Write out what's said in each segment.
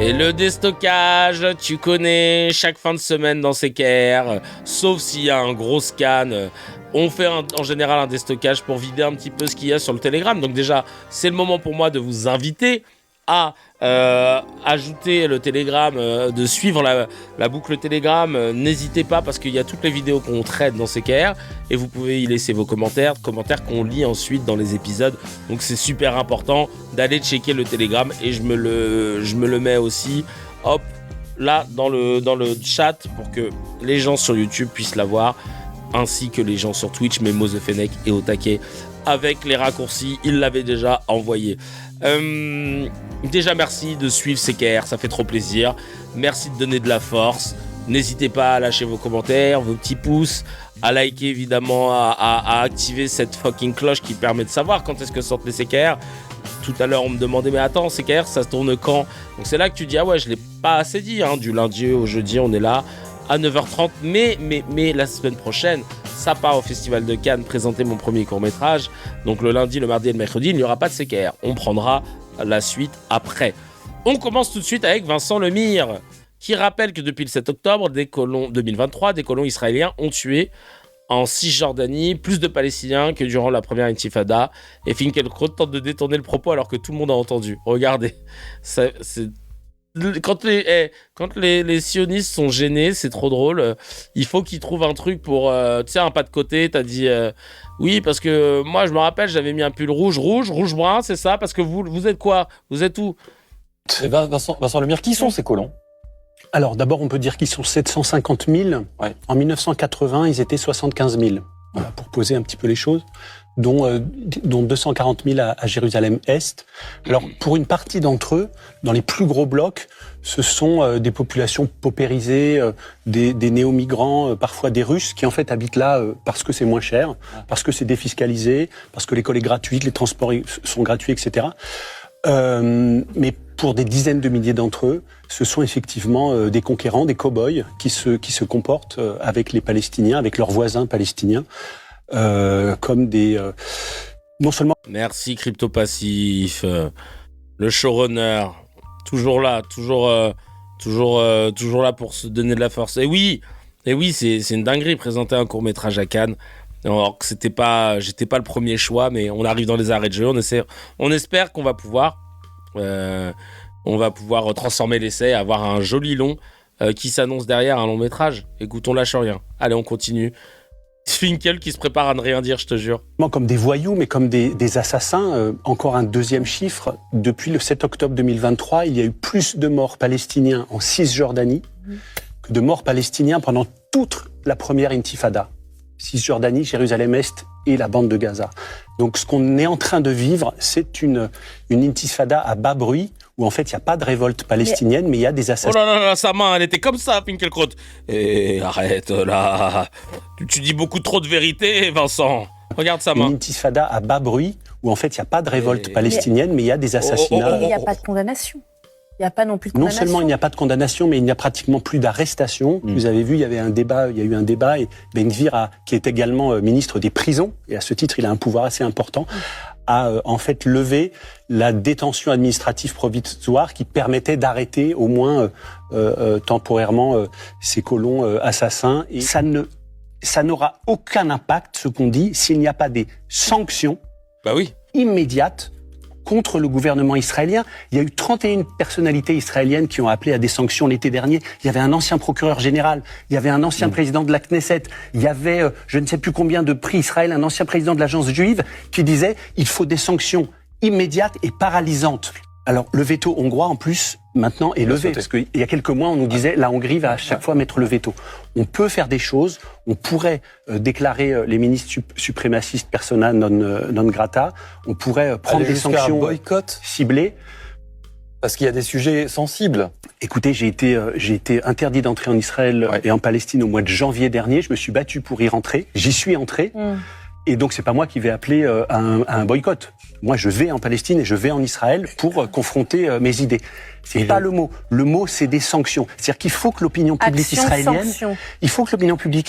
Et le déstockage, tu connais, chaque fin de semaine dans CKR, sauf s'il y a un gros scan, on fait en général un déstockage pour vider un petit peu ce qu'il y a sur le Telegram. Donc déjà, c'est le moment pour moi de vous inviter à ajouter le Telegram, de suivre la boucle Telegram. N'hésitez pas parce qu'il y a toutes les vidéos qu'on traite dans CKR et vous pouvez y laisser vos commentaires qu'on lit ensuite dans les épisodes. Donc c'est super important d'aller checker le Telegram et je me le mets aussi, hop, là dans le chat pour que les gens sur YouTube puissent l'avoir, ainsi que les gens sur Twitch. Mais Mose Fennec est au taquet avec les raccourcis, il l'avait déjà envoyé. Déjà merci de suivre CKR, ça fait trop plaisir. Merci de donner de la force. N'hésitez pas à lâcher vos commentaires, vos petits pouces, à liker évidemment, à activer cette fucking cloche qui permet de savoir quand est-ce que sortent les CKR. Tout à l'heure on me demandait mais attends, CKR ça se tourne quand? Donc c'est là que tu dis ah ouais, je l'ai pas assez dit, hein. Du lundi au jeudi on est là à 9h30, mais la semaine prochaine ça part au Festival de Cannes présenter mon premier court-métrage. Donc le lundi, le mardi et le mercredi, il n'y aura pas de CKR. On prendra la suite après. On commence tout de suite avec Vincent Lemire, qui rappelle que depuis le 7 octobre 2023, des colons israéliens ont tué en Cisjordanie plus de Palestiniens que durant la première intifada. Et Finkielkraut tente de détourner le propos alors que tout le monde a entendu. Regardez, c'est... Quand les sionistes sont gênés, c'est trop drôle. Il faut qu'ils trouvent un truc pour, tu sais, un pas de côté. T'as dit oui parce que moi je me rappelle, j'avais mis un pull rouge brun, c'est ça, parce que vous êtes quoi? Vous êtes où? Vincent Lemire, qui sont ces colons? Alors d'abord on peut dire qu'ils sont 750 000. Ouais. En 1980 ils étaient 75 000. Voilà, pour poser un petit peu les choses. Dont 240 000 à Jérusalem-Est. Alors, pour une partie d'entre eux, dans les plus gros blocs, ce sont des populations paupérisées, des néo-migrants, parfois des Russes, qui en fait habitent là parce que c'est moins cher, parce que c'est défiscalisé, parce que l'école est gratuite, les transports sont gratuits, etc. Mais pour des dizaines de milliers d'entre eux, ce sont effectivement des conquérants, des cow-boys qui se comportent avec les Palestiniens, avec leurs voisins palestiniens, comme des non seulement. Merci Crypto-Passif, le showrunner, toujours là pour se donner de la force. Et oui, c'est une dinguerie présenter un court-métrage à Cannes. Alors que j'étais pas le premier choix, mais on arrive dans les arrêts de jeu, on espère qu'on va pouvoir transformer l'essai, avoir un joli long qui s'annonce derrière un long métrage. Écoutons, lâche rien. Allez, on continue. Finkel qui se prépare à ne rien dire, je te jure. Comme des voyous, mais comme des assassins. Encore un deuxième chiffre. Depuis le 7 octobre 2023, il y a eu plus de morts palestiniens en Cisjordanie que de morts palestiniens pendant toute la première intifada. Cisjordanie, Jérusalem-Est et la bande de Gaza. Donc ce qu'on est en train de vivre, c'est une intifada à bas bruit, où en fait il n'y a pas de révolte palestinienne, mais il y a des assassins. Oh là là, sa main, elle était comme ça, Finkielkraut. Et arrête là, tu dis beaucoup trop de vérité, Vincent. Regarde sa main. Une intifada à bas bruit, où en fait il n'y a pas de révolte palestinienne, mais il y a des assassinats. Il n'y a pas de condamnation. Il n'y a pas non plus de condamnation. Non seulement il n'y a pas de condamnation, mais il n'y a pratiquement plus d'arrestation. Vous avez vu, il y a eu un débat, et Ben Gvir, qui est également ministre des prisons, et à ce titre, il a un pouvoir assez important, a en fait levé la détention administrative provisoire qui permettait d'arrêter au moins temporairement ces colons assassins. Et ça n'aura aucun impact, ce qu'on dit, s'il n'y a pas des sanctions immédiates contre le gouvernement israélien. Il y a eu 31 personnalités israéliennes qui ont appelé à des sanctions l'été dernier. Il y avait un ancien procureur général, il y avait un ancien président de la Knesset, il y avait je ne sais plus combien de prix Israël, un ancien président de l'agence juive qui disait il faut des sanctions immédiates et paralysantes. Alors le veto hongrois en plus maintenant est levé, parce qu'il y a quelques mois on nous disait la Hongrie va à chaque fois mettre le veto. On peut faire des choses, on pourrait déclarer les ministres suprémacistes persona non grata, on pourrait prendre des sanctions boycott ciblées. Parce qu'il y a des sujets sensibles. Écoutez, j'ai été interdit d'entrer en Israël et en Palestine au mois de janvier dernier, je me suis battu pour y rentrer, j'y suis entré. Et donc, c'est pas moi qui vais appeler à un boycott. Moi, je vais en Palestine et je vais en Israël pour confronter mes idées. C'est pas le mot. Le mot, c'est des sanctions. C'est-à-dire qu'il faut que l'opinion publique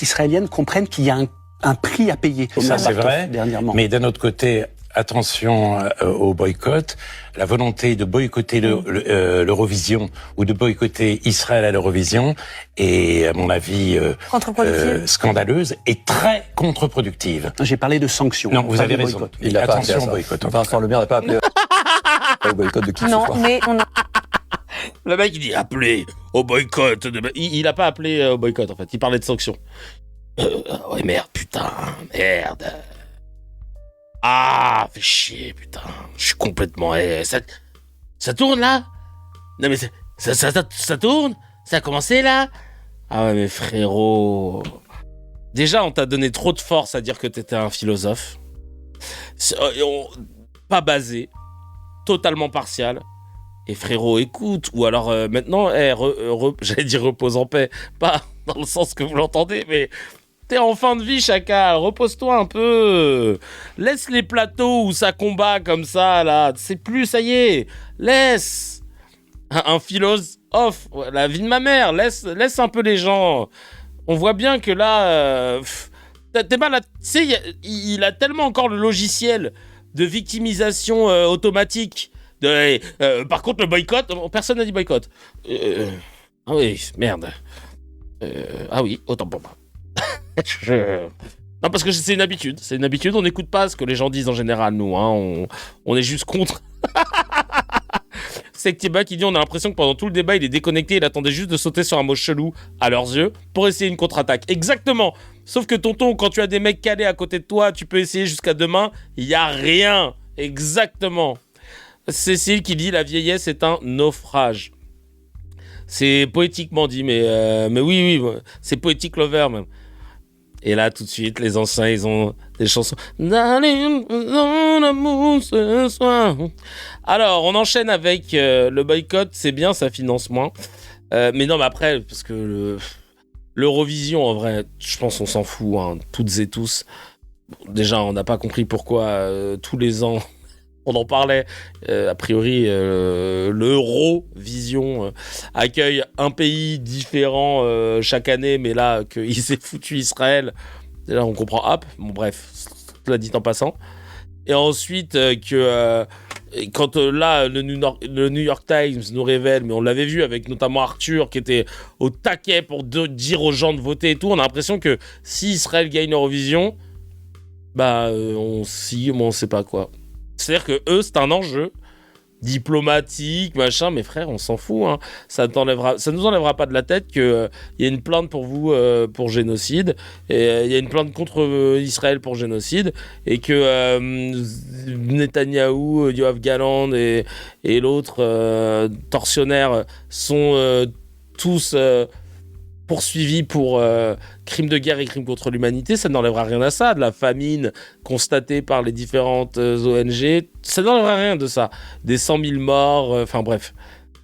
israélienne comprenne qu'il y a un prix à payer. Ça, c'est vrai. Mais d'un autre côté, attention au boycott. La volonté de boycotter l'Eurovision ou de boycotter Israël à l'Eurovision est, à mon avis, scandaleuse et très contre-productive. J'ai parlé de sanctions. Non, vous avez raison. Il n'a pas appelé à Attention ça. au boycott. Vincent Le Maire n'a pas appelé au boycott de qui que ce Non, soit. mais on a... Le mec, il dit appelez au boycott. Il a pas appelé au boycott, en fait. Il parlait de sanctions. Ouais, merde, putain. Merde. Ah, fais chier, putain. Je suis complètement... ça tourne, là? Non, mais ça tourne? Ça a commencé, là? Ah ouais, mais frérot... Déjà, on t'a donné trop de force à dire que t'étais un philosophe. Pas basé. Totalement partial. Et frérot, écoute, ou alors maintenant, j'allais dire repose en paix, pas dans le sens que vous l'entendez, mais t'es en fin de vie, Chaka, repose-toi un peu, laisse les plateaux où ça combat comme ça, là, c'est plus, ça y est, laisse un philosophe, la vie de ma mère, laisse un peu les gens, on voit bien que là, t'es mal, tu sais, il a tellement encore le logiciel de victimisation automatique. Par contre, le boycott, personne n'a dit boycott. Ah oui, merde. Ah oui, autant pour moi. Non, parce que c'est une habitude. C'est une habitude, on n'écoute pas ce que les gens disent en général, nous. Hein. On est juste contre. C'est Tiba qui dit on a l'impression que pendant tout le débat, il est déconnecté, il attendait juste de sauter sur un mot chelou à leurs yeux pour essayer une contre-attaque. Exactement. Sauf que tonton, quand tu as des mecs calés à côté de toi, tu peux essayer jusqu'à demain, il n'y a rien. Exactement. Cécile qui dit la vieillesse est un naufrage. C'est poétiquement dit, mais oui, c'est poétique lover même. Et là, tout de suite, les anciens, ils ont des chansons. D'aller dans l'amour ce soir. Alors, on enchaîne avec le boycott, c'est bien, ça finance moins. Mais non, mais après, parce que l'Eurovision, en vrai, je pense qu'on s'en fout, hein, toutes et tous. Déjà, on n'a pas compris pourquoi tous les ans... On en parlait, a priori, l'Eurovision accueille un pays différent chaque année, mais là, qu'il s'est foutu Israël, là, on comprend, hop, bon bref, cela dit en passant. Et ensuite, quand là, le New York Times nous révèle, mais on l'avait vu avec notamment Arthur, qui était au taquet pour dire aux gens de voter et tout, on a l'impression que si Israël gagne l'Eurovision, bah, on sait pas quoi. C'est-à-dire que eux, c'est un enjeu diplomatique, machin, mais frère, on s'en fout. Hein. Ça nous enlèvera pas de la tête qu'il y a une plainte pour vous pour génocide, et il y a une plainte contre Israël pour génocide, et que Netanyahou, Yoav Galland et l'autre tortionnaire sont tous poursuivis pour crimes de guerre et crimes contre l'humanité. Ça n'enlèvera rien à ça, de la famine constatée par les différentes ONG, ça n'enlèvera rien de ça, des 100 000 morts, enfin bref.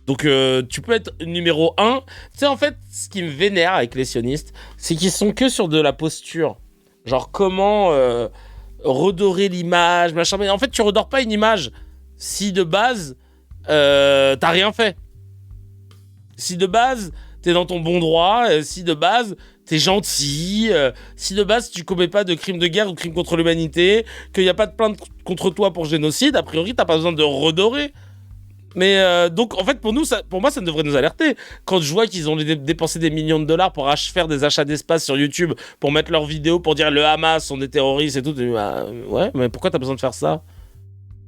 Donc tu peux être numéro 1. Tu sais, en fait, ce qui me vénère avec les sionistes, c'est qu'ils sont que sur de la posture, genre comment redorer l'image, machin, mais en fait tu redores pas une image si de base t'as rien fait, si de base t'es dans ton bon droit, si de base t'es gentil, si de base tu commets pas de crimes de guerre ou de crimes contre l'humanité, qu'il n'y a pas de plainte contre toi pour génocide, a priori t'as pas besoin de redorer. Mais donc en fait pour moi ça devrait nous alerter. Quand je vois qu'ils ont dépensé des millions de dollars pour faire des achats d'espace sur YouTube, pour mettre leurs vidéos, pour dire le Hamas sont des terroristes et tout, ouais, mais pourquoi t'as besoin de faire ça ?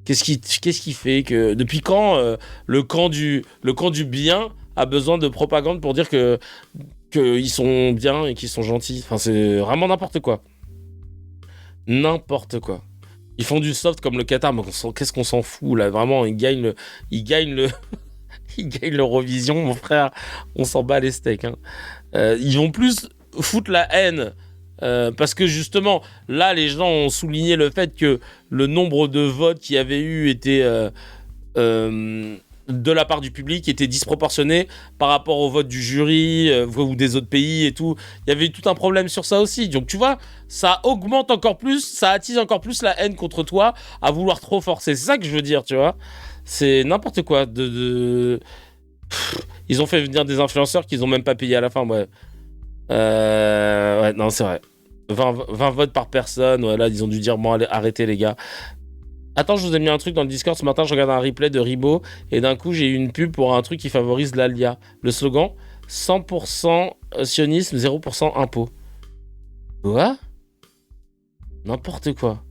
Qu'est-ce qui fait que depuis quand le camp du bien a besoin de propagande pour dire qu'ils sont bien et qu'ils sont gentils. Enfin, c'est vraiment n'importe quoi. N'importe quoi. Ils font du soft comme le Qatar, mais qu'est-ce qu'on s'en fout, là. Vraiment, ils gagnent l'Eurovision, mon frère. On s'en bat les steaks. Hein. Ils vont plus foutre la haine. Parce que justement, là, les gens ont souligné le fait que le nombre de votes qu'il y avait eu était... de la part du public était disproportionné par rapport au vote du jury ou des autres pays et tout. Il y avait eu tout un problème sur ça aussi. Donc tu vois, ça augmente encore plus, ça attise encore plus la haine contre toi à vouloir trop forcer. C'est ça que je veux dire, tu vois. C'est n'importe quoi. Ils ont fait venir des influenceurs qu'ils ont même pas payé à la fin, ouais. Ouais, non, c'est vrai. 20 votes par personne, ouais, là, ils ont dû dire, bon, allez, arrêtez les gars. Attends, je vous ai mis un truc dans le Discord ce matin, je regardais un replay de Ribo et d'un coup j'ai eu une pub pour un truc qui favorise l'ALIA. Le slogan 100% sionisme, 0% impôt. Quoi ? N'importe quoi.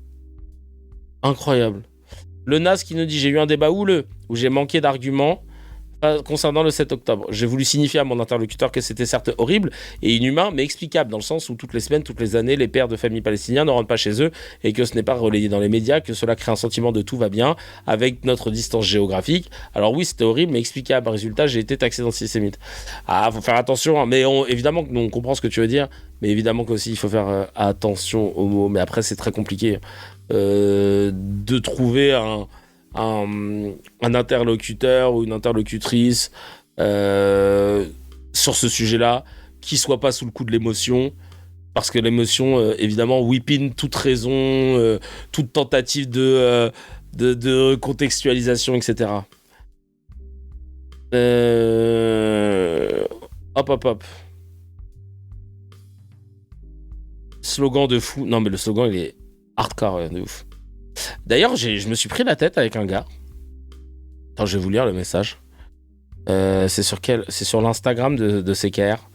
Incroyable. Le NAS qui nous dit j'ai eu un débat houleux où j'ai manqué d'arguments concernant le 7 octobre. J'ai voulu signifier à mon interlocuteur que c'était certes horrible et inhumain, mais explicable dans le sens où toutes les semaines, toutes les années, les pères de familles palestiniens ne rentrent pas chez eux et que ce n'est pas relayé dans les médias, que cela crée un sentiment de tout va bien avec notre distance géographique. Alors oui, c'était horrible, mais explicable. Résultat, j'ai été taxé d'antisémite. Ah, faut faire attention, hein. Mais évidemment, on comprend ce que tu veux dire, mais évidemment qu'aussi il faut faire attention aux mots. Mais après, c'est très compliqué de trouver un interlocuteur ou une interlocutrice sur ce sujet-là qui soit pas sous le coup de l'émotion, parce que l'émotion évidemment whip-in toute raison, toute tentative de contextualisation, etc. Hop. Slogan de fou. Non mais le slogan il est hardcore de ouf. D'ailleurs, je me suis pris la tête avec un gars. Attends, je vais vous lire le message. C'est sur l'Instagram de CKR.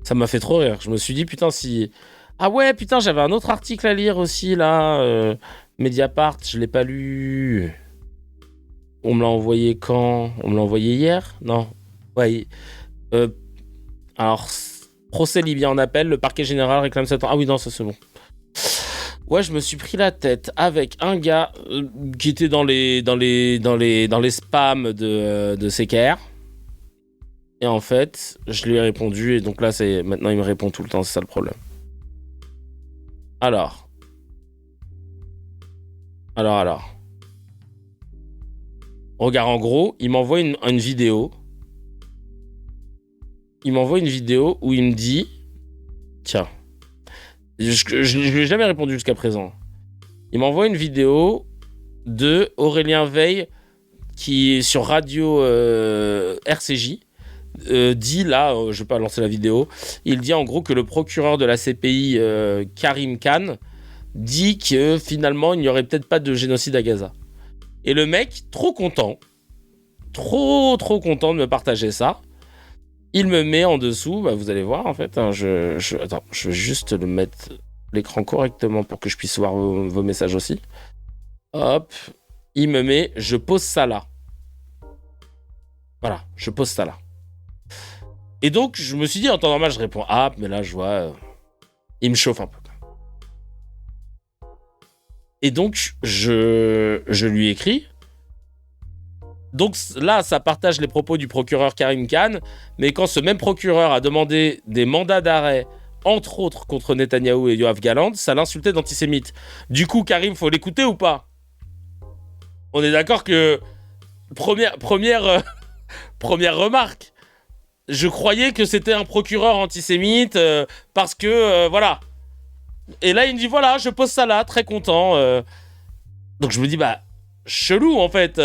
Ça m'a fait trop rire. Je me suis dit, putain, si... Ah ouais, putain, j'avais un autre article à lire aussi, là. Mediapart, je l'ai pas lu. On me l'a envoyé quand ? On me l'a envoyé hier ? Non. Ouais. Alors, procès libyen en appel. Le parquet général réclame 7 ans. Ah oui, non, ça c'est bon. Ouais, je me suis pris la tête avec un gars qui était dans les spams de CKR. Et en fait, je lui ai répondu et donc là, maintenant il me répond tout le temps, c'est ça le problème. Alors. Regarde, en gros, il m'envoie une vidéo. Il m'envoie une vidéo où il me dit, tiens. Je lui ai jamais répondu jusqu'à présent. Il m'envoie une vidéo de Aurélien Veil qui est sur radio RCJ. Dit là, je vais pas lancer la vidéo. Il dit en gros que le procureur de la CPI, Karim Khan, dit que finalement il n'y aurait peut-être pas de génocide à Gaza. Et le mec, trop content de me partager ça. Il me met en dessous, bah vous allez voir en fait. Hein, attends, je vais juste le mettre l'écran correctement pour que je puisse voir vos messages aussi. Hop, il me met, je pose ça là. Voilà, je pose ça là. Et donc je me suis dit en temps normal je réponds ah mais là je vois, il me chauffe un peu. Et donc je lui écris. Donc là, ça partage les propos du procureur Karim Khan, mais quand ce même procureur a demandé des mandats d'arrêt, entre autres contre Netanyahou et Yoav Gallant, ça l'insultait d'antisémite. Du coup, Karim, faut l'écouter ou pas ? On est d'accord que première remarque. Je croyais que c'était un procureur antisémite parce que voilà. Et là, il me dit voilà, je pose ça là, très content. Donc je me dis bah chelou en fait.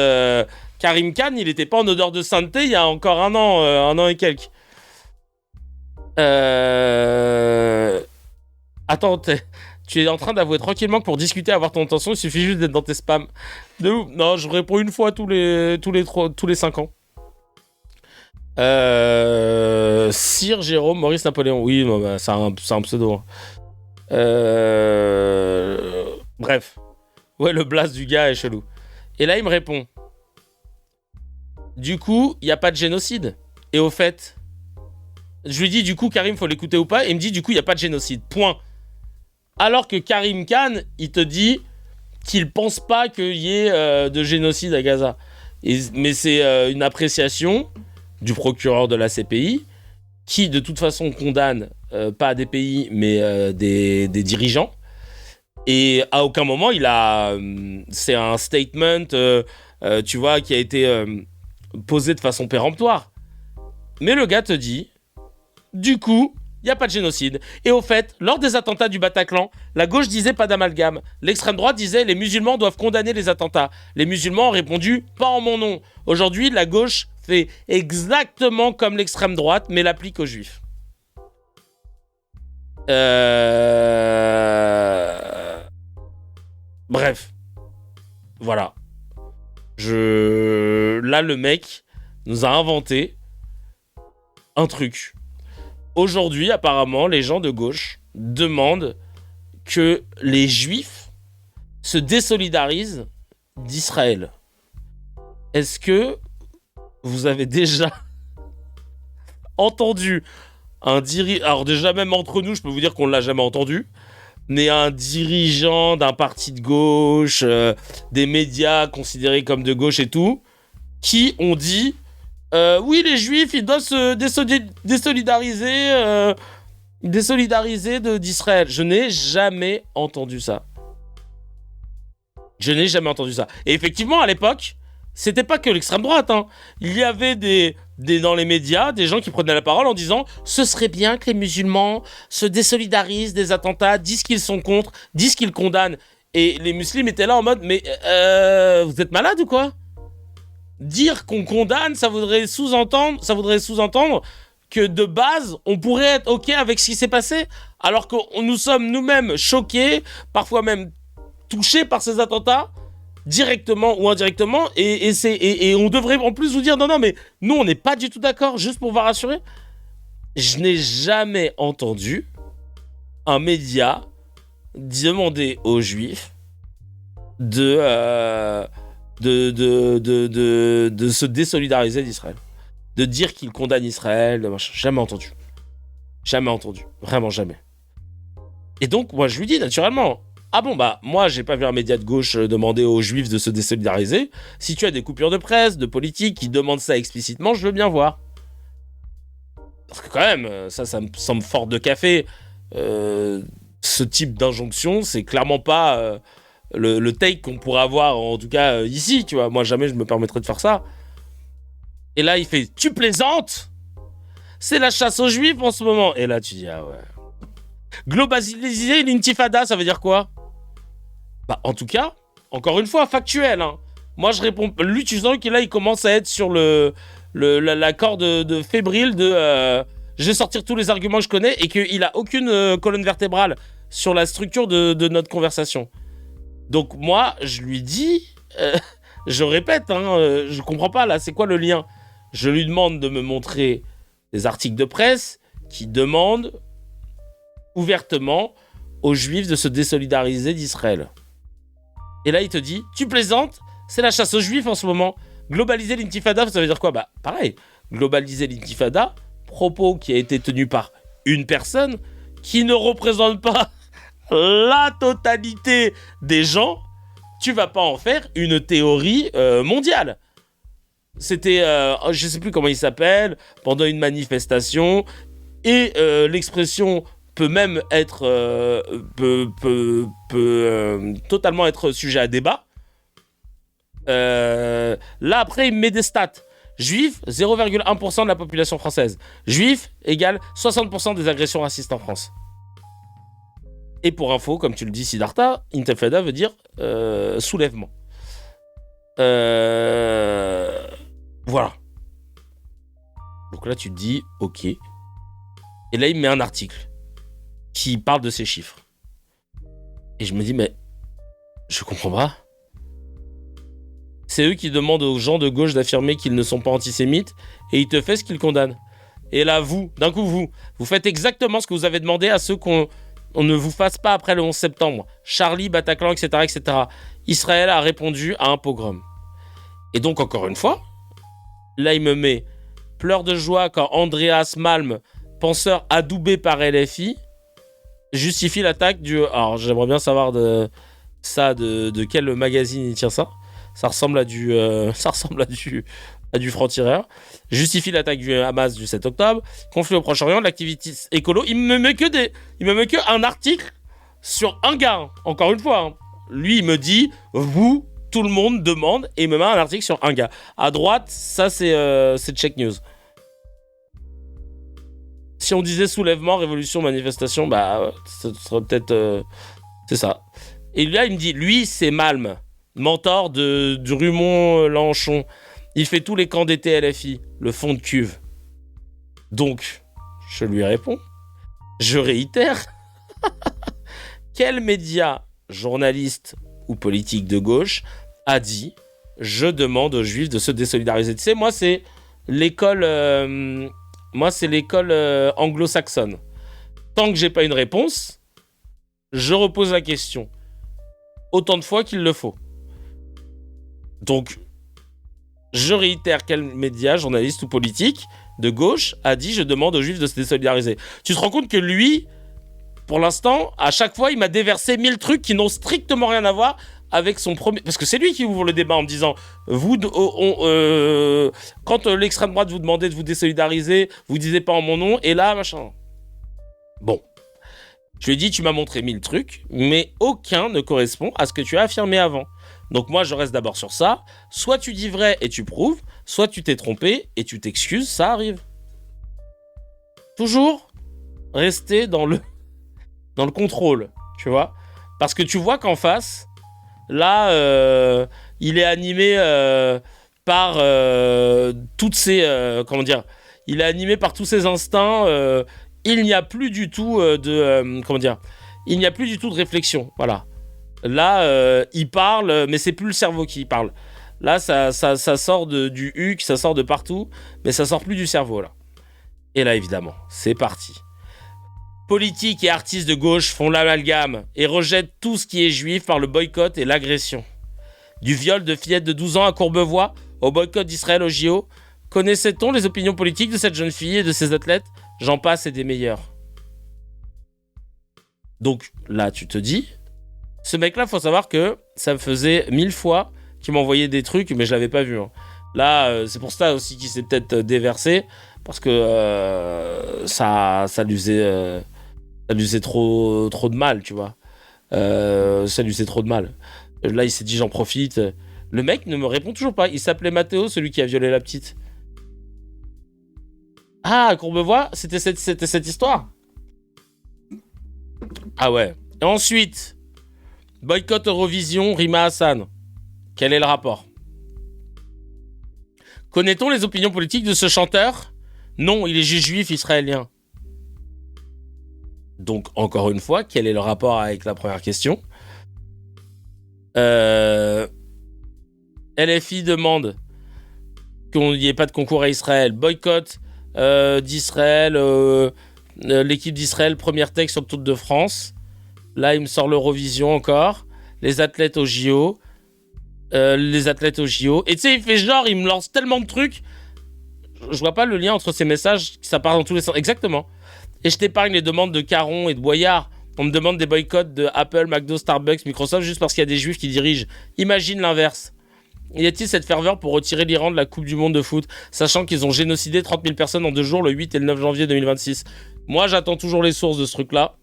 Karim Khan, il était pas en odeur de sainteté il y a encore un an et quelques. Attends, tu es en train d'avouer tranquillement que pour discuter, avoir ton intention, il suffit juste d'être dans tes spams. De ouf. Non, je réponds une fois tous les 5 ans. Sire Jérôme Maurice Napoléon. Oui, non, bah, c'est un pseudo. Bref. Ouais, le blast du gars est chelou. Et là, il me répond. Du coup, il n'y a pas de génocide. Et au fait, je lui dis, du coup, Karim, faut l'écouter ou pas ? Et il me dit, du coup, il n'y a pas de génocide. Point. Alors que Karim Khan, il te dit qu'il pense pas qu'il y ait de génocide à Gaza. Mais c'est une appréciation du procureur de la CPI qui, de toute façon, condamne pas des pays, mais des dirigeants. Et à aucun moment, c'est un statement, tu vois, qui a été posé de façon péremptoire. Mais le gars te dit, du coup, il n'y a pas de génocide. Et au fait, lors des attentats du Bataclan, la gauche disait pas d'amalgame. L'extrême droite disait les musulmans doivent condamner les attentats. Les musulmans ont répondu pas en mon nom. Aujourd'hui, la gauche fait exactement comme l'extrême droite, mais l'applique aux juifs. Bref. Voilà. Là, le mec nous a inventé un truc. Aujourd'hui, apparemment, les gens de gauche demandent que les Juifs se désolidarisent d'Israël. Est-ce que vous avez déjà entendu un dirigeant... Alors déjà, même entre nous, je peux vous dire qu'on ne l'a jamais entendu, mais un dirigeant d'un parti de gauche, des médias considérés comme de gauche et tout, qui ont dit oui, les Juifs, ils doivent se désolidariser d'Israël. Je n'ai jamais entendu ça. Et effectivement, à l'époque, c'était pas que l'extrême droite. Hein. Il y avait dans les médias des gens qui prenaient la parole en disant « Ce serait bien que les musulmans se désolidarisent des attentats, disent qu'ils sont contre, disent qu'ils condamnent. » Et les musulmans étaient là en mode « Mais vous êtes malade ou quoi ?» Dire qu'on condamne, ça voudrait sous-entendre que de base, on pourrait être OK avec ce qui s'est passé, alors que nous sommes nous-mêmes choqués, parfois même touchés par ces attentats, directement ou indirectement, et on devrait en plus vous dire non, mais nous, on n'est pas du tout d'accord, juste pour vous rassurer. Je n'ai jamais entendu un média demander aux Juifs de se désolidariser d'Israël. De dire qu'ils condamnent Israël. Jamais entendu. Vraiment jamais. Et donc, moi, je lui dis naturellement, ah bon, bah, moi, j'ai pas vu un média de gauche demander aux Juifs de se désolidariser. Si tu as des coupures de presse, de politique qui demandent ça explicitement, je veux bien voir. Parce que quand même, ça me semble fort de café. Ce type d'injonction, c'est clairement pas... Le take qu'on pourrait avoir, en tout cas ici, tu vois. Moi, jamais je me permettrais de faire ça. Et là, il fait « Tu plaisantes ? C'est la chasse aux Juifs en ce moment. » Et là, tu dis « Ah ouais. » Globaliser l'intifada, ça veut dire quoi ? Bah, en tout cas, encore une fois, factuel. Hein. Moi, je réponds... Lui, tu sens qu'il là, il commence à être sur la corde de fébrile de... je vais sortir tous les arguments que je connais et qu'il a aucune colonne vertébrale sur la structure de notre conversation. Donc moi, je lui dis, je répète, hein, je comprends pas là, c'est quoi le lien ? Je lui demande de me montrer des articles de presse qui demandent ouvertement aux Juifs de se désolidariser d'Israël. Et là, il te dit, tu plaisantes ? C'est la chasse aux Juifs en ce moment. Globaliser l'intifada, ça veut dire quoi ? Bah pareil, globaliser l'intifada, propos qui a été tenu par une personne qui ne représente pas la totalité des gens, tu vas pas en faire une théorie mondiale. C'était, je sais plus comment il s'appelle, pendant une manifestation, et l'expression peut même être, peut totalement être sujet à débat. Là après, il met des stats. Juifs, 0,1% de la population française. Juifs égale 60% des agressions racistes en France. Et pour info, comme tu le dis, Siddhartha, Intifada veut dire soulèvement. Voilà. Donc là, tu te dis, ok. Et là, il met un article qui parle de ces chiffres. Et je me dis, mais je comprends pas. C'est eux qui demandent aux gens de gauche d'affirmer qu'ils ne sont pas antisémites et ils te font ce qu'ils condamnent. Et là, vous faites exactement ce que vous avez demandé à ceux qu'on ne vous fasse pas après le 11 septembre. Charlie, Bataclan, etc., etc. Israël a répondu à un pogrom. Et donc, encore une fois, là, il me met pleurs de joie quand Andreas Malm, penseur adoubé par LFI, justifie l'attaque du... Alors, j'aimerais bien savoir de quel magazine il tient ça. Ça ressemble à du franc-tireur. Justifie l'attaque du Hamas du 7 octobre. Conflit au Proche-Orient, l'activité écolo. Il me met que un article sur un gars. Hein. Encore une fois. Hein. Lui, il me dit, vous, tout le monde demande, et il me met un article sur un gars. À droite, ça, c'est Check News. Si on disait soulèvement, révolution, manifestation, bah, ça serait peut-être... c'est ça. Et là, il me dit, lui, c'est Malm, mentor de Rumont-Lanchon. Il fait tous les camps d'été LFI, le fond de cuve. Donc, je lui réponds, je réitère, quel média, journaliste ou politique de gauche a dit « Je demande aux Juifs de se désolidariser ». Tu sais, moi, c'est l'école anglo-saxonne. Tant que j'ai pas une réponse, je repose la question autant de fois qu'il le faut. Donc, je réitère quel média, journaliste ou politique de gauche a dit « Je demande aux Juifs de se désolidariser ». Tu te rends compte que lui, pour l'instant, à chaque fois, il m'a déversé 1000 trucs qui n'ont strictement rien à voir avec son premier... Parce que c'est lui qui ouvre le débat en me disant quand l'extrême droite vous demandait de vous désolidariser, vous disiez pas en mon nom, et là, machin. Bon. Je lui ai dit, tu m'as montré 1000 trucs, mais aucun ne correspond à ce que tu as affirmé avant. Donc moi, je reste d'abord sur ça. Soit tu dis vrai et tu prouves, soit tu t'es trompé et tu t'excuses, ça arrive. Toujours rester dans le contrôle, tu vois. Parce que tu vois qu'en face, là, il est animé par toutes ces... comment dire ? Il est animé par tous ses instincts. Il n'y a plus du tout comment dire ? Il n'y a plus du tout de réflexion, voilà. Là, il parle, mais c'est plus le cerveau qui parle. Là, ça sort du huc, ça sort de partout, mais ça sort plus du cerveau, là. Et là, évidemment, c'est parti. Politiques et artistes de gauche font l'amalgame et rejettent tout ce qui est juif par le boycott et l'agression. Du viol de fillette de 12 ans à Courbevoie au boycott d'Israël au JO, connaissait-on les opinions politiques de cette jeune fille et de ses athlètes ? J'en passe et des meilleurs. Donc là, tu te dis, ce mec-là, faut savoir que ça me faisait 1000 fois qu'il m'envoyait des trucs, mais je l'avais pas vu. Hein. Là, c'est pour ça aussi qu'il s'est peut-être déversé, parce que ça lui faisait trop de mal, tu vois. Ça lui faisait trop de mal. Là, il s'est dit, j'en profite. Le mec ne me répond toujours pas. Il s'appelait Mathéo, celui qui a violé la petite. Ah, Courbevoie, c'était cette histoire. Ah ouais. Et ensuite, boycott Eurovision, Rima Hassan. Quel est le rapport ? Connaît-on les opinions politiques de ce chanteur ? Non, il est juste juif israélien. Donc, encore une fois, quel est le rapport avec la première question ? LFI demande qu'il n'y ait pas de concours à Israël. Boycott d'Israël, l'équipe d'Israël, première texte sur le Tour de France. Là, il me sort l'Eurovision encore. Les athlètes au JO. Et tu sais, il fait genre, il me lance tellement de trucs. Je vois pas le lien entre ces messages, ça part dans tous les sens. Exactement. Et je t'épargne les demandes de Caron et de Boyard. On me demande des boycotts de Apple, McDo, Starbucks, Microsoft, juste parce qu'il y a des juifs qui dirigent. Imagine l'inverse. Y a-t-il cette ferveur pour retirer l'Iran de la Coupe du Monde de foot, sachant qu'ils ont génocidé 30 000 personnes en 2 jours, le 8 et le 9 janvier 2026 ? Moi, j'attends toujours les sources de ce truc-là.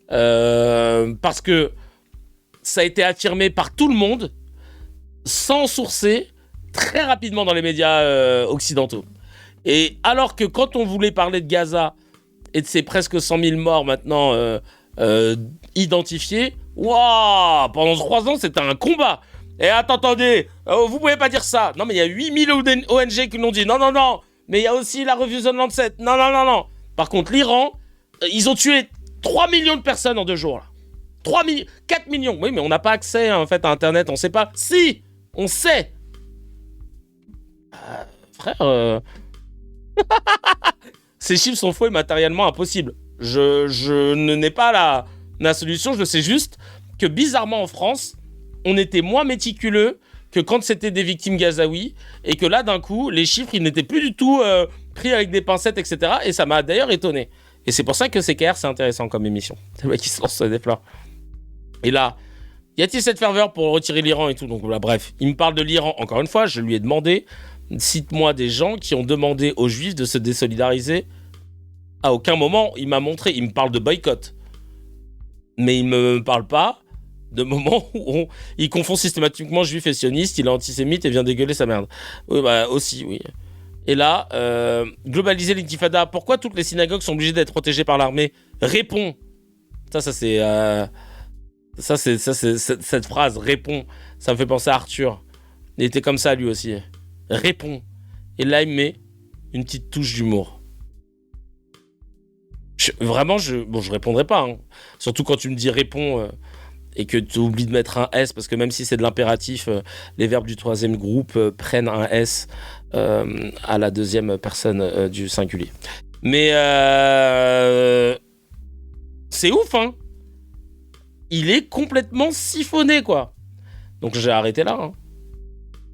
Parce que ça a été affirmé par tout le monde, sans sourcer, très rapidement dans les médias occidentaux. Et alors que quand on voulait parler de Gaza et de ces presque 100 000 morts maintenant identifiés, waouh, pendant 3 ans, c'était un combat. Et attendez, vous pouvez pas dire ça. Non, mais il y a 8000 ONG qui l'ont dit. Non. Mais il y a aussi la revue The Lancet. Non. Par contre, l'Iran, ils ont tué 3 millions de personnes en 2 jours. Là. 4 millions. Oui, mais on n'a pas accès en fait, à Internet. On sait pas. Si, on sait. Frère, ces chiffres sont faux et matériellement impossibles. Je n'ai pas la solution. Je sais juste que bizarrement en France, on était moins méticuleux que quand c'était des victimes gazaouis, et que là, d'un coup, les chiffres, ils n'étaient plus du tout pris avec des pincettes, etc. Et ça m'a d'ailleurs étonné. Et c'est pour ça que CKR, c'est intéressant comme émission. C'est le mec qui se lance des fleurs. Et là, y a-t-il cette ferveur pour retirer l'Iran et tout ? Donc là, bref, il me parle de l'Iran. Encore une fois, je lui ai demandé, cite-moi des gens qui ont demandé aux Juifs de se désolidariser. À aucun moment, il m'a montré. Il me parle de boycott. Mais il ne me parle pas de moments où il confond systématiquement juif et sioniste, il est antisémite et vient dégueuler sa merde. Oui, bah aussi, oui. Et là, globaliser l'intifada, pourquoi toutes les synagogues sont obligées d'être protégées par l'armée ? Réponds. Ça c'est cette phrase, réponds. Ça me fait penser à Arthur. Il était comme ça lui aussi. Réponds. Et là, il met une petite touche d'humour. Vraiment, je répondrai pas. Hein. Surtout quand tu me dis réponds. et que tu oublies de mettre un S, parce que même si c'est de l'impératif, les verbes du troisième groupe prennent un S à la deuxième personne du singulier. Mais c'est ouf, hein. Il est complètement siphonné, quoi. Donc j'ai arrêté là, hein.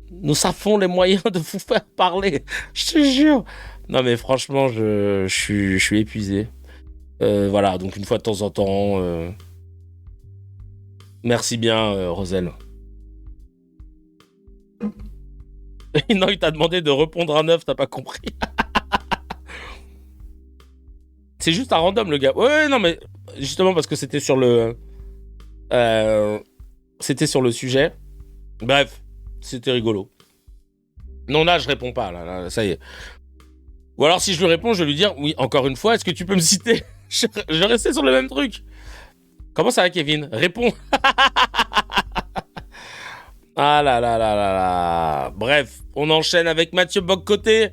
Nous avons les moyens de vous faire parler, je te jure. Non mais franchement, je suis épuisé. Voilà, donc une fois de temps en temps... Merci bien, Roselle. Non, il t'a demandé de répondre à 9, t'as pas compris. C'est juste un random, le gars. Ouais, non, mais justement parce que c'était sur le... c'était sur le sujet. Bref, c'était rigolo. Non, là, je réponds pas. Là, ça y est. Ou alors, si je lui réponds, je vais lui dire, oui, encore une fois, est-ce que tu peux me citer? Je restais sur le même truc. Comment ça va, Kevin? Réponds. Ah là là là là là. Bref, on enchaîne avec Mathieu Bock-Côté,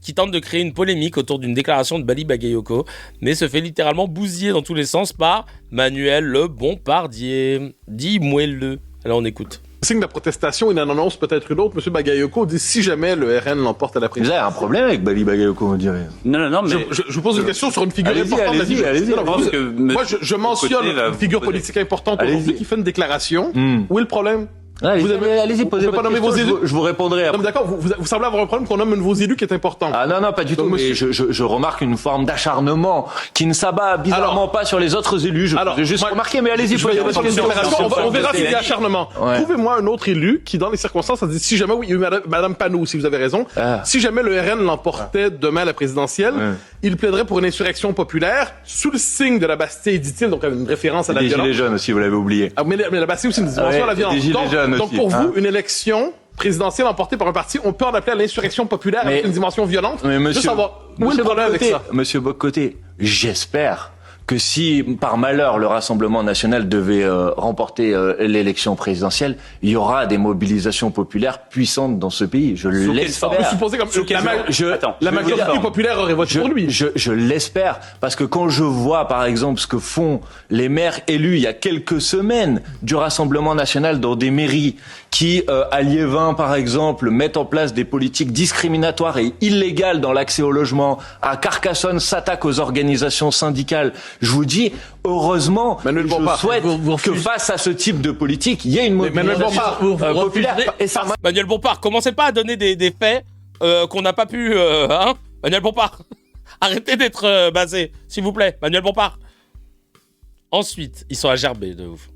qui tente de créer une polémique autour d'une déclaration de Bali Bagayoko, mais se fait littéralement bousiller dans tous les sens par Manuel Le Bombardier. Dis-moi-le. Alors on écoute. Signe de la protestation, il en annonce peut-être une autre. M. Bagayoko dit si jamais le RN l'emporte à la présidence. Vous avez un problème avec Bali Bagayoko, on dirait. Non, mais... Je vous pose une question sur une figure importante. Allez-y. Moi, je mentionne une figure politique importante aujourd'hui qui fait une déclaration. Où est le problème? Allez-y, posez votre question. Je vous répondrai après. Non, d'accord, vous semblez avoir un problème qu'on nomme un de vos élus qui est important. Ah non, pas du tout. Mais je remarque une forme d'acharnement qui ne s'abat bizarrement pas sur les autres élus. Je veux juste remarquer, mais allez-y, posez votre question. On verra s'il y a acharnement. Trouvez-moi un autre élu qui, dans les circonstances, a dit si jamais, oui, il y a eu Madame Panou, si vous avez raison, si jamais le RN l'emportait demain à la présidentielle, il plaiderait pour une insurrection populaire sous le signe de la Bastille, dit-il, donc une référence à la violence. Des Gilets jaunes aussi, vous l'avez oublié. Mais la Bastille aussi une dimension à la violence. Donc pour vous, une élection présidentielle emportée par un parti, on peut en appeler à l'insurrection populaire avec une dimension violente. Mais monsieur, juste savoir où est le problème avec ça. Monsieur Bock-Côté, j'espère que si, par malheur, le Rassemblement national devait remporter l'élection présidentielle, il y aura des mobilisations populaires puissantes dans ce pays. Je l'espère. On peut supposer comme la majorité populaire aurait voté pour lui. Je l'espère, parce que quand je vois, par exemple, ce que font les maires élus il y a quelques semaines du Rassemblement national dans des mairies qui, à Liévin, par exemple, mettent en place des politiques discriminatoires et illégales dans l'accès au logement, à Carcassonne s'attaquent aux organisations syndicales. Je vous dis, heureusement, je souhaite que face à ce type de politique, il y ait une mobilisation populaire. Manuel Bompard, commencez pas à donner des faits qu'on n'a pas pu... hein Manuel Bompard, arrêtez d'être basé, s'il vous plaît. Manuel Bompard. Ensuite, ils sont à gerber de ouf.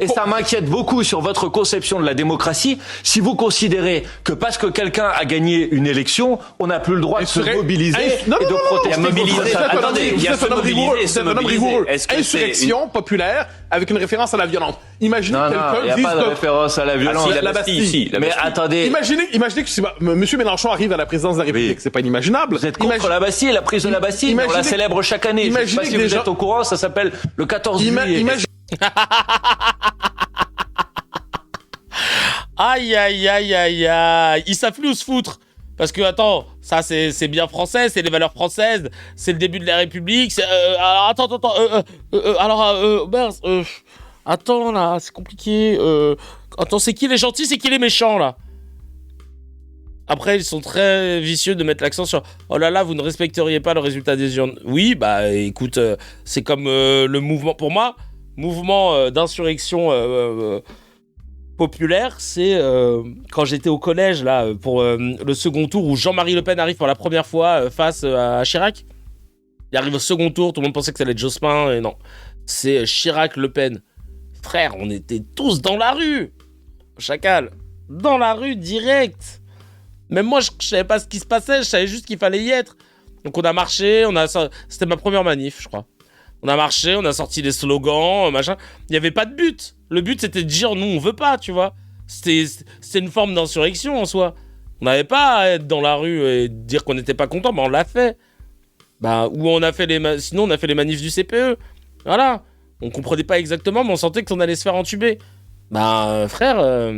Et ça m'inquiète beaucoup sur votre conception de la démocratie. Si vous considérez que parce que quelqu'un a gagné une élection, on n'a plus le droit de se mobiliser et de protester. Attendez, il y a un homme rigoureux. Insurrection populaire avec une référence à la violence. Imaginez quelqu'un il n'y a pas de référence à la violence. La Bastille ici. Mais attendez. Imaginez que si Monsieur Mélenchon arrive à la présidence de la République, c'est pas inimaginable. Vous êtes contre la Bastille, la prise de la Bastille, on la célèbre chaque année. Je ne sais pas si vous êtes au courant, ça s'appelle le 14 juillet. Aïe aïe aïe aïe aïe. Ils savent plus où se foutre. Parce que attends, ça c'est bien français, c'est les valeurs françaises, c'est le début de la République. Alors attends là, c'est compliqué. Attends, c'est qui les gentils, c'est qui les méchants là? Après, ils sont très vicieux de mettre l'accent sur « Oh là là, vous ne respecteriez pas le résultat des urnes. » Oui, bah écoute, c'est comme le mouvement... Pour moi, mouvement d'insurrection populaire, c'est quand j'étais au collège, là, pour le second tour, où Jean-Marie Le Pen arrive pour la première fois face à Chirac. Il arrive au second tour, tout le monde pensait que ça allait être Jospin, et non. C'est Chirac-Le Pen. Frère, on était tous dans la rue. Chacal. Dans la rue, direct. Même moi, je savais pas ce qui se passait, je savais juste qu'il fallait y être. Donc on a marché, c'était ma première manif, je crois. On a marché, on a sorti les slogans, machin. Il n'y avait pas de but. Le but, c'était de dire, nous, on veut pas, tu vois. C'était une forme d'insurrection, en soi. On n'avait pas à être dans la rue et dire qu'on n'était pas content, mais on l'a fait. Bah, ou on a fait sinon, on a fait les manifs du CPE. Voilà. On comprenait pas exactement, mais on sentait qu'on allait se faire entuber. Bah, frère...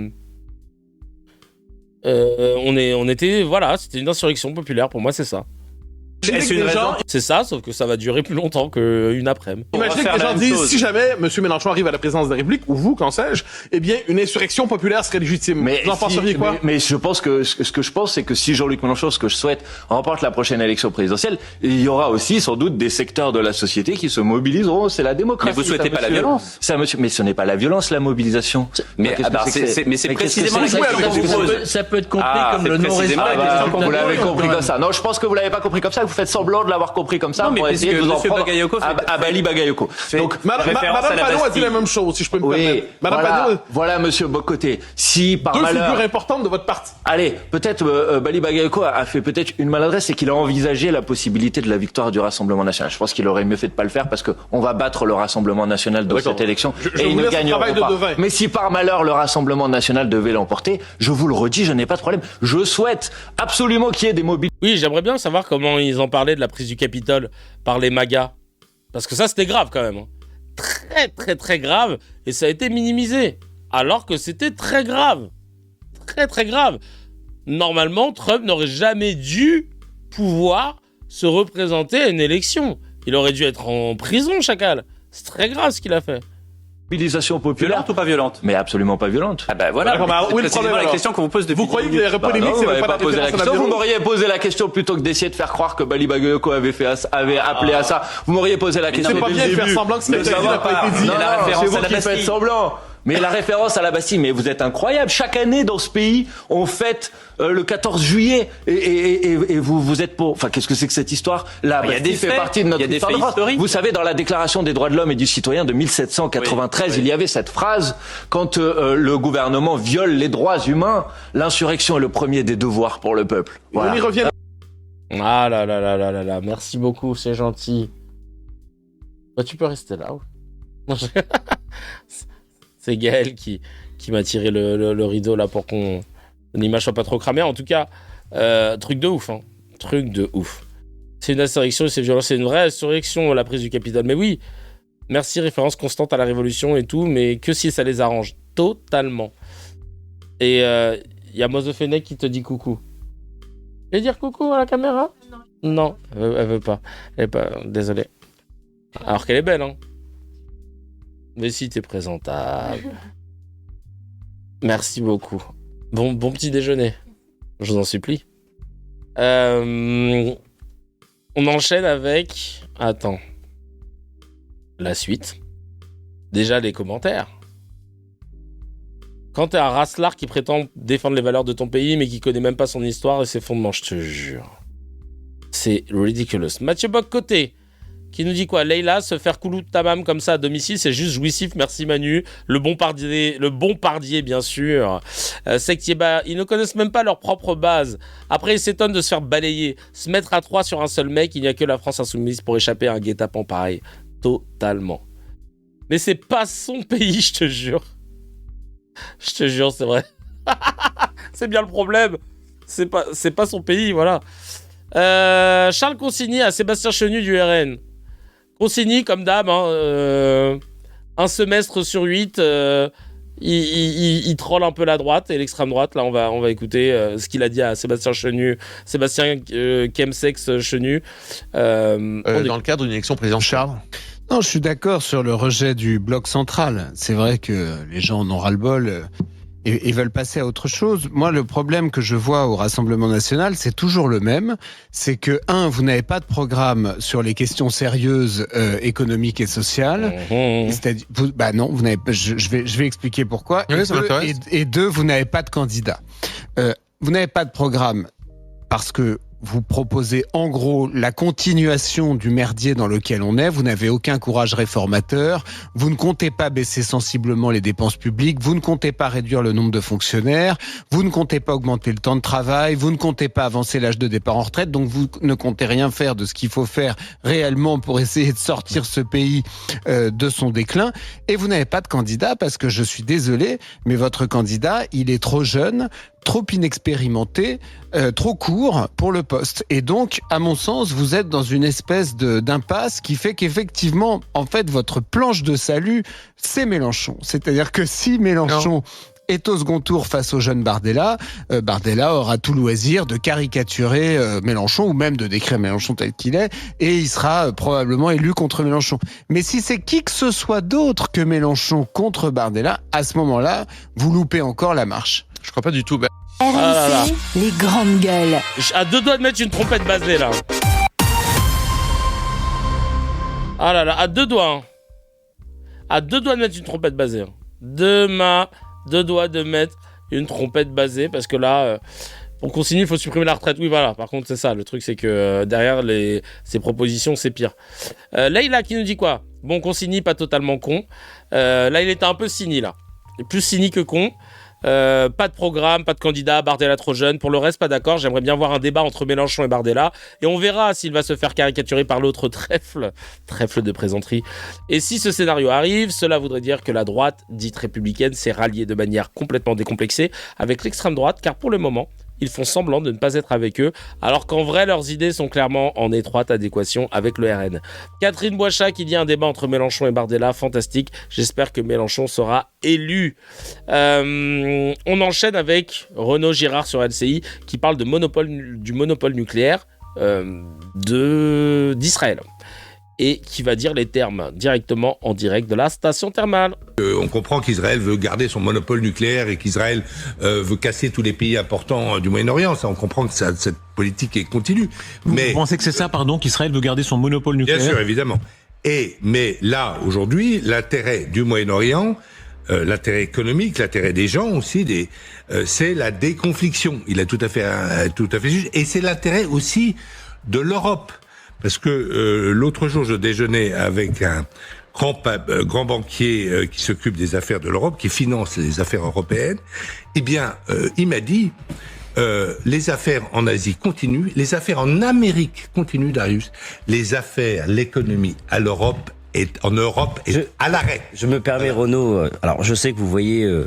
on était, voilà, c'était une insurrection populaire, pour moi c'est ça. C'est ça, sauf que ça va durer plus longtemps qu'une après-midi. Imaginez que les gens disent, si jamais M. Mélenchon arrive à la présidence de la République, ou vous, qu'en sais-je, eh bien, une insurrection populaire serait légitime. Vous en penseriez quoi? Mais je pense que ce que je pense, c'est que si Jean-Luc Mélenchon, ce que je souhaite, remporte la prochaine élection présidentielle, il y aura aussi sans doute des secteurs de la société qui se mobiliseront. C'est la démocratie. Mais vous souhaitez pas la violence? Mais ce n'est pas la violence, la mobilisation. Mais c'est précisément la question que je vous pose. Ça peut être compris comme le non-respect. Vous l'avez compris comme ça. Non, je pense que vous l'avez pas compris comme ça. Vous faites semblant de l'avoir compris comme ça pour essayer de vous en prendre à Bali Bagayoko. Donc, Madame Panot a dit la même chose, si je peux me permettre. Madame Panot. Voilà, Monsieur Bocoté. Si par malheur. Deux figures importantes de votre parti. Allez, peut-être Bali Bagayoko a fait peut-être une maladresse, c'est qu'il a envisagé la possibilité de la victoire du Rassemblement national. Je pense qu'il aurait mieux fait de pas le faire parce que on va battre le Rassemblement national dans cette élection et il ne gagnera pas. Mais si par malheur le Rassemblement national devait l'emporter, je vous le redis, je n'ai pas de problème. Je souhaite absolument qu'il y ait des mobilités. Oui, j'aimerais bien savoir comment ils en parlaient de la prise du Capitole par les MAGA. Parce que ça, c'était grave quand même. Très, très, très grave. Et ça a été minimisé. Alors que c'était très grave. Très, très grave. Normalement, Trump n'aurait jamais dû pouvoir se représenter à une élection. Il aurait dû être en prison, chacal. C'est très grave ce qu'il a fait. Mobilisation populaire. Violente ou pas violente? Mais absolument pas violente. Ah ben voilà. Oui, le problème, la question qu'on vous pose depuis. Vous croyez que les polémiques, c'est pas la posé la question. Vous m'auriez posé la question plutôt que d'essayer de faire croire que Bali Bagayoko avait appelé à ça. Vous m'auriez posé la question. C'est pas bien de faire semblant que ce qui n'a pas été dit. C'est vous qui faites semblant. Mais la référence à la Bastille, mais vous êtes incroyable. Chaque année dans ce pays, on fête le 14 juillet et vous êtes pour. Enfin, qu'est-ce que c'est que cette histoire? La Bastille fait partie de notre histoire. Vous savez, dans la Déclaration des droits de l'homme et du citoyen de 1793, il y avait cette phrase quand le gouvernement viole les droits humains, l'insurrection est le premier des devoirs pour le peuple. Voilà. On y revient. Ah là là là là là là, merci beaucoup, c'est gentil. Bah, tu peux rester là. C'est Gaël qui m'a tiré le rideau là pour qu'on l'image soit pas trop cramée. En tout cas, truc de ouf, hein. Truc de ouf. C'est une insurrection et c'est violent. C'est une vraie insurrection, la prise du Capitole. Mais oui, merci, référence constante à la Révolution et tout, mais que si ça les arrange. Totalement. Et y a Mose Fenech qui te dit coucou. Tu veux dire coucou à la caméra? Non, elle veut pas. Elle est pas. Désolé. Alors qu'elle est belle, hein. Mais si, t'es présentable. Merci beaucoup. Bon petit déjeuner. Je vous en supplie. On enchaîne avec... Attends. La suite. Déjà, les commentaires. Quand t'es un racelard qui prétend défendre les valeurs de ton pays, mais qui connaît même pas son histoire et ses fondements, je te jure. C'est ridiculous. Mathieu Bock-Côté, qui nous dit quoi? Leïla, se faire coulout tamam comme ça à domicile, c'est juste jouissif, merci Manu. Le bon pardier, bien sûr. Sectieba, ils ne connaissent même pas leur propre base. Après, ils s'étonnent de se faire balayer. Se mettre à 3 sur un seul mec, il n'y a que la France insoumise pour échapper à un guet-apens pareil. Totalement. Mais c'est pas son pays, je te jure. Je te jure, c'est vrai. C'est bien le problème. C'est pas son pays, voilà. Charles Consigny à Sébastien Chenu du RN. Consigny, comme d'hab, hein, un semestre sur 8, il troll un peu la droite et l'extrême droite. Là, on va écouter ce qu'il a dit à Sébastien Chenu, Sébastien Chemsex Chenu. Dans le cadre d'une élection présidentielle. Non, je suis d'accord sur le rejet du bloc central. C'est vrai que les gens en ont ras-le-bol et veulent passer à autre chose. Moi, le problème que je vois au Rassemblement national, c'est toujours le même. C'est que, vous n'avez pas de programme sur les questions sérieuses économiques et sociales. C'est-à-dire, non, vous n'avez pas. Je vais expliquer pourquoi. Oui, et deux, vous n'avez pas de candidat. Vous n'avez pas de programme parce que vous proposez en gros la continuation du merdier dans lequel on est, vous n'avez aucun courage réformateur, vous ne comptez pas baisser sensiblement les dépenses publiques, vous ne comptez pas réduire le nombre de fonctionnaires, vous ne comptez pas augmenter le temps de travail, vous ne comptez pas avancer l'âge de départ en retraite, donc vous ne comptez rien faire de ce qu'il faut faire réellement pour essayer de sortir ce pays de son déclin, et vous n'avez pas de candidat parce que je suis désolé, mais votre candidat, il est trop jeune, trop inexpérimenté, trop court pour le poste. Et donc, à mon sens, vous êtes dans une espèce d'impasse qui fait qu'effectivement, en fait, votre planche de salut, c'est Mélenchon. C'est-à-dire que si Mélenchon est au second tour face au jeune Bardella, Bardella aura tout loisir de caricaturer Mélenchon ou même de décrire Mélenchon tel qu'il est, et il sera probablement élu contre Mélenchon. Mais si c'est qui que ce soit d'autre que Mélenchon contre Bardella, à ce moment-là, vous loupez encore la marche. Je crois pas du tout. RMC, les grandes gueules. À 2 doigts de mettre une trompette basée là. Ah là là, à 2 doigts. Hein. À 2 doigts de mettre une trompette basée. Hein. 2 doigts de mettre une trompette basée parce que là, pour Consigny, il faut supprimer la retraite. Oui, voilà. Par contre, c'est ça. Le truc, c'est que derrière ces propositions, c'est pire. Leïla qui nous dit quoi ? Bon, Consigny, pas totalement con. Là, il était un peu cynique là. Plus cynique que con. Pas de programme, pas de candidat, Bardella trop jeune. Pour le reste, pas d'accord. J'aimerais bien voir un débat entre Mélenchon et Bardella. Et on verra s'il va se faire caricaturer par l'autre trèfle de plaisanterie. Et si ce scénario arrive, cela voudrait dire que la droite, dite républicaine, s'est ralliée de manière complètement décomplexée avec l'extrême droite, car pour le moment, ils font semblant de ne pas être avec eux, alors qu'en vrai, leurs idées sont clairement en étroite adéquation avec le RN. Catherine Boichat qui dit un débat entre Mélenchon et Bardella, fantastique. J'espère que Mélenchon sera élu. On enchaîne avec Renaud Girard sur LCI qui parle du monopole nucléaire d'Israël. Et qui va dire les termes directement en direct de la station thermale. On comprend qu'Israël veut garder son monopole nucléaire et qu'Israël veut casser tous les pays importants du Moyen-Orient. Ça, on comprend que cette politique est continue. Mais vous pensez que c'est ça, qu'Israël veut garder son monopole nucléaire ? Bien sûr, évidemment. Mais là, aujourd'hui, l'intérêt du Moyen-Orient, l'intérêt économique, l'intérêt des gens aussi, c'est la déconfliction. Il a tout à fait juste. Et c'est l'intérêt aussi de l'Europe. Parce que l'autre jour, je déjeunais avec un grand banquier qui s'occupe des affaires de l'Europe, qui finance les affaires européennes. Eh bien, il m'a dit, les affaires en Asie continuent, les affaires en Amérique continuent, Darius. Les affaires, l'économie en Europe est à l'arrêt. Je me permets, Renaud, alors je sais que vous voyez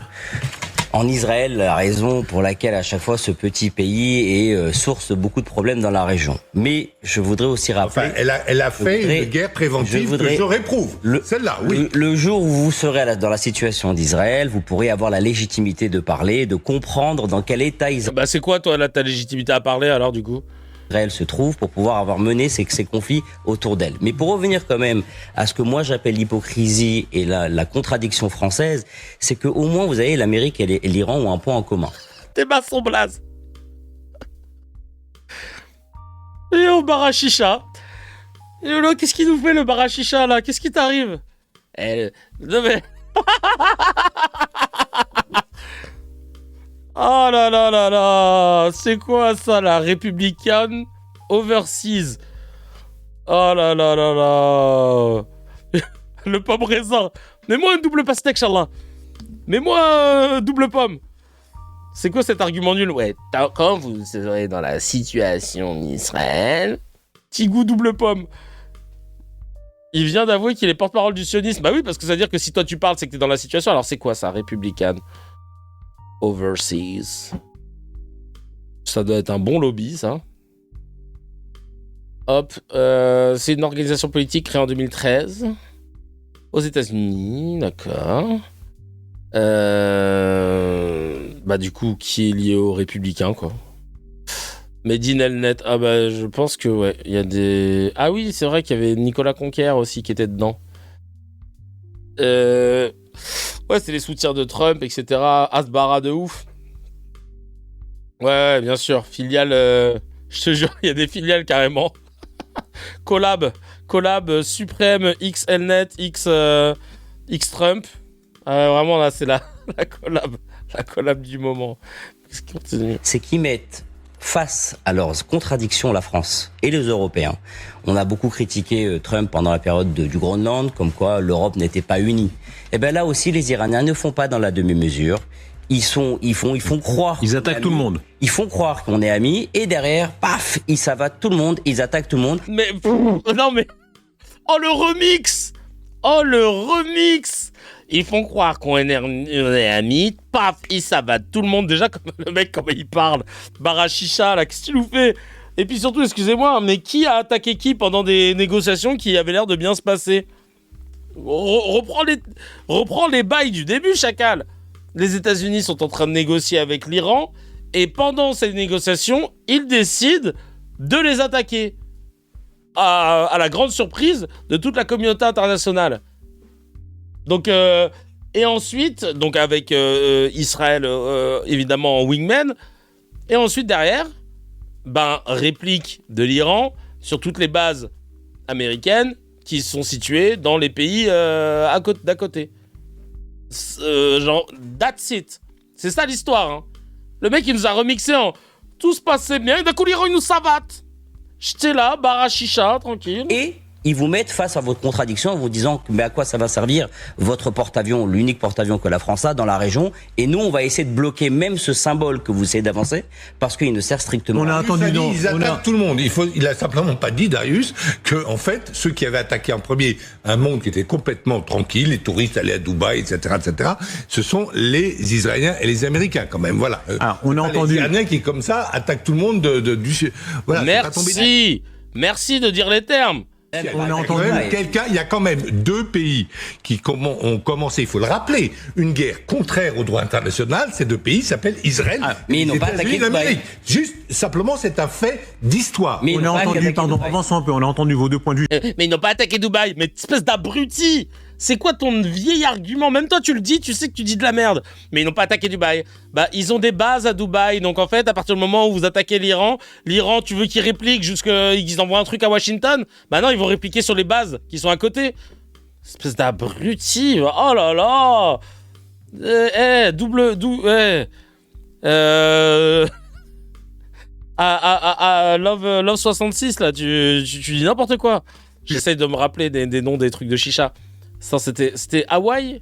en Israël la raison pour laquelle à chaque fois ce petit pays est source de beaucoup de problèmes dans la région. Mais je voudrais aussi rappeler... Enfin, elle a fait une guerre préventive que je réprouve. Celle-là, oui. Le jour où vous serez dans la situation d'Israël, vous pourrez avoir la légitimité de parler, de comprendre dans quel état Israël... Bah c'est quoi toi là ta légitimité à parler alors du coup ? Israël se trouve pour pouvoir avoir mené ces conflits autour d'elle. Mais pour revenir quand même à ce que moi j'appelle l'hypocrisie et la contradiction française, c'est que au moins vous avez l'Amérique et l'Iran ont un point en commun. T'es maçon blaze. Et au bar à chicha. Et là, qu'est-ce qu'il nous fait le bar à chicha là ? Qu'est-ce qui t'arrive ? Non mais... Oh là là là là, c'est quoi ça, la républicaine overseas? Oh là là là là. Le pomme raisin. Mets-moi un double pastèque, Inch'Allah. Mets-moi un double pomme. C'est quoi cet argument nul? Ouais, quand vous serez dans la situation d'Israël, petit goût double pomme. Il vient d'avouer qu'il est porte-parole du sionisme. Bah oui, parce que ça veut dire que si toi tu parles, c'est que t'es dans la situation. Alors c'est quoi ça, républicaine overseas? Ça doit être un bon lobby, ça. Hop, c'est une organisation politique créée en 2013 aux États-Unis, d'accord. Bah du coup, qui est lié aux Républicains, quoi. Made in Elnet, ah bah je pense que ouais, il y a des... Ah oui, c'est vrai qu'il y avait Nicolas Conquer aussi qui était dedans. Ouais, c'est les soutiens de Trump, etc. Asbara de ouf. Ouais, bien sûr. Filiale, je te jure, il y a des filiales carrément. Collab suprême X Elnet, X Trump. Vraiment là, c'est la collab du moment. C'est qu'ils mettent face à leurs contradictions la France et les Européens. On a beaucoup critiqué Trump pendant la période du Groenland, comme quoi l'Europe n'était pas unie. Et bien là aussi, les Iraniens ne font pas dans la demi-mesure. Ils font croire. Ils attaquent tout le monde. Ils font croire qu'on est amis et derrière, paf, ils savatent tout le monde, ils attaquent tout le monde. Mais non mais, oh le remix. Ils font croire qu'on est amis, paf, ils savatent tout le monde. Déjà, comme le mec, comment il parle, Barachicha, là, qu'est-ce que tu nous fais? Et puis surtout, excusez-moi, mais qui a attaqué qui pendant des négociations qui avaient l'air de bien se passer? Reprends les bails du début, chacal. les États-Unis sont en train de négocier avec l'Iran, et pendant ces négociations, ils décident de les attaquer. À la grande surprise de toute la communauté internationale. Donc, et ensuite, donc avec Israël, évidemment, en wingman, et ensuite, derrière, réplique de l'Iran sur toutes les bases américaines qui sont situées dans les pays d'à côté. Genre, that's it. C'est ça l'histoire. Hein. Le mec, il nous a remixé en « Tout se passait bien, et d'un coup, l'Iran, il nous savate ». J'étais là, bar à chicha, tranquille. Et ils vous mettent face à votre contradiction en vous disant mais à quoi ça va servir votre porte-avions, l'unique porte-avions que la France a dans la région, et nous on va essayer de bloquer même ce symbole que vous essayez d'avancer parce qu'il ne sert strictement à rien. Ils attaquent tout le monde. Il a simplement pas dit, Darius, que en fait ceux qui avaient attaqué en premier un monde qui était complètement tranquille, les touristes allaient à Dubaï, etc., ce sont les Israéliens et les Américains quand même. Voilà. Alors, on a entendu les Israéliens qui comme ça attaquent tout le monde du. Voilà. Merci de dire les termes. On a entendu il y a quand même 2 pays qui ont commencé, il faut le rappeler, une guerre contraire au droit international. Ces 2 pays s'appellent Israël mais et ils n'ont pas attaqué Dubaï. Juste, simplement, c'est un fait d'histoire. Mais on a entendu, avançons un peu, on a entendu vos 2 points de vue. Mais ils n'ont pas attaqué Dubaï, mais espèce d'abruti. C'est quoi ton vieil argument? Même toi, tu le dis, tu sais que tu dis de la merde. Mais ils n'ont pas attaqué Dubaï. Ils ont des bases à Dubaï. Donc, en fait, à partir du moment où vous attaquez l'Iran, tu veux qu'ils répliquent jusqu'à qu'ils envoient un truc à Washington? Non, ils vont répliquer sur les bases qui sont à côté. Espèce d'abruti. Oh là là. Love 66, là, tu dis n'importe quoi. J'essaye de me rappeler des noms des trucs de chicha. C'était Hawaï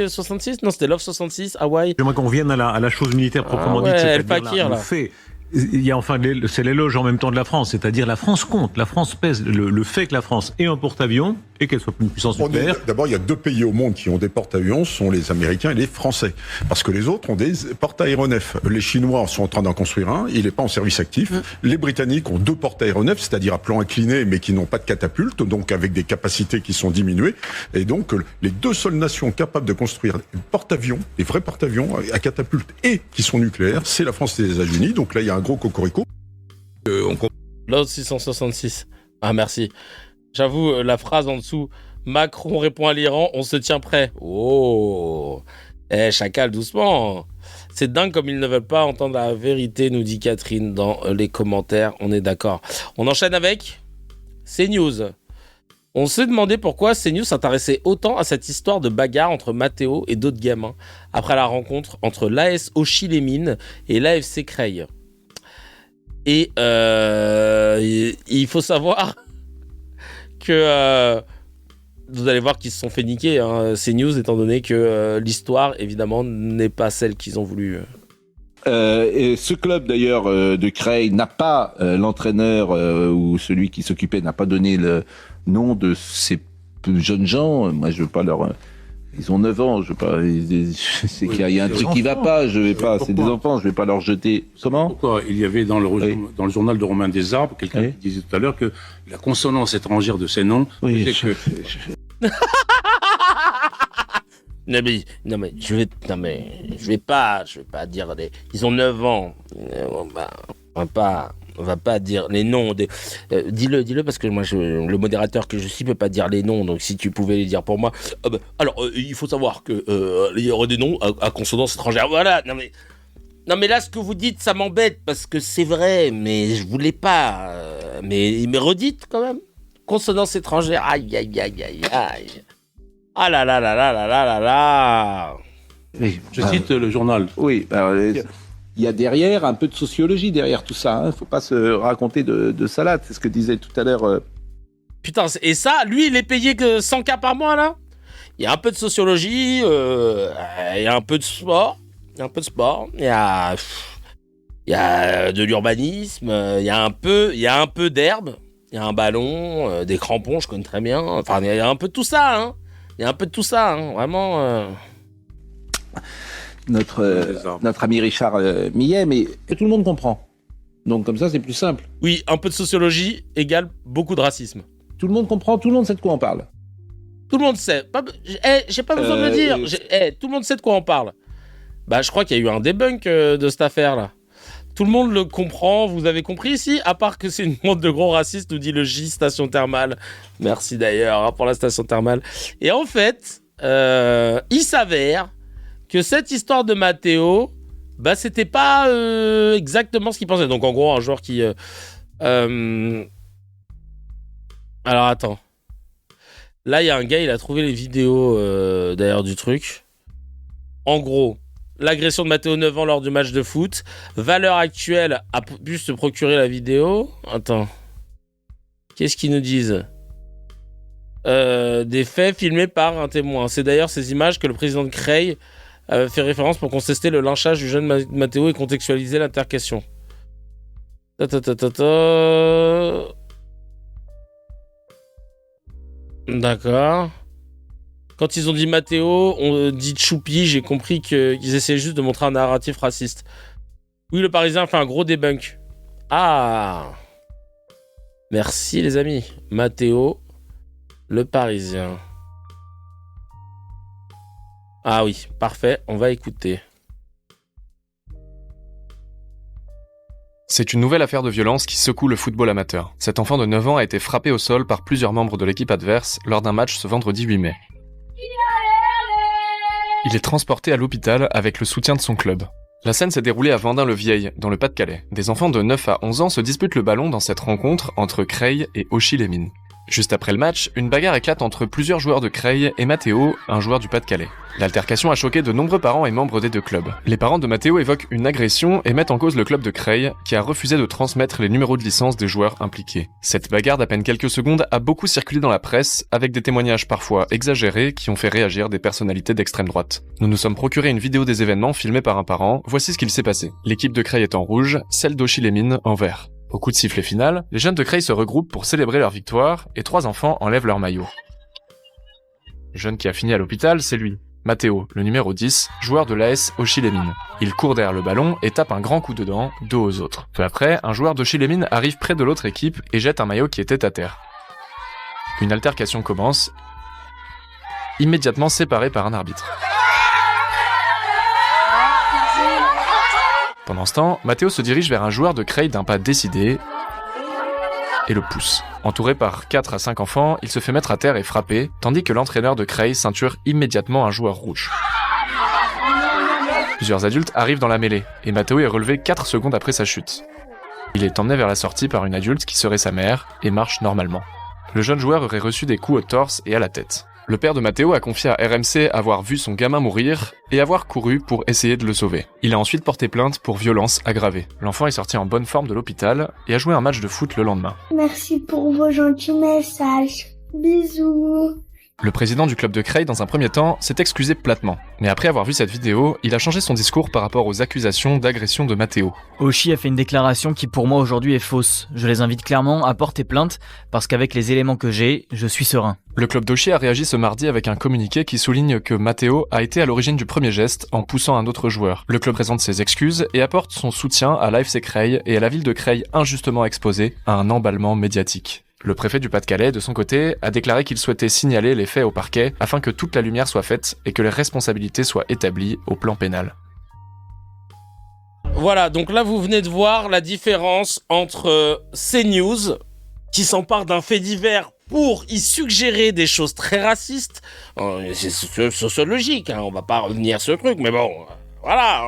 66? Non, c'était Love 66, Hawaï. J'aimerais qu'on revienne à la chose militaire proprement dite, c'est-à-dire le fait. Il y a c'est l'éloge en même temps de la France, c'est-à-dire la France compte, la France pèse. Le fait que la France ait un porte-avions et qu'elle soit une puissance nucléaire. D'abord, il y a 2 pays au monde qui ont des porte-avions, ce sont les Américains et les Français. Parce que les autres ont des porte-aéronefs. Les Chinois sont en train d'en construire un, il n'est pas en service actif. Les Britanniques ont 2 porte-aéronefs, c'est-à-dire à plan incliné, mais qui n'ont pas de catapulte, donc avec des capacités qui sont diminuées. Et donc, les 2 seules nations capables de construire des porte-avions, des vrais porte-avions à catapulte et qui sont nucléaires, c'est la France et les États-Unis. Donc là, il y a un gros cocorico. L'autre 666. Ah, merci. J'avoue, la phrase en dessous, Macron répond à l'Iran, on se tient prêt. Oh, chacal, doucement. C'est dingue comme ils ne veulent pas entendre la vérité, nous dit Catherine dans les commentaires. On est d'accord. On enchaîne avec CNews. On s'est demandé pourquoi CNews s'intéressait autant à cette histoire de bagarre entre Matteo et d'autres gamins après la rencontre entre l'AS Auchy-les-Mines et l'AFC Creil. Et il faut savoir que vous allez voir qu'ils se sont fait niquer, CNews, étant donné que l'histoire, évidemment, n'est pas celle qu'ils ont voulu. Et ce club, d'ailleurs, de Creil n'a pas, l'entraîneur ou celui qui s'occupait n'a pas donné le nom de ces jeunes gens. Moi, je veux pas leur... Ils ont 9 ans, je veux pas. C'est qu'il y a un truc qui va pas. Je vais pas. C'est des enfants. Je vais pas leur jeter. Comment? Pourquoi? Il y avait dans le journal de Romain Desarbres quelqu'un qui disait tout à l'heure que la consonance étrangère de ces noms. Oui. Non mais je vais pas dire ils ont 9 ans. On va pas dire les noms. Dis-le parce que moi, le modérateur que je suis peut pas dire les noms. Donc si tu pouvais les dire pour moi. Alors, il faut savoir que il y aurait des noms à consonance étrangère. Voilà. Non mais là, ce que vous dites, ça m'embête parce que c'est vrai, mais je voulais pas. Mais redites quand même. Consonance étrangère. Aïe. Ah là là là là là là là là. Oui, je cite le journal. Oui. Il y a derrière un peu de sociologie derrière tout ça. Faut pas se raconter de salade. C'est ce que disait tout à l'heure. Putain, et ça, lui, il est payé que 100K par mois, là? Il y a un peu de sociologie, il y a un peu de sport. Il y a de l'urbanisme, il y a un peu d'herbe, il y a un ballon, des crampons, je connais très bien. Enfin, il y a un peu de tout ça, vraiment. Notre ami Richard Millet, mais tout le monde comprend. Donc comme ça, c'est plus simple. Oui, un peu de sociologie égale beaucoup de racisme. Tout le monde comprend, tout le monde sait de quoi on parle. Tout le monde sait. J'ai pas besoin de le dire. Tout le monde sait de quoi on parle. Bah, je crois qu'il y a eu un debunk de cette affaire-là. Tout le monde le comprend, vous avez compris ici, à part que c'est une bande de gros racistes, nous dit le J Station Thermale. Merci d'ailleurs pour la station thermale. Et en fait, il s'avère que cette histoire de Matteo, bah c'était pas exactement ce qu'il pensait. Donc en gros, un joueur qui... Alors attends. Là, il y a un gars, il a trouvé les vidéos d'ailleurs du truc. En gros... L'agression de Matteo 9 ans lors du match de foot. Valeur actuelle a pu se procurer la vidéo. Attends. Qu'est-ce qu'ils nous disent ? Des faits filmés par un témoin. C'est d'ailleurs ces images que le président de Creil fait référence pour contester le lynchage du jeune Matteo et contextualiser l'altercation. D'accord. Quand ils ont dit Matteo, on dit Choupi, j'ai compris qu'ils essayaient juste de montrer un narratif raciste. Oui, le Parisien fait un gros debunk. Ah. Merci les amis. Matteo, le Parisien. Ah oui, parfait, on va écouter. C'est une nouvelle affaire de violence qui secoue le football amateur. Cet enfant de 9 ans a été frappé au sol par plusieurs membres de l'équipe adverse lors d'un match ce vendredi 8 mai. Il est transporté à l'hôpital avec le soutien de son club. La scène s'est déroulée à Vendin-le-Vieil, dans le Pas-de-Calais. Des enfants de 9 à 11 ans se disputent le ballon dans cette rencontre entre Creil et Auchy-les-Mines. Juste après le match, une bagarre éclate entre plusieurs joueurs de Creil et Matteo, un joueur du Pas-de-Calais. L'altercation a choqué de nombreux parents et membres des deux clubs. Les parents de Matteo évoquent une agression et mettent en cause le club de Creil, qui a refusé de transmettre les numéros de licence des joueurs impliqués. Cette bagarre d'à peine quelques secondes a beaucoup circulé dans la presse, avec des témoignages parfois exagérés qui ont fait réagir des personnalités d'extrême droite. Nous nous sommes procuré une vidéo des événements filmée par un parent, voici ce qu'il s'est passé. L'équipe de Creil est en rouge, celle d'Auchy-les-Mines en vert. Au coup de sifflet final, les jeunes de Creil se regroupent pour célébrer leur victoire et 3 enfants enlèvent leur maillot. Le jeune qui a fini à l'hôpital, c'est lui, Matteo, le numéro 10, joueur de l'AS Auchy-les-Mines. Il court derrière le ballon et tape un grand coup dedans, dos aux autres. Peu après, un joueur d'Auchy-les-Mines arrive près de l'autre équipe et jette un maillot qui était à terre. Une altercation commence, immédiatement séparée par un arbitre. Pendant ce temps, Matteo se dirige vers un joueur de Creil d'un pas décidé et le pousse. Entouré par 4 à 5 enfants, il se fait mettre à terre et frapper, tandis que l'entraîneur de Creil ceinture immédiatement un joueur rouge. Plusieurs adultes arrivent dans la mêlée, et Matteo est relevé 4 secondes après sa chute. Il est emmené vers la sortie par une adulte qui serait sa mère, et marche normalement. Le jeune joueur aurait reçu des coups au torse et à la tête. Le père de Matteo a confié à RMC avoir vu son gamin mourir et avoir couru pour essayer de le sauver. Il a ensuite porté plainte pour violence aggravée. L'enfant est sorti en bonne forme de l'hôpital et a joué un match de foot le lendemain. Merci pour vos gentils messages. Bisous. Le président du club de Creil, dans un premier temps, s'est excusé platement. Mais après avoir vu cette vidéo, il a changé son discours par rapport aux accusations d'agression de Matteo. Auchy a fait une déclaration qui pour moi aujourd'hui est fausse. Je les invite clairement à porter plainte parce qu'avec les éléments que j'ai, je suis serein. Le club d'Auchy a réagi ce mardi avec un communiqué qui souligne que Matteo a été à l'origine du premier geste en poussant un autre joueur. Le club présente ses excuses et apporte son soutien à l'AFC Creil et à la ville de Creil injustement exposée à un emballement médiatique. Le préfet du Pas-de-Calais, de son côté, a déclaré qu'il souhaitait signaler les faits au parquet afin que toute la lumière soit faite et que les responsabilités soient établies au plan pénal. Voilà, donc là vous venez de voir la différence entre CNews, qui s'empare d'un fait divers pour y suggérer des choses très racistes. C'est sociologique, hein, on va pas revenir sur le truc, mais bon, voilà,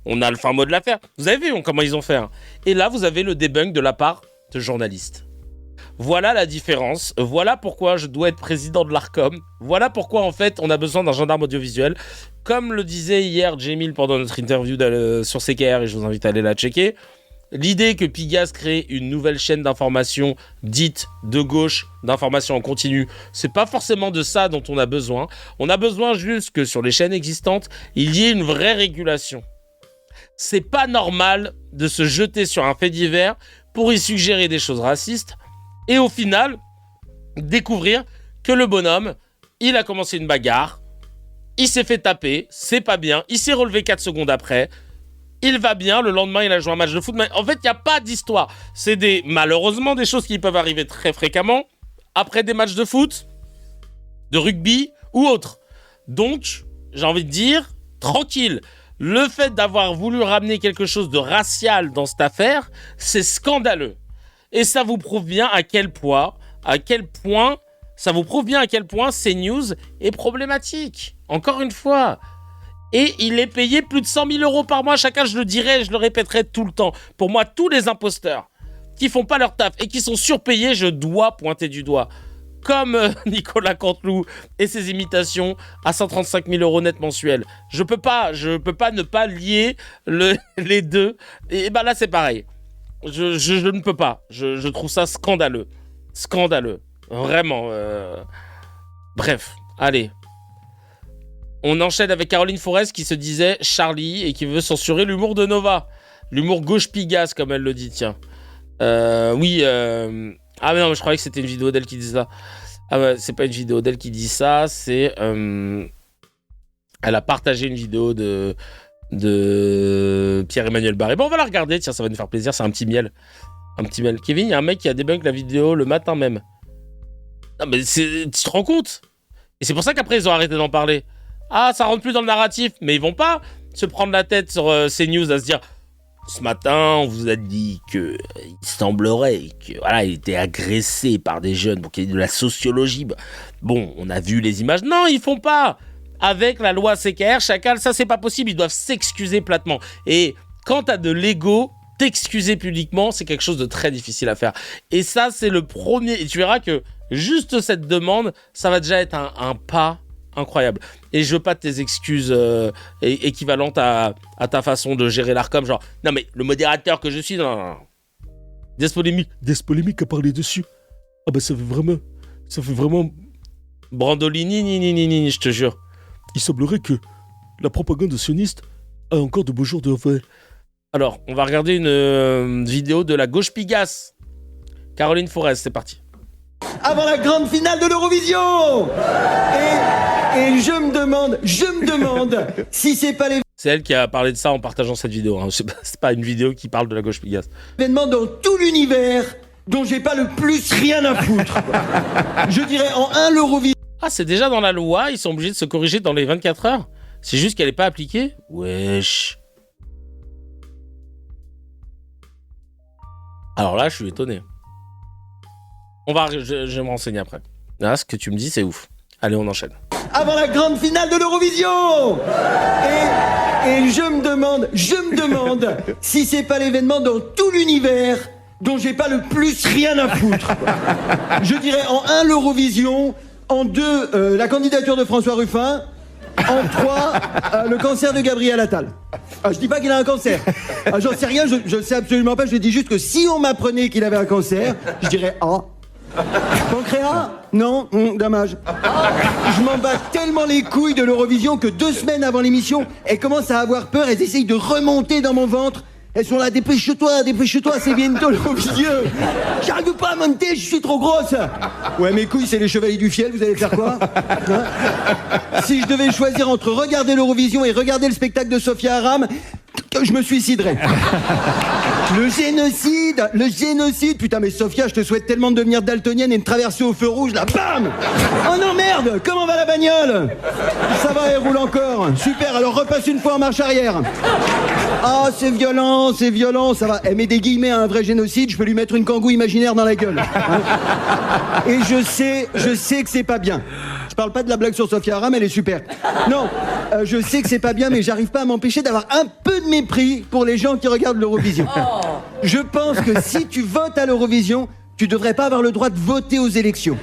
on a le fin mot de l'affaire. Vous avez vu comment ils ont fait. Hein. Et là, vous avez le debunk de la part de journalistes. Voilà la différence, voilà pourquoi je dois être président de l'Arcom, voilà pourquoi en fait on a besoin d'un gendarme audiovisuel. Comme le disait hier Jamil pendant notre interview sur CKR, et je vous invite à aller la checker, l'idée que Pigasse crée une nouvelle chaîne d'information dite de gauche, d'information en continu, c'est pas forcément de ça dont on a besoin. On a besoin juste que sur les chaînes existantes, il y ait une vraie régulation. C'est pas normal de se jeter sur un fait divers pour y suggérer des choses racistes, et au final, découvrir que le bonhomme, il a commencé une bagarre, il s'est fait taper, c'est pas bien, il s'est relevé 4 secondes après, il va bien, le lendemain il a joué un match de foot, mais en fait il n'y a pas d'histoire. C'est malheureusement des choses qui peuvent arriver très fréquemment, après des matchs de foot, de rugby ou autre. Donc, j'ai envie de dire, tranquille, Le fait d'avoir voulu ramener quelque chose de racial dans cette affaire, c'est scandaleux. Et ça vous prouve bien à quel point CNews est problématique. Encore une fois. Et il est payé plus de 100 000 euros par mois. Chacun, je le dirai, je le répéterai tout le temps. Pour moi, tous les imposteurs qui font pas leur taf et qui sont surpayés, je dois pointer du doigt. Comme Nicolas Canteloup et ses imitations à 135 000 euros net mensuels. Je peux pas ne pas lier les deux. Et ben là, c'est pareil. Je ne peux pas. Je trouve ça scandaleux. Scandaleux. Vraiment. Bref, allez. On enchaîne avec Caroline Forest qui se disait Charlie et qui veut censurer l'humour de Nova. L'humour gauche-pigasse, comme elle le dit, tiens. Oui. Ah mais non, mais je croyais que c'était une vidéo d'elle qui disait ça. Ah ouais, c'est pas une vidéo d'elle qui dit ça, c'est... Elle a partagé une vidéo de Pierre-Emmanuel Barré. Bon, on va la regarder, tiens, ça va nous faire plaisir, c'est un petit miel. Un petit miel. Kevin, il y a un mec qui a débunk la vidéo le matin même. Non mais tu te rends compte? Et c'est pour ça qu'après ils ont arrêté d'en parler. Ah, ça rentre plus dans le narratif. Mais ils vont pas se prendre la tête sur CNews à se dire... Ce matin, on vous a dit qu'il semblerait que voilà, il était agressé par des jeunes, donc il y a de la sociologie. Bon, on a vu les images. Non, ils font pas. Avec la loi CKR, chacun, ça c'est pas possible. Ils doivent s'excuser platement. Et quand t'as de l'ego, t'excuser publiquement, c'est quelque chose de très difficile à faire. Et ça, c'est le premier. Et tu verras que juste cette demande, ça va déjà être un pas incroyable. Et je veux pas tes excuses équivalentes à ta façon de gérer l'Arcom, genre non mais le modérateur que je suis, non. Des polémiques à parler dessus. Ah bah ça fait vraiment Brandolini, je te jure. Il semblerait que la propagande sioniste a encore de beaux jours de vrai. Alors, on va regarder une vidéo de la gauche pigasse. Caroline Forest, c'est parti. Avant la grande finale de l'Eurovision. Et je me demande si c'est pas C'est elle qui a parlé de ça en partageant cette vidéo. Hein. C'est pas une vidéo qui parle de la gauche pigasse. L'événement dans tout l'univers dont j'ai pas le plus rien à foutre. Je dirais en 1 l'Eurovision. Ah, c'est déjà dans la loi, ils sont obligés de se corriger dans les 24 heures. C'est juste qu'elle est pas appliquée. Wesh. Alors là, je suis étonné. Je vais me renseigner après. Là, ce que tu me dis, c'est ouf. Allez, on enchaîne. Avant la grande finale de l'Eurovision. Et je me demande si c'est pas l'événement dans tout l'univers dont j'ai pas le plus rien à foutre. Je dirais en 1 l'Eurovision, en 2 la candidature de François Ruffin, en 3 le cancer de Gabriel Attal. Je dis pas qu'il a un cancer. J'en sais rien, je sais absolument pas, je dis juste que si on m'apprenait qu'il avait un cancer, je dirais Pancréas ? Non, dommage. Je m'en bats tellement les couilles de l'Eurovision que 2 semaines avant l'émission, elles commencent à avoir peur, elles essayent de remonter dans mon ventre. Elles sont là, dépêche-toi, c'est bientôt l'Eurovision. J'arrive pas à monter, je suis trop grosse. Ouais, mes couilles, c'est les Chevaliers du Fiel, vous allez faire quoi Si je devais choisir entre regarder l'Eurovision et regarder le spectacle de Sophia Aram, je me suiciderais. Le génocide. Putain, mais Sophia, je te souhaite tellement de devenir daltonienne et de traverser au feu rouge, là, bam. Oh non, merde, comment va la bagnole? Ça va, elle roule encore. Super, alors repasse une fois en marche arrière. Ah, c'est violent, ça va. Elle met des guillemets à un vrai génocide, je peux lui mettre une kangou imaginaire dans la gueule. Et je sais que c'est pas bien. Je parle pas de la blague sur Sophia Aram, elle est super. Non, je sais que c'est pas bien, mais j'arrive pas à m'empêcher d'avoir un peu de mépris pour les gens qui regardent l'Eurovision. Je pense que si tu votes à l'Eurovision, tu devrais pas avoir le droit de voter aux élections.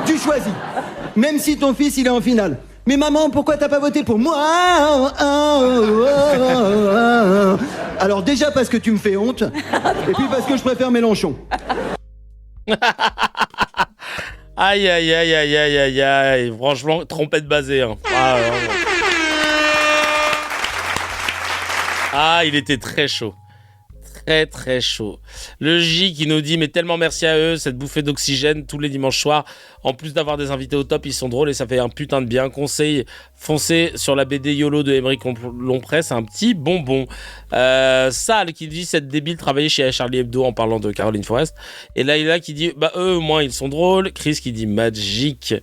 Tu choisis. Même si ton fils, il est en finale. Mais maman, pourquoi t'as pas voté pour moi? Alors déjà parce que tu me fais honte, et puis parce que je préfère Mélenchon. Aïe. Franchement, trompette basée. Hein. Il était très chaud. Très chaud. Le J qui nous dit mais tellement merci à eux, cette bouffée d'oxygène tous les dimanches soirs. En plus d'avoir des invités au top, ils sont drôles et ça fait un putain de bien. Conseil, foncez sur la BD YOLO de Émeric Lompré, c'est un petit bonbon. Sal qui dit cette débile travailler chez Charlie Hebdo en parlant de Caroline Forest. Et Laïla qui dit eux au moins ils sont drôles. Chris qui dit magique.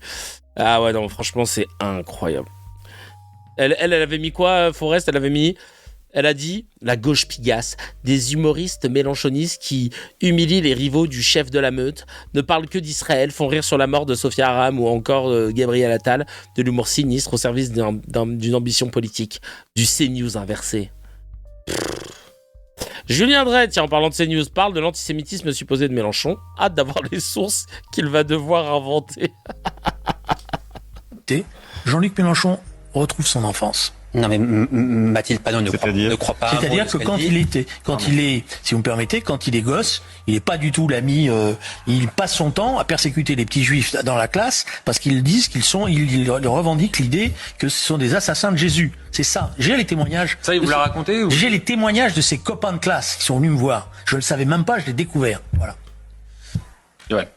Ah ouais non franchement c'est incroyable. Elle avait mis quoi, Forest? Elle a dit, la gauche pigasse, des humoristes mélenchonistes qui humilient les rivaux du chef de la meute, ne parlent que d'Israël, font rire sur la mort de Sophia Aram ou encore Gabriel Attal, de l'humour sinistre au service d'une ambition politique, du CNews inversé. Julien Drey, tiens, en parlant de CNews, parle de l'antisémitisme supposé de Mélenchon. Hâte d'avoir les sources qu'il va devoir inventer. Jean-Luc Mélenchon retrouve son enfance. Non mais Mathilde Panot ne croit pas. C'est-à-dire que quand il est, si vous me permettez, quand il est gosse, il est pas du tout l'ami. Il passe son temps à persécuter les petits juifs dans la classe parce qu'ils disent ils revendiquent l'idée que ce sont des assassins de Jésus. C'est ça. J'ai les témoignages. Ça, il vous l'a raconté ou... J'ai les témoignages de ses copains de classe qui sont venus me voir. Je le savais même pas, je l'ai découvert. Voilà. Ouais.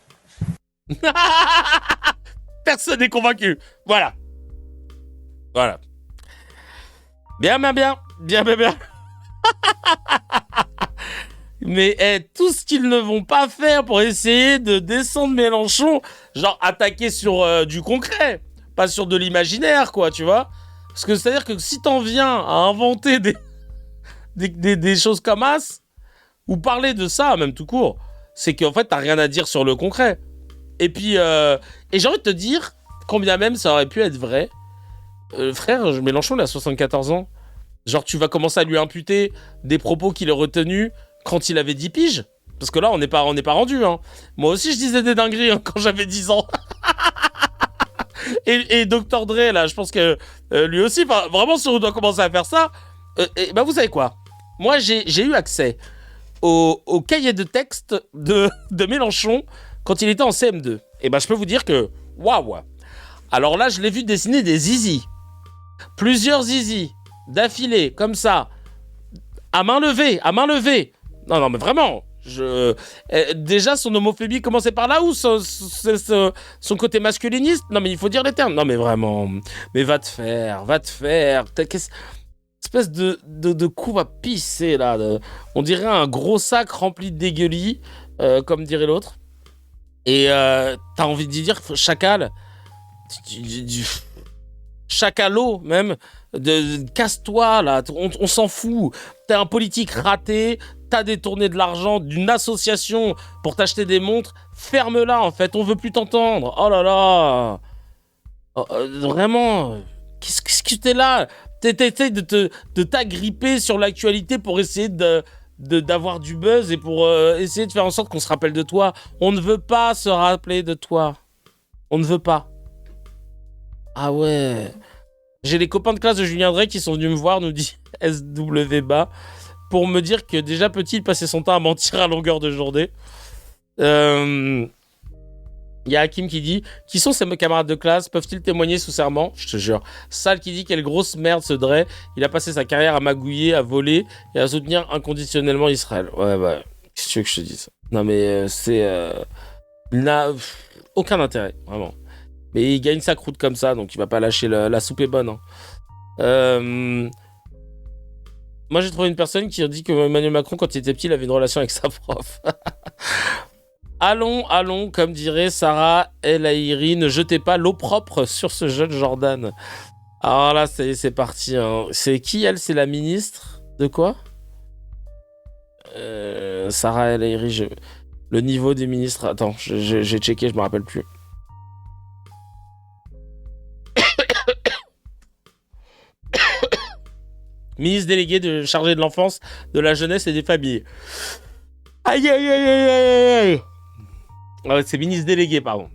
Personne n'est convaincu. Voilà. Bien. Mais tout ce qu'ils ne vont pas faire pour essayer de descendre Mélenchon, genre attaquer sur du concret, pas sur de l'imaginaire, quoi, tu vois. Parce que c'est-à-dire que si t'en viens à inventer des choses comme as, ou parler de ça, même tout court, c'est qu'en fait, t'as rien à dire sur le concret. Et puis, et j'ai envie de te dire, combien même ça aurait pu être vrai, frère, Mélenchon, il a 74 ans. Genre, tu vas commencer à lui imputer des propos qu'il a retenus quand il avait 10 piges. Parce que là, on n'est pas rendu. Hein. Moi aussi, je disais des dingueries quand j'avais 10 ans. et Dr. Dre, là, je pense que lui aussi, vraiment, si on doit commencer à faire ça, vous savez quoi? Moi, j'ai eu accès au cahier de texte de Mélenchon quand il était en CM2. Et je peux vous dire que, waouh! Alors là, je l'ai vu dessiner des zizis. Plusieurs zizis, d'affilée, comme ça, à main levée. Non, mais vraiment, déjà, son homophobie commençait par là, ou son côté masculiniste? Non, mais il faut dire les termes. Non, mais vraiment, mais va te faire. Espèce de coup va pisser, là. On dirait un gros sac rempli de dégueulis, comme dirait l'autre. Et t'as envie de dire, chacal... Chacalo même, casse-toi là, on s'en fout, t'es un politique raté, t'as détourné de l'argent d'une association pour t'acheter des montres, ferme-la en fait, on veut plus t'entendre, oh là là, vraiment, qu'est-ce que t'es là, t'essayes de t'agripper sur l'actualité pour essayer d'avoir du buzz et pour essayer de faire en sorte qu'on se rappelle de toi, on ne veut pas se rappeler de toi, on ne veut pas. Ah ouais. J'ai les copains de classe de Julien Drey qui sont venus me voir, nous dit SWBA, pour me dire que déjà petit, il passait son temps à mentir à longueur de journée. Il y a Hakim qui dit « Qui sont ses camarades de classe? Peuvent-ils témoigner sous serment ?» Je te jure. Sal qui dit « Quelle grosse merde ce Drey. Il a passé sa carrière à magouiller, à voler et à soutenir inconditionnellement Israël. » Ouais. Qu'est-ce que tu veux que je te dise? Non mais il n'a aucun intérêt, vraiment. Mais il gagne sa croûte comme ça, donc il va pas lâcher la soupe est bonne. Hein. Moi, j'ai trouvé une personne qui a dit que Emmanuel Macron, quand il était petit, il avait une relation avec sa prof. Allons, comme dirait Sarah El Haïri, ne jetez pas l'eau propre sur ce jeune Jordan. Alors là, c'est parti. Hein. C'est qui, elle? C'est la ministre de quoi? Sarah El Haïri, le niveau des ministres... Attends, j'ai checké, je me rappelle plus. Ministre délégué chargé de l'enfance, de la jeunesse et des familles. Aïe. Ah, c'est ministre délégué, pardon.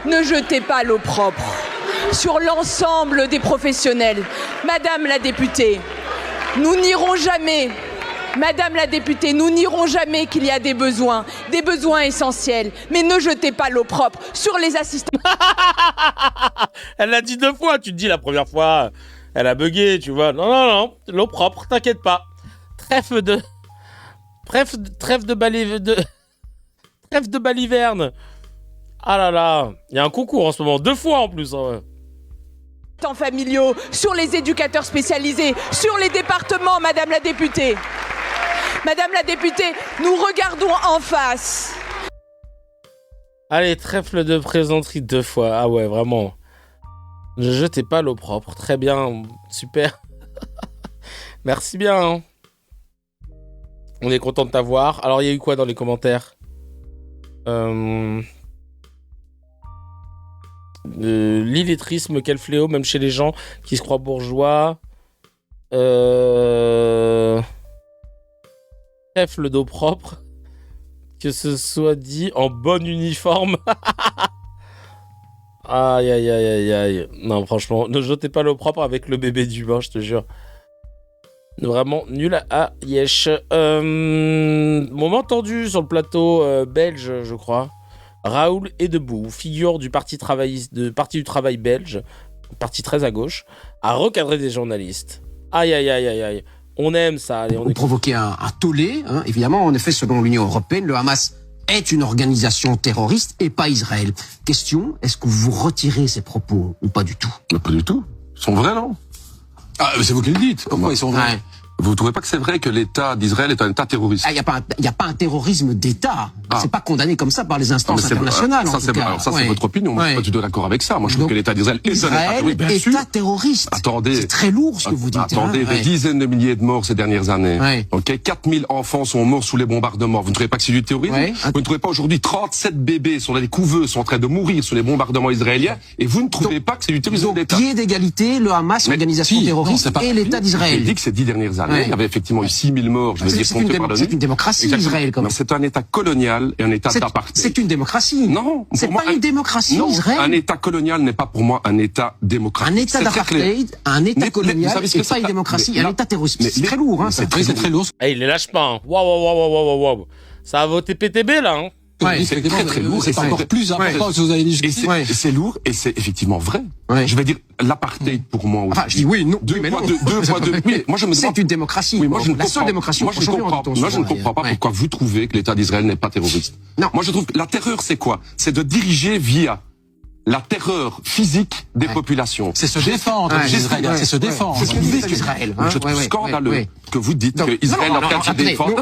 Ne jetez pas l'eau propre sur l'ensemble des professionnels. Madame la députée, nous n'irons jamais. Madame la députée, nous n'irons jamais qu'il y a des besoins essentiels. Mais ne jetez pas l'eau propre sur les assistants. Elle l'a dit 2 fois, tu te dis la première fois... Elle a bugué, tu vois. Non, l'eau propre, t'inquiète pas. Trêve de baliverne. Ah là là, il y a un concours en ce moment, 2 fois en plus. Hein. Temps familiaux, sur les éducateurs spécialisés, sur les départements, Madame la députée. Madame la députée, nous regardons en face. Allez, trèfle de plaisanterie 2 fois. Ah ouais, vraiment. Ne jetez pas l'eau propre. Très bien, super. Merci bien. Hein. On est content de t'avoir. Alors, il y a eu quoi dans les commentaires l'illettrisme, quel fléau, même chez les gens qui se croient bourgeois. Bref, le dos propre. Que ce soit dit en bon uniforme. Aïe, aïe, aïe, aïe, aïe. Non, franchement, ne jetez pas l'eau propre avec le bébé du bain, je te jure. Vraiment nul à yesh. Moment tendu sur le plateau belge, je crois. Raoul est debout, figure du parti du travail belge, parti très à gauche, a recadré des journalistes. Aïe, aïe, aïe, aïe, aïe. On aime ça. Allez, on provoquait un tollé, hein. Évidemment, en effet, selon l'Union européenne, le Hamas est une organisation terroriste et pas Israël. Question, est-ce que vous retirez ces propos ou pas du tout? Pas du tout. Ils sont vrais, non? Ah, c'est vous qui le dites. Pourquoi ils sont vrais? Ouais. Vous ne trouvez pas que c'est vrai que l'État d'Israël est un État terroriste? Il n'y a pas un terrorisme d'État. C'est pas condamné comme ça par les instances internationales. Ça, c'est votre opinion. Moi, je suis pas du tout d'accord avec ça. Moi, je trouve que l'État d'Israël est un État terroriste. Attendez. C'est très lourd ce que vous dites. Attendez, des dizaines de milliers de morts ces dernières années. Ok, 4000 enfants sont morts sous les bombardements. Vous ne trouvez pas que c'est du terrorisme? Vous ne trouvez pas aujourd'hui 37 bébés sur les couveuses sont en train de mourir sous les bombardements israéliens et vous ne trouvez pas que c'est du terrorisme d'État? Pied d'égalité, le Hamas, organisation terroriste, et l'État d'Israël. J'ai dit que ces 10 dernières années, il y avait effectivement 6000 morts, je veux dire, comptés par l'ONU. C'est une démocratie, Israël, quand même. C'est un État colonial et un État d'apartheid. C'est une démocratie. Non. C'est pas une démocratie, Israël. Un État colonial n'est pas pour moi un État démocratique. Un État d'apartheid, un État colonial, et pas une démocratie, un État terroriste. C'est très lourd, hein. C'est très lourd. Il les lâche pas, hein. Waouh. Ça a voté PTB, là, hein. Ouais, c'est très lourd. C'est encore plus important que vous avez dit. C'est lourd et c'est effectivement vrai. Je vais dire l'apartheid pour moi aussi. Je dis oui, non. Deux fois deux. Oui, moi je me demande. C'est une démocratie. Oui, moi je ne la seule démocratie. Moi je ne comprends pas pourquoi vous trouvez que l'État d'Israël n'est pas terroriste. Non. Moi je trouve que la terreur c'est quoi? C'est de diriger via la terreur physique des populations. C'est se défendre, Israël. C'est se défendre. C'est ce que vous dites, Israël. Je trouve scandaleux que vous dites que Israël est en train de se défendre.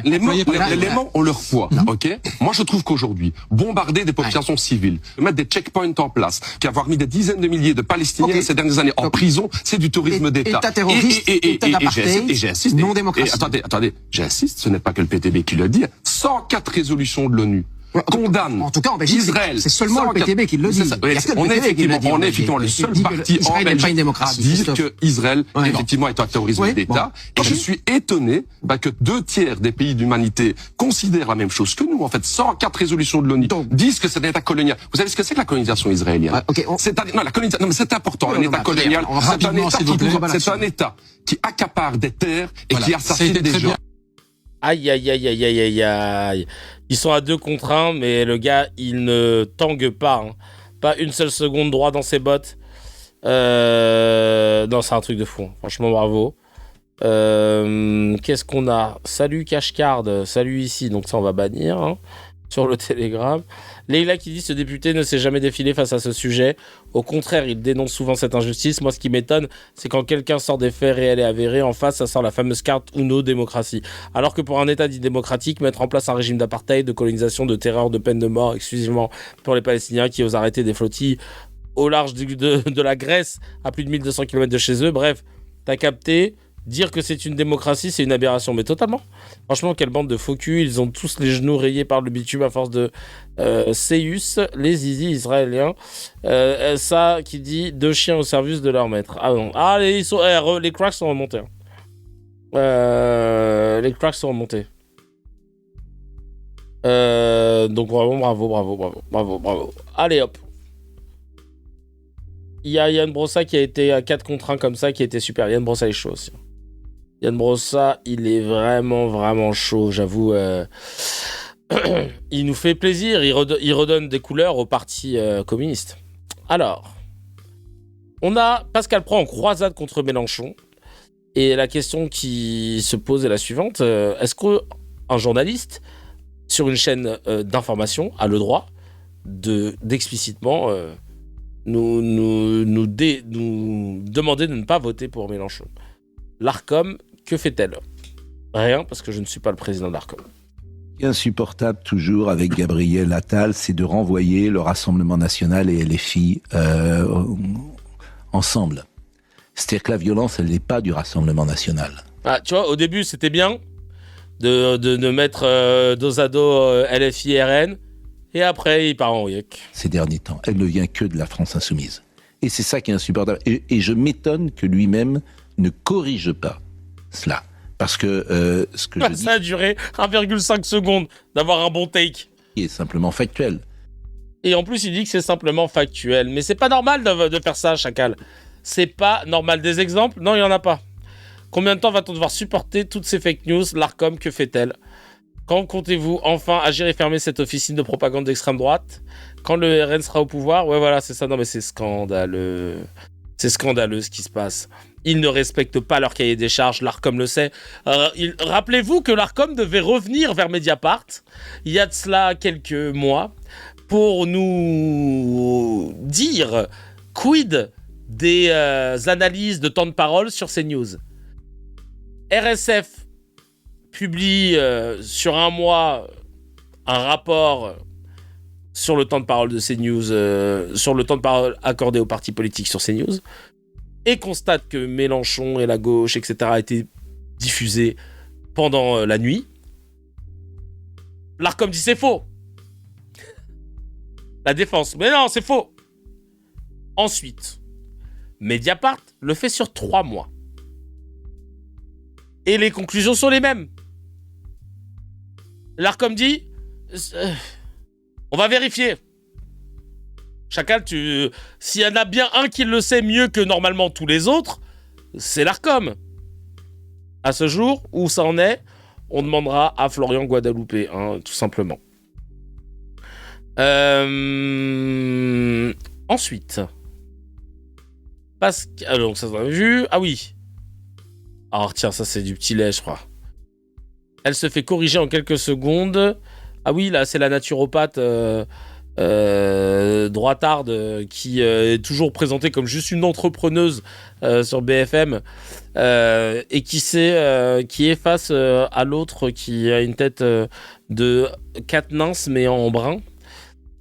Les éléments ont leur poids, ok? Moi, je trouve qu'aujourd'hui, bombarder des populations civiles, mettre des checkpoints en place, qu'avoir mis des dizaines de milliers de Palestiniens ces dernières années en prison, c'est du tourisme d'État. État terroriste, État d'apartheid, j'insiste. Non démocratie. Attendez, j'insiste, ce n'est pas que le PTB qui le dit. 104 résolutions de l'ONU condamne en tout cas en Belgique, Israël. C'est seulement le PTB qui le dit. On est effectivement le seul parti en Belgique à dire que Israël effectivement est un terrorisme d'État. Et je suis étonné que 2/3 des pays d'humanité considèrent la même chose que nous. En fait, 104 résolutions de l'ONU disent que c'est un État colonial. Vous savez ce que c'est que la colonisation israélienne? Non, mais c'est important. Un État colonial, c'est un État qui accapare des terres et qui assassine des gens. Aïe. Ils sont à 2 contre 1, mais le gars, il ne tangue pas. Hein. Pas une seule seconde droit dans ses bottes. Non, c'est un truc de fou. Franchement, bravo. Qu'est-ce qu'on a? Salut Cashcard, salut ici. Donc ça, on va bannir hein, sur le Telegram. Leïla qui dit ce député ne s'est jamais défilé face à ce sujet. Au contraire, il dénonce souvent cette injustice. Moi, ce qui m'étonne, c'est quand quelqu'un sort des faits réels et avérés, en face, ça sort la fameuse carte Uno démocratie. Alors que pour un État dit démocratique, mettre en place un régime d'apartheid, de colonisation, de terreur, de peine de mort, exclusivement pour les Palestiniens qui osent arrêter des flottilles au large de la Grèce, à plus de 1200 km de chez eux. Bref, t'as capté. Dire que c'est une démocratie, c'est une aberration, mais totalement. Franchement, quelle bande de faux culs. Ils ont tous les genoux rayés par le bitume à force de Séus, les zizi israéliens. Ça qui dit 2 chiens au service de leur maître. Ah non. Ah, les cracks sont remontés. Les cracks sont remontés. Donc vraiment, bravo. Allez hop. Il y a Yann Brossa qui a été à 4 contre 1 comme ça, qui a été super. Yann Brossa est chaud aussi. Yann Brossa, il est vraiment chaud, j'avoue. Il nous fait plaisir, il redonne des couleurs au parti communiste. Alors, on a Pascal Praud en croisade contre Mélenchon. Et la question qui se pose est la suivante. Est-ce qu'un journaliste sur une chaîne d'information a le droit d'explicitement nous demander de ne pas voter pour Mélenchon? L'Arcom, que fait-elle? Rien, parce que je ne suis pas le président de l'Arcom. insupportable toujours avec Gabriel Attal, c'est de renvoyer le Rassemblement national et LFI ensemble. C'est-à-dire que la violence, elle n'est pas du Rassemblement national. Ah, tu vois, au début, c'était bien de mettre dos à dos LFI et RN, et après, il part en yek. Ces derniers temps, elle ne vient que de la France insoumise. Et c'est ça qui est insupportable. Et je m'étonne que lui-même ne corrige pas cela. Parce que ce que je dis... Ça a duré 1,5 secondes d'avoir un bon take. Est simplement factuel. Et en plus, il dit que c'est simplement factuel. Mais c'est pas normal de faire ça, Chacal. C'est pas normal. Des exemples? Non, il y en a pas. Combien de temps va-t-on devoir supporter toutes ces fake news? L'Arcom, que fait-elle? Quand comptez-vous enfin agir et fermer cette officine de propagande d'extrême droite? Quand le RN sera au pouvoir? Ouais, voilà, c'est ça. Non, mais c'est scandaleux. C'est scandaleux ce qui se passe. Ils ne respectent pas leur cahier des charges, l'Arcom le sait. Rappelez-vous que l'Arcom devait revenir vers Mediapart, il y a de cela quelques mois, pour nous dire quid des analyses de temps de parole sur CNews. RSF publie sur un mois un rapport sur le temps de parole de CNews, sur le temps de parole accordé aux partis politiques sur CNews, et constate que Mélenchon et la gauche, etc., a été diffusé pendant la nuit. L'Arcom dit c'est faux. La défense, mais non, c'est faux. Ensuite, Mediapart le fait sur 3 mois. Et les conclusions sont les mêmes. L'Arcom dit on va vérifier. Chacal, s'il y en a bien un qui le sait mieux que normalement tous les autres, c'est l'Arcom. À ce jour, où ça en est, on demandera à Florian Guadalupe, hein, tout simplement. Ensuite, alors ça s'en a vu. Ah oui. Alors tiens, ça c'est du petit lait, je crois. Elle se fait corriger en quelques secondes. Ah oui, là c'est la naturopathe droitarde qui est toujours présentée comme juste une entrepreneuse sur BFM et qui est face à l'autre qui a une tête de Katniss mais en brun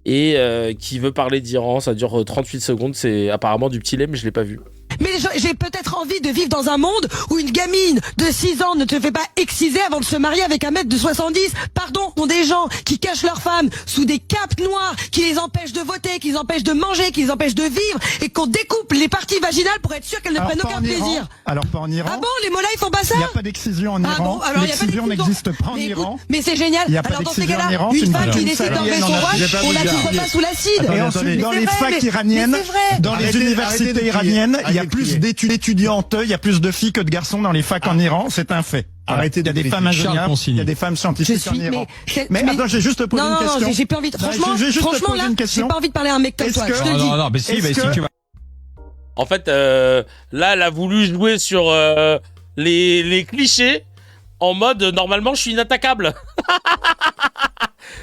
et qui veut parler d'Iran. Ça dure 38 secondes, c'est apparemment du petit lait mais je l'ai pas vu. Mais j'ai peut-être envie de vivre dans un monde où une gamine de 6 ans ne te fait pas exciser avant de se marier avec un mec de 70. Pardon, ont des gens qui cachent leurs femmes sous des capes noires, qui les empêchent de voter, qui les empêchent de manger, qui les empêchent de vivre, et qu'on découpe les parties vaginales pour être sûr qu'elles ne prennent aucun plaisir. Alors pas en Iran. Ah bon, les mollahs ils font pas ça? Il n'y a pas d'excision en Iran. L'excision n'existe pas en Iran. Mais c'est génial. Alors dans ces cas-là, une femme qui décide d'enlever son voile, on la couvre pas sous l'acide. Et ensuite, dans les facs iraniennes, dans les universités iraniennes, il y a plus d'étudiantes, il y a plus de filles que de garçons dans les facs en Iran, c'est un fait. Arrêtez, il y a des femmes ingénieurs, il y a des femmes scientifiques en Iran. Mais attends, j'ai juste posé une question. Non, j'ai pas envie de... Franchement, là, j'ai pas envie de parler à un mec comme toi, je te le dis. Non, mais si tu vas... En fait, là, elle a voulu jouer sur les clichés en mode normalement je suis inattaquable.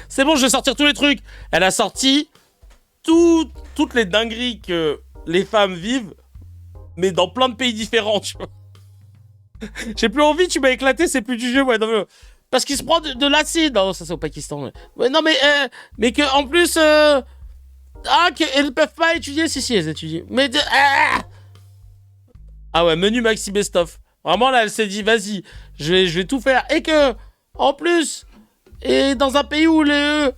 C'est bon, je vais sortir tous les trucs. Elle a sorti toutes les dingueries que les femmes vivent, mais dans plein de pays différents, tu vois. J'ai plus envie, tu m'as éclaté, c'est plus du jeu, ouais. Non, parce qu'il se prend de l'acide. Non, ça c'est au Pakistan. Ouais, non, mais que en plus, qu'elles peuvent pas étudier, si elles étudient. Mais ah ouais, menu maxi best-of. Vraiment là, elle s'est dit, vas-y, je vais tout faire. Et que, en plus, et dans un pays où la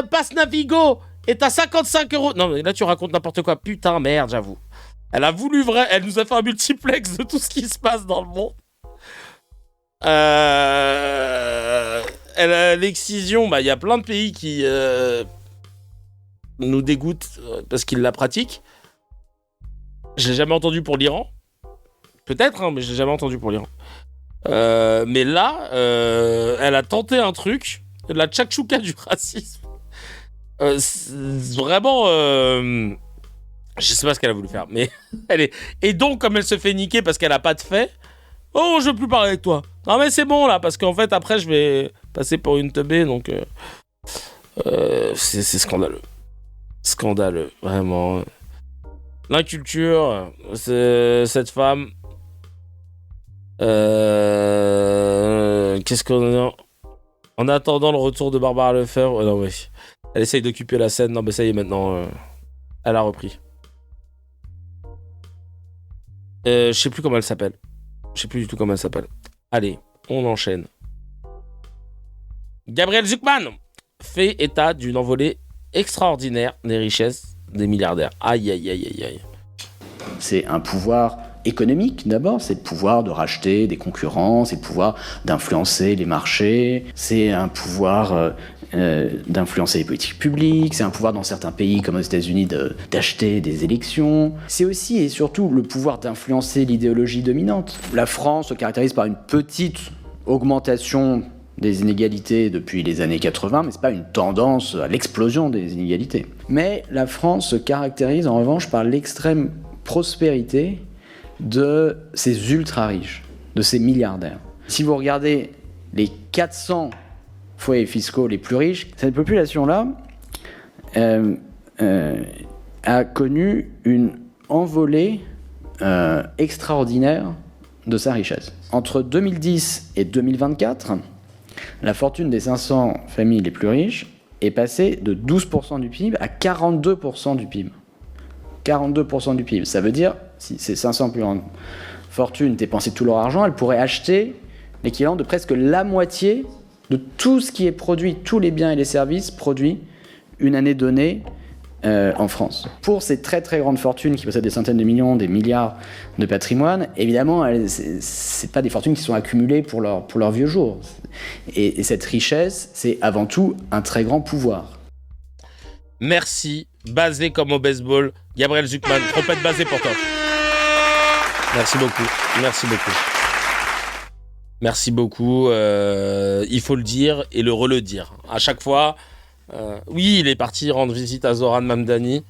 passe Navigo est à 55 €. Non, mais là, tu racontes n'importe quoi. Putain, merde, j'avoue. Elle a voulu elle nous a fait un multiplex de tout ce qui se passe dans le monde. L'excision, il y a plein de pays qui nous dégoûtent parce qu'ils la pratiquent. Je l'ai jamais entendu pour l'Iran. Peut-être, hein, mais je l'ai jamais entendu pour l'Iran. Mais là, elle a tenté un truc, la tchakchouka du racisme. Vraiment, je sais pas ce qu'elle a voulu faire, mais elle est. Et donc, comme elle se fait niquer parce qu'elle a pas de fait, oh, je veux plus parler avec toi. Non, mais c'est bon là, parce qu'en fait, après, je vais passer pour une teubée, donc c'est scandaleux. Scandaleux, vraiment. L'inculture, cette femme. Qu'est-ce qu'on a? En attendant le retour de Barbara Lefebvre... non, mais... Elle essaye d'occuper la scène. Non, mais ça y est, maintenant, elle a repris. Je sais plus comment elle s'appelle. Je sais plus du tout comment elle s'appelle. Allez, on enchaîne. Gabriel Zucman fait état d'une envolée extraordinaire des richesses des milliardaires. Aïe, aïe, aïe, aïe, aïe. C'est un pouvoir économique d'abord, c'est le pouvoir de racheter des concurrents, c'est le pouvoir d'influencer les marchés, c'est un pouvoir d'influencer les politiques publiques, c'est un pouvoir dans certains pays comme aux États-Unis d'acheter des élections. C'est aussi et surtout le pouvoir d'influencer l'idéologie dominante. La France se caractérise par une petite augmentation des inégalités depuis les années 80, mais c'est pas une tendance à l'explosion des inégalités. Mais la France se caractérise en revanche par l'extrême prospérité de ces ultra-riches, de ces milliardaires. Si vous regardez les 400 foyers fiscaux les plus riches, cette population-là a connu une envolée extraordinaire de sa richesse. Entre 2010 et 2024, la fortune des 500 familles les plus riches est passée de 12% du PIB à 42% du PIB. 42% du PIB. Ça veut dire, si ces 500 plus grandes fortunes dépensaient tout leur argent, elles pourraient acheter l'équivalent de presque la moitié de tout ce qui est produit, tous les biens et les services produits une année donnée en France. Pour ces très très grandes fortunes qui possèdent des centaines de millions, des milliards de patrimoine, évidemment, c'est pas des fortunes qui sont accumulées pour leur vieux jour. Et cette richesse, c'est avant tout un très grand pouvoir. Merci, basé comme au baseball, Gabriel Zucman, trompette basée pour toi. Merci beaucoup, merci beaucoup. Merci beaucoup, il faut le dire et le redire. À chaque fois, oui, il est parti rendre visite à Zoran Mamdani.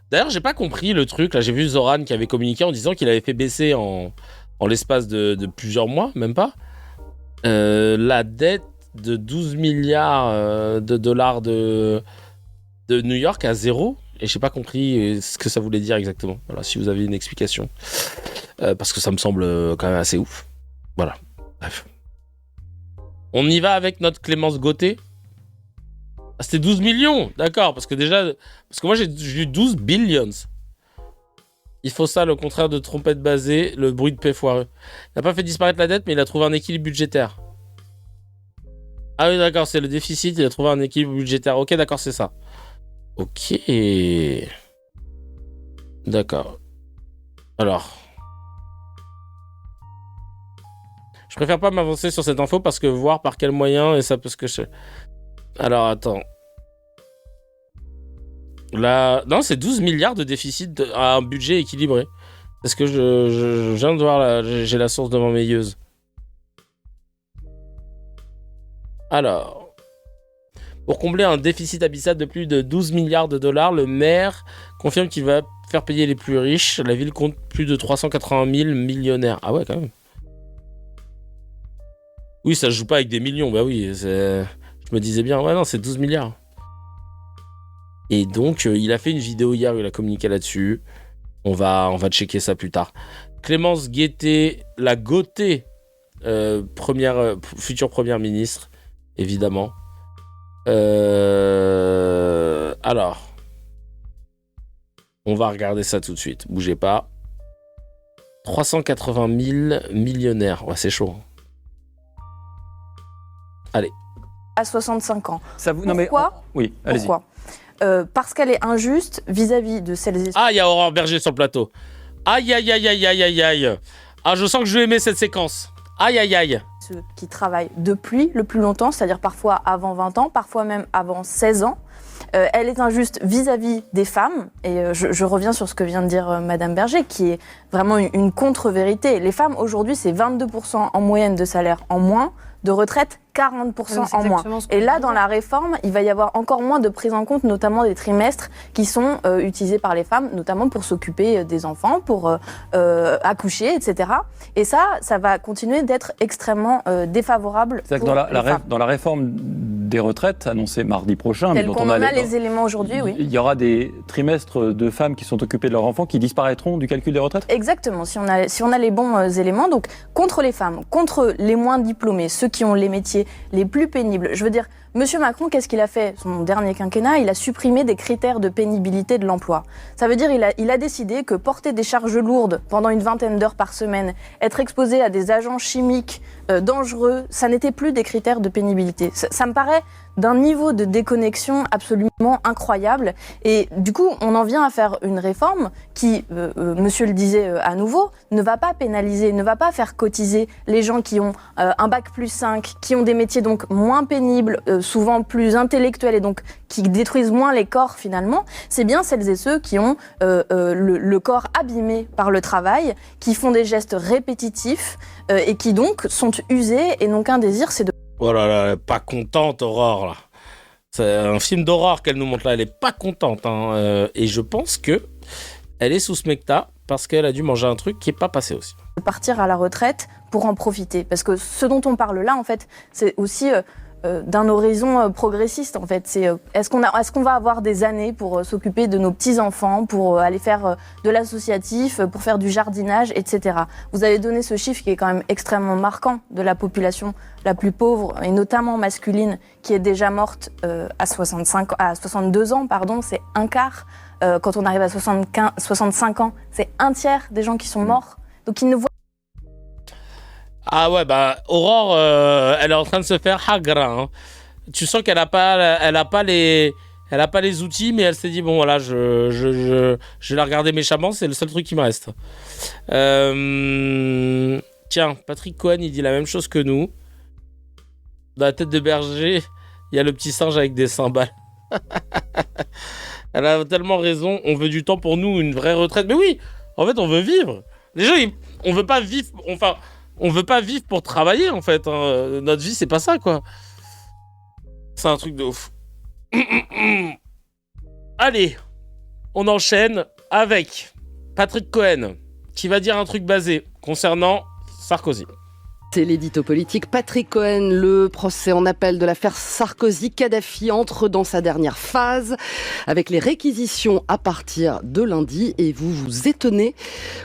D'ailleurs, j'ai pas compris le truc, là j'ai vu Zoran qui avait communiqué en disant qu'il avait fait baisser en l'espace de plusieurs mois, même pas, la dette de 12 milliards de dollars de New York à zéro. Et j'ai pas compris ce que ça voulait dire exactement. Voilà, si vous avez une explication. Parce que ça me semble quand même assez ouf. Voilà, bref. On y va avec notre Clémence Gauthier. Ah, c'était 12 millions, d'accord. Parce que moi j'ai eu 12 billions. Il faut ça, le contraire de trompette basée, le bruit de paix foireux. Il n'a pas fait disparaître la dette, mais il a trouvé un équilibre budgétaire. Ah oui, d'accord, c'est le déficit, il a trouvé un équilibre budgétaire. Ok, d'accord, c'est ça. Ok. D'accord. Alors. Je préfère pas m'avancer sur cette info parce que voir par quel moyen et ça peut se cacher. Alors, attends. Là... Non, c'est 12 milliards de déficit à un budget équilibré. Parce que je viens de voir, j'ai la source devant mes yeux. Alors... Pour combler un déficit abyssal de plus de 12 milliards de dollars, le maire confirme qu'il va faire payer les plus riches. La ville compte plus de 380 000 millionnaires. Ah ouais, quand même. Oui, ça se joue pas avec des millions. Bah oui, je me disais bien. Ouais, non, c'est 12 milliards. Et donc, il a fait une vidéo hier où il a communiqué là-dessus. On va checker ça plus tard. Clémence Gauthier, la Gauthier, future première ministre, évidemment. Alors, on va regarder ça tout de suite. Bougez pas. 380 000 millionnaires. Ouais, c'est chaud. Allez. À 65 ans. Ça vous... Pourquoi ? Oui, allez-y. Pourquoi ? Parce qu'elle est injuste vis-à-vis de celles et ceux... Ah, il y a Aurore Berger sur le plateau. Aïe, aïe, aïe, aïe, aïe, aïe, aïe. Ah, je sens que je vais aimer cette séquence. Aïe, aïe, aïe. Ceux qui travaillent depuis le plus longtemps, c'est-à-dire parfois avant 20 ans, parfois même avant 16 ans. Elle est injuste vis-à-vis des femmes, et je reviens sur ce que vient de dire Madame Berger, qui est vraiment une contre-vérité. Les femmes, aujourd'hui, c'est 22% en moyenne de salaire en moins, de retraite 40% en moins. Et là, dans la réforme, il va y avoir encore moins de prise en compte, notamment des trimestres qui sont utilisés par les femmes, notamment pour s'occuper des enfants, pour accoucher, etc. Et ça va continuer d'être extrêmement défavorable. C'est-à-dire que dans la réforme des retraites annoncée mardi prochain, mais dont on a les éléments aujourd'hui, oui. Il y aura des trimestres de femmes qui sont occupées de leurs enfants qui disparaîtront du calcul des retraites ? Exactement, si on a les bons éléments. Donc, contre les femmes, contre les moins diplômés, ceux qui ont les métiers les plus pénibles. Je veux dire, Monsieur Macron, qu'est-ce qu'il a fait son dernier quinquennat? Il a supprimé des critères de pénibilité de l'emploi. Ça veut dire il a décidé que porter des charges lourdes pendant une vingtaine d'heures par semaine, être exposé à des agents chimiques dangereux, ça n'était plus des critères de pénibilité. Ça me paraît d'un niveau de déconnexion absolument incroyable. Et du coup, on en vient à faire une réforme qui, monsieur le disait à nouveau, ne va pas pénaliser, ne va pas faire cotiser les gens qui ont un bac+5, qui ont des métiers donc moins pénibles, souvent plus intellectuels et donc qui détruisent moins les corps finalement. C'est bien celles et ceux qui ont le corps abîmé par le travail, qui font des gestes répétitifs et qui donc sont usés et n'ont qu'un désir, c'est de... Oh là là, elle est pas contente, Aurore, là. C'est un film d'horreur qu'elle nous montre là, elle est pas contente. Hein. Et je pense que elle est sous smecta parce qu'elle a dû manger un truc qui est pas passé aussi. Partir à la retraite pour en profiter. Parce que ce dont on parle là, en fait, c'est aussi d'un horizon progressiste, en fait. C'est est-ce qu'on va avoir des années pour s'occuper de nos petits-enfants, pour aller faire de l'associatif, pour faire du jardinage, etc. Vous avez donné ce chiffre qui est quand même extrêmement marquant de la population la plus pauvre, et notamment masculine, qui est déjà morte à 62 ans, pardon, c'est un quart. Quand on arrive à 65 ans, c'est un tiers des gens qui sont morts. Donc ils ne voient... Ah ouais, bah Aurore, elle est en train de se faire hagra. Hein. Tu sens qu'elle a pas les outils, mais elle s'est dit bon voilà, je vais la regarder méchamment, c'est le seul truc qui me reste. Tiens, Patrick Cohen, il dit la même chose que nous. Dans la tête de berger, il y a le petit singe avec des cymbales. Elle a tellement raison. On veut du temps pour nous, une vraie retraite. Mais oui, en fait, on veut vivre. Les gens, on veut pas vivre. Enfin, on veut pas vivre pour travailler, en fait. Hein. Notre vie, c'est pas ça, quoi. C'est un truc de ouf. Allez, on enchaîne avec Patrick Cohen, qui va dire un truc basé concernant Sarkozy. C'est l'édito politique. Patrick Cohen, le procès en appel de l'affaire Sarkozy-Kadhafi entre dans sa dernière phase avec les réquisitions à partir de lundi et vous vous étonnez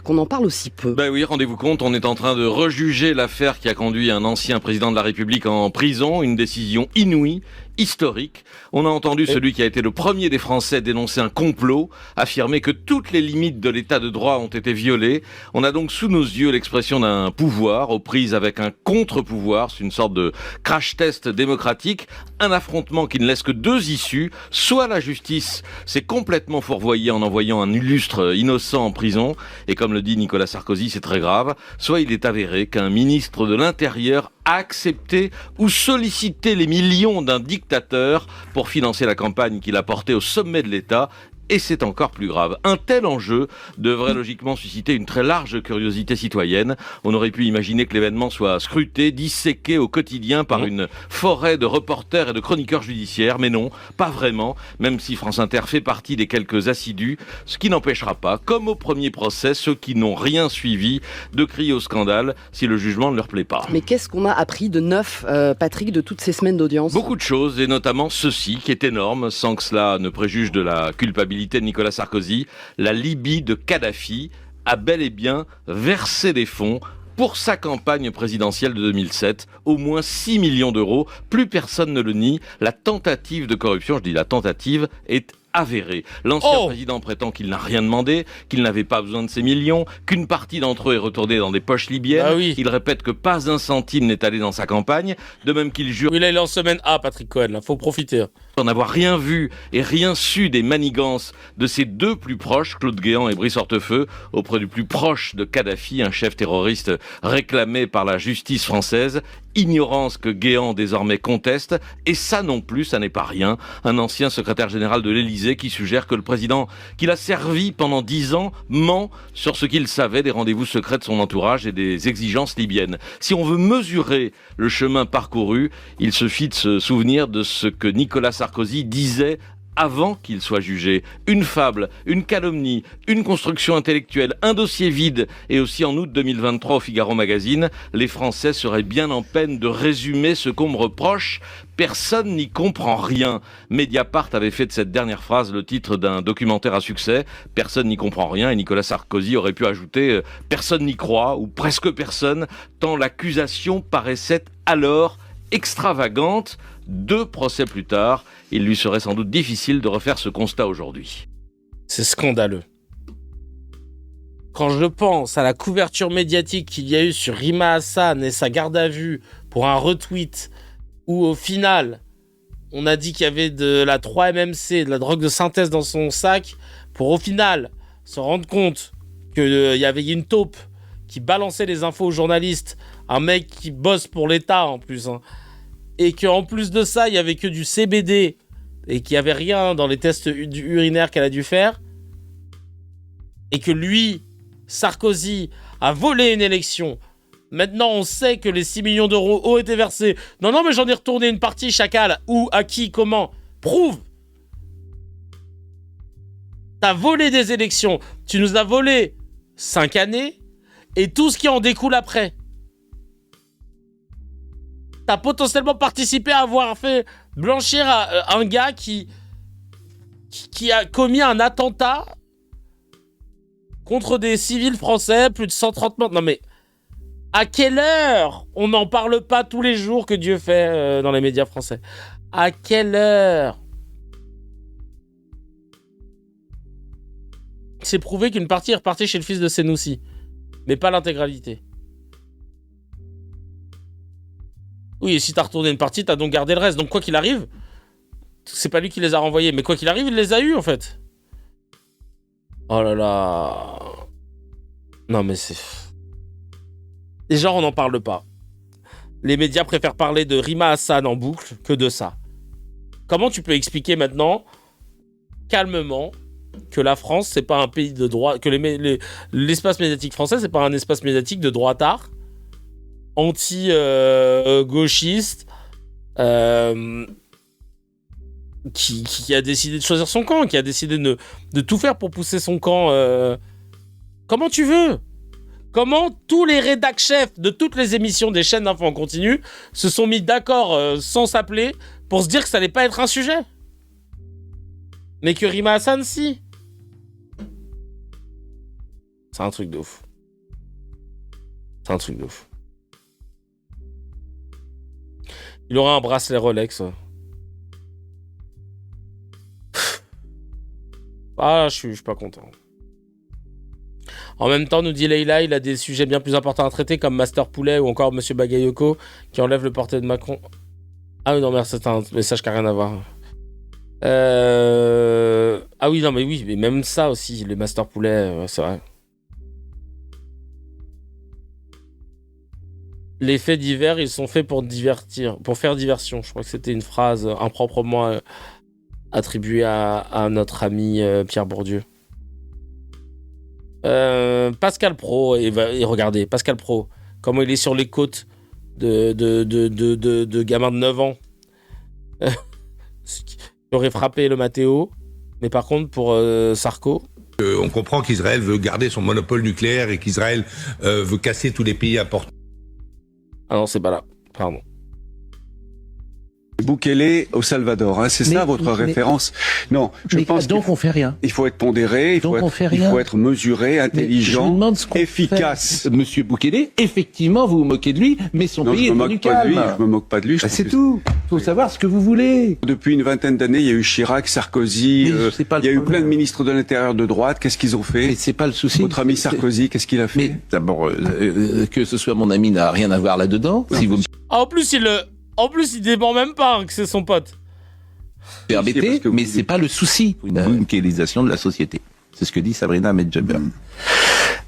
qu'on en parle aussi peu. Ben oui, rendez-vous compte, on est en train de rejuger l'affaire qui a conduit un ancien président de la République en prison, une décision inouïe, historique. On a entendu celui qui a été le premier des Français dénoncer un complot, affirmer que toutes les limites de l'état de droit ont été violées. On a donc sous nos yeux l'expression d'un pouvoir aux prises avec un contre-pouvoir, c'est une sorte de crash test démocratique, un affrontement qui ne laisse que deux issues, soit la justice s'est complètement fourvoyée en envoyant un illustre innocent en prison, et comme le dit Nicolas Sarkozy, c'est très grave, soit il est avéré qu'un ministre de l'Intérieur a accepté ou sollicité les millions d'un dictateur pour financer la campagne qu'il a portée au sommet de l'État. Et c'est encore plus grave. Un tel enjeu devrait logiquement susciter une très large curiosité citoyenne. On aurait pu imaginer que l'événement soit scruté, disséqué au quotidien par une forêt de reporters et de chroniqueurs judiciaires. Mais non, pas vraiment, même si France Inter fait partie des quelques assidus, ce qui n'empêchera pas, comme au premier procès, ceux qui n'ont rien suivi, de crier au scandale si le jugement ne leur plaît pas. Mais qu'est-ce qu'on a appris de neuf, Patrick, de toutes ces semaines d'audience ? Beaucoup de choses, et notamment ceci, qui est énorme, sans que cela ne préjuge de la culpabilité de Nicolas Sarkozy. La Libye de Kadhafi a bel et bien versé des fonds pour sa campagne présidentielle de 2007, au moins 6 millions d'euros. Plus personne ne le nie. La tentative de corruption, je dis la tentative, est avérée. L'ancien président prétend qu'il n'a rien demandé, qu'il n'avait pas besoin de ces millions, qu'une partie d'entre eux est retournée dans des poches libyennes. Ah oui. Il répète que pas un centime n'est allé dans sa campagne, de même qu'il jure... Oui, là, il est en semaine A, Patrick Cohen, là. Faut profiter. D'en avoir rien vu et rien su des manigances de ses deux plus proches, Claude Guéant et Brice Hortefeux, auprès du plus proche de Kadhafi, un chef terroriste réclamé par la justice française. Ignorance que Guéant désormais conteste, et ça non plus, ça n'est pas rien. Un ancien secrétaire général de l'Élysée qui suggère que le président qu'il a servi pendant 10 ans ment sur ce qu'il savait des rendez-vous secrets de son entourage et des exigences libyennes. Si on veut mesurer le chemin parcouru, il suffit de se souvenir de ce que Nicolas Sarkozy disait avant qu'il soit jugé. Une fable, une calomnie, une construction intellectuelle, un dossier vide. Et aussi en août 2023 au Figaro Magazine, les Français seraient bien en peine de résumer ce qu'on me reproche. Personne n'y comprend rien. Mediapart avait fait de cette dernière phrase le titre d'un documentaire à succès. Personne n'y comprend rien. Et Nicolas Sarkozy aurait pu ajouter personne n'y croit, ou presque personne, tant l'accusation paraissait alors extravagante. 2 procès plus tard, il lui serait sans doute difficile de refaire ce constat aujourd'hui. C'est scandaleux. Quand je pense à la couverture médiatique qu'il y a eu sur Rima Hassan et sa garde à vue pour un retweet où au final, on a dit qu'il y avait de la 3-MMC, de la drogue de synthèse dans son sac, pour au final se rendre compte qu'il y avait une taupe qui balançait les infos aux journalistes, un mec qui bosse pour l'État en plus, hein, et qu'en plus de ça, il y avait que du CBD et qu'il n'y avait rien dans les tests urinaires qu'elle a dû faire, et que lui, Sarkozy, a volé une élection. Maintenant, on sait que les 6 millions d'euros ont été versés. Non, mais j'en ai retourné une partie, chacal. Où, à qui, comment? Prouve. T'as volé des élections. Tu nous as volé 5 années et tout ce qui en découle après. T'as potentiellement participé à avoir fait blanchir un gars qui a commis un attentat contre des civils français, plus de 130 morts. Non mais, à quelle heure on n'en parle pas tous les jours que Dieu fait dans les médias français? À quelle heure? C'est prouvé qu'une partie est repartie chez le fils de Senoussi, mais pas l'intégralité. Oui, et si t'as retourné une partie, t'as donc gardé le reste. Donc quoi qu'il arrive, c'est pas lui qui les a renvoyés, mais quoi qu'il arrive, il les a eus en fait. Oh là là. Non mais c'est... Déjà, on n'en parle pas. Les médias préfèrent parler de Rima Hassan en boucle que de ça. Comment tu peux expliquer maintenant, calmement, que la France, c'est pas un pays de droit... Que l'espace médiatique français, c'est pas un espace médiatique de droitard, anti-gauchiste, qui a décidé de choisir son camp, qui a décidé de tout faire pour pousser son camp. Comment tu veux? Comment tous les rédac-chefs de toutes les émissions des chaînes d'infos en continu se sont mis d'accord sans s'appeler pour se dire que ça allait pas être un sujet? Mais que Rima Hassan, si. C'est un truc de ouf. C'est un truc de ouf. Il aura un bracelet Rolex. Ah, je suis pas content. En même temps, nous dit Leïla, il a des sujets bien plus importants à traiter, comme Master Poulet ou encore Monsieur Bagayoko, qui enlève le portrait de Macron. Ah oui, non, mais c'est un message qui n'a rien à voir. Ah oui, non, mais oui, mais même ça aussi, les Master Poulet, c'est vrai. Les faits divers, ils sont faits pour divertir, pour faire diversion. Je crois que c'était une phrase improprement attribuée à notre ami Pierre Bourdieu. Pascal Praud, et regardez, Pascal Praud, comment il est sur les côtes de gamins de 9 ans. Qui aurait frappé le Matteo, mais par contre pour Sarko... On comprend qu'Israël veut garder son monopole nucléaire et qu'Israël veut casser tous les pays importants. Ah non, c'est pas là, pardon. Bukele au Salvador, hein, c'est ça votre référence? Non, je pense donc on fait rien. Il faut être pondéré, il faut être mesuré, intelligent, efficace. Monsieur Bukele, effectivement, vous vous moquez de lui, mais son pays est devenu calme. Je me moque pas de lui. C'est tout. Il faut savoir ce que vous voulez. Depuis une vingtaine d'années, il y a eu Chirac, Sarkozy, il y a eu plein de ministres de l'Intérieur de droite. Qu'est-ce qu'ils ont fait? Mais c'est pas le souci. Votre ami Sarkozy, qu'est-ce qu'il a fait? Mais d'abord, que ce soit mon ami n'a rien à voir là-dedans. Si vous... En plus, il dément même pas que c'est son pote. C'est embêté, mais c'est pas le souci. Une bunkérisation de la société. C'est ce que dit Sabrina Medjaber.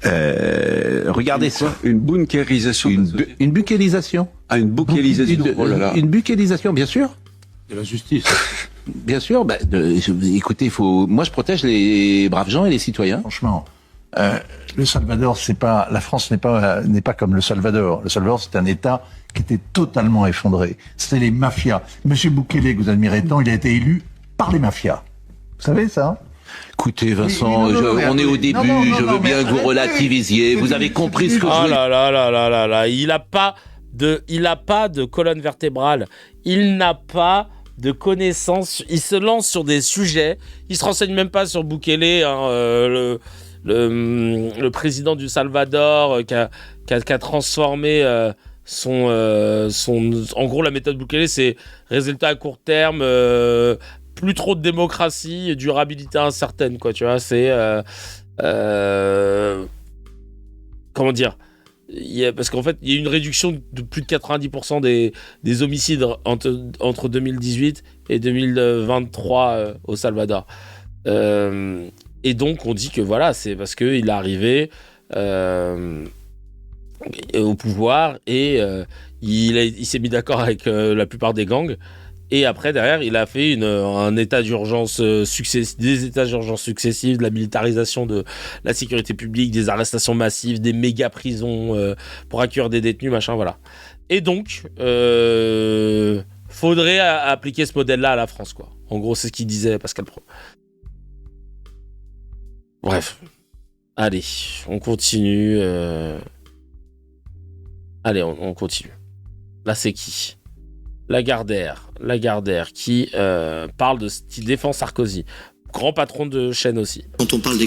Regardez ça. Une bunkérisation. Une bukélisation. Ah, une bukélisation. Une bukélisation, bien sûr. De la justice. Bien sûr. Écoutez, moi, je protège les braves gens et les citoyens. Franchement. Le Salvador, la France n'est pas comme le Salvador. Le Salvador, c'est un État qui était totalement effondré. C'était les mafias. Monsieur Bukele, que vous admirez tant, il a été élu par les mafias. Vous savez ça? Écoutez, Vincent, on est au début, je veux bien que vous relativisiez. Vous avez compris ce que je veux dire. Là. Il a pas de colonne vertébrale. Il n'a pas de connaissances. Il se lance sur des sujets. Il se renseigne même pas sur Bukele, le président du Salvador, qui a transformé en gros, la méthode Bukele, c'est résultat à court terme. Plus trop de démocratie et durabilité incertaine, quoi, tu vois, c'est... comment dire, parce qu'en fait, il y a une réduction de plus de 90% des homicides entre 2018 et 2023 au Salvador. Et donc, on dit que voilà, c'est parce qu'il est arrivé au pouvoir et il s'est mis d'accord avec la plupart des gangs. Et après, derrière, il a fait un état d'urgence des états d'urgence successifs, de la militarisation de la sécurité publique, des arrestations massives, des méga prisons pour accueillir des détenus, machin, voilà. Et donc, faudrait appliquer ce modèle-là à la France, quoi. En gros, c'est ce qu'il disait Pascal Praud. Bref. Allez, on continue. Allez, on continue. Là, c'est qui ? Lagardère qui qui défend Sarkozy, grand patron de chaîne aussi. Quand on parle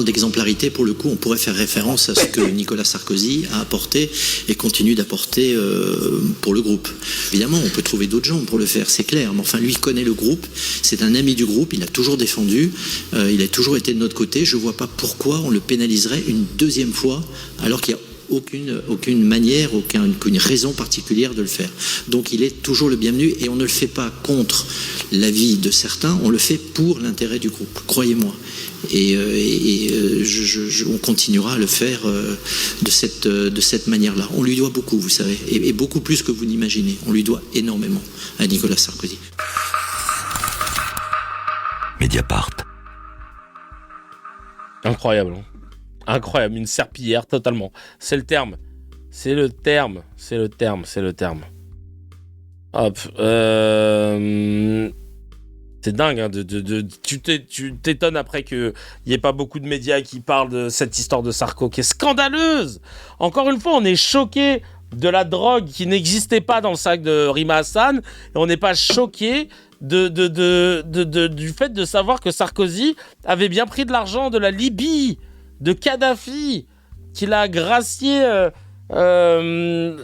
d'exemplarité, pour le coup, on pourrait faire référence à ce que Nicolas Sarkozy a apporté et continue d'apporter pour le groupe. Évidemment, on peut trouver d'autres gens pour le faire, c'est clair, mais enfin, lui connaît le groupe, c'est un ami du groupe, il a toujours défendu, il a toujours été de notre côté, je vois pas pourquoi on le pénaliserait une deuxième fois alors qu'il y a aucune manière, aucune raison particulière de le faire. Donc il est toujours le bienvenu et on ne le fait pas contre l'avis de certains, on le fait pour l'intérêt du groupe, croyez-moi. Et on continuera à le faire de cette manière-là. On lui doit beaucoup, vous savez, et beaucoup plus que vous n'imaginez. On lui doit énormément à Nicolas Sarkozy. Mediapart. Incroyable, hein. Incroyable, une serpillière totalement. C'est le terme. Hop. C'est dingue, hein, tu t'étonnes après qu'il n'y ait pas beaucoup de médias qui parlent de cette histoire de Sarko qui est scandaleuse. Encore une fois, on est choqué de la drogue qui n'existait pas dans le sac de Rima Hassan et on n'est pas choqué du fait de savoir que Sarkozy avait bien pris de l'argent de la Libye, de Kadhafi, qu'il a gracié, comment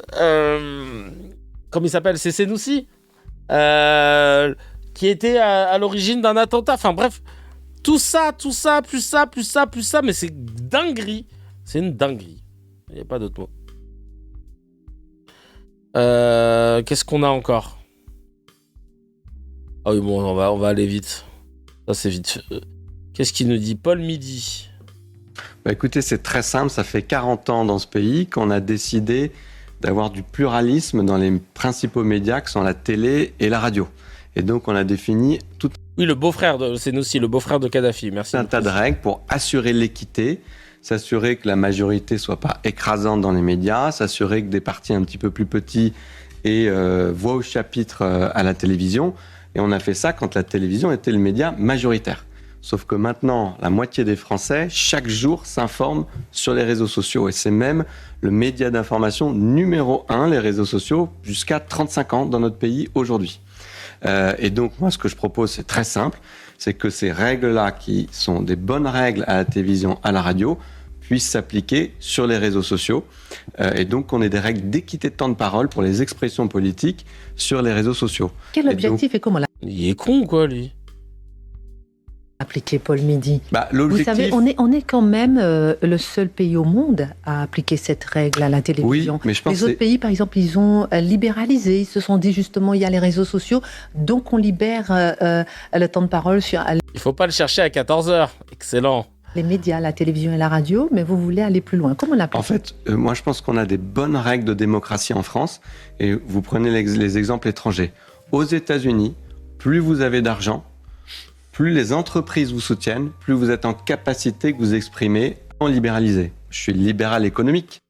il s'appelle, c'est Senoussi, qui était à l'origine d'un attentat. Enfin bref, tout ça, plus ça, mais c'est dinguerie. C'est une dinguerie. Il n'y a pas d'autre mot. Qu'est-ce qu'on a encore ? Ah oui, bon, on va aller vite. Ça, c'est vite. Qu'est-ce qu'il nous dit ? Paul Midi. Bah écoutez, c'est très simple, ça fait 40 ans dans ce pays qu'on a décidé d'avoir du pluralisme dans les principaux médias que sont la télé et la radio. Et donc on a défini tout... Oui, le beau-frère, c'est aussi le beau-frère de Kadhafi, merci. Un tas de règles pour assurer l'équité, s'assurer que la majorité ne soit pas écrasante dans les médias, s'assurer que des partis un petit peu plus petits aient voix au chapitre à la télévision. Et on a fait ça quand la télévision était le média majoritaire. Sauf que maintenant, la moitié des Français, chaque jour, s'informent sur les réseaux sociaux. Et c'est même le média d'information numéro 1, les réseaux sociaux, jusqu'à 35 ans dans notre pays aujourd'hui. Et donc, moi, ce que je propose, c'est très simple. C'est que ces règles-là, qui sont des bonnes règles à la télévision, à la radio, puissent s'appliquer sur les réseaux sociaux. Et donc, qu'on ait des règles d'équité de temps de parole pour les expressions politiques sur les réseaux sociaux. Quel objectif et comment Il est con, quoi, lui. Appliquer Paul Midi. Vous savez, on est quand même le seul pays au monde à appliquer cette règle à la télévision. Oui, mais je pense les autres pays, par exemple, ils ont libéralisé. Ils se sont dit justement, il y a les réseaux sociaux, donc on libère le temps de parole sur... Il faut pas le chercher à 14h. Excellent. Les médias, la télévision et la radio, mais vous voulez aller plus loin. Comment on l'applique ? En fait, moi je pense qu'on a des bonnes règles de démocratie en France. Et vous prenez les exemples étrangers. Aux États-Unis, plus vous avez d'argent, plus les entreprises vous soutiennent, plus vous êtes en capacité que vous exprimez en libéralisé. Je suis libéral économique,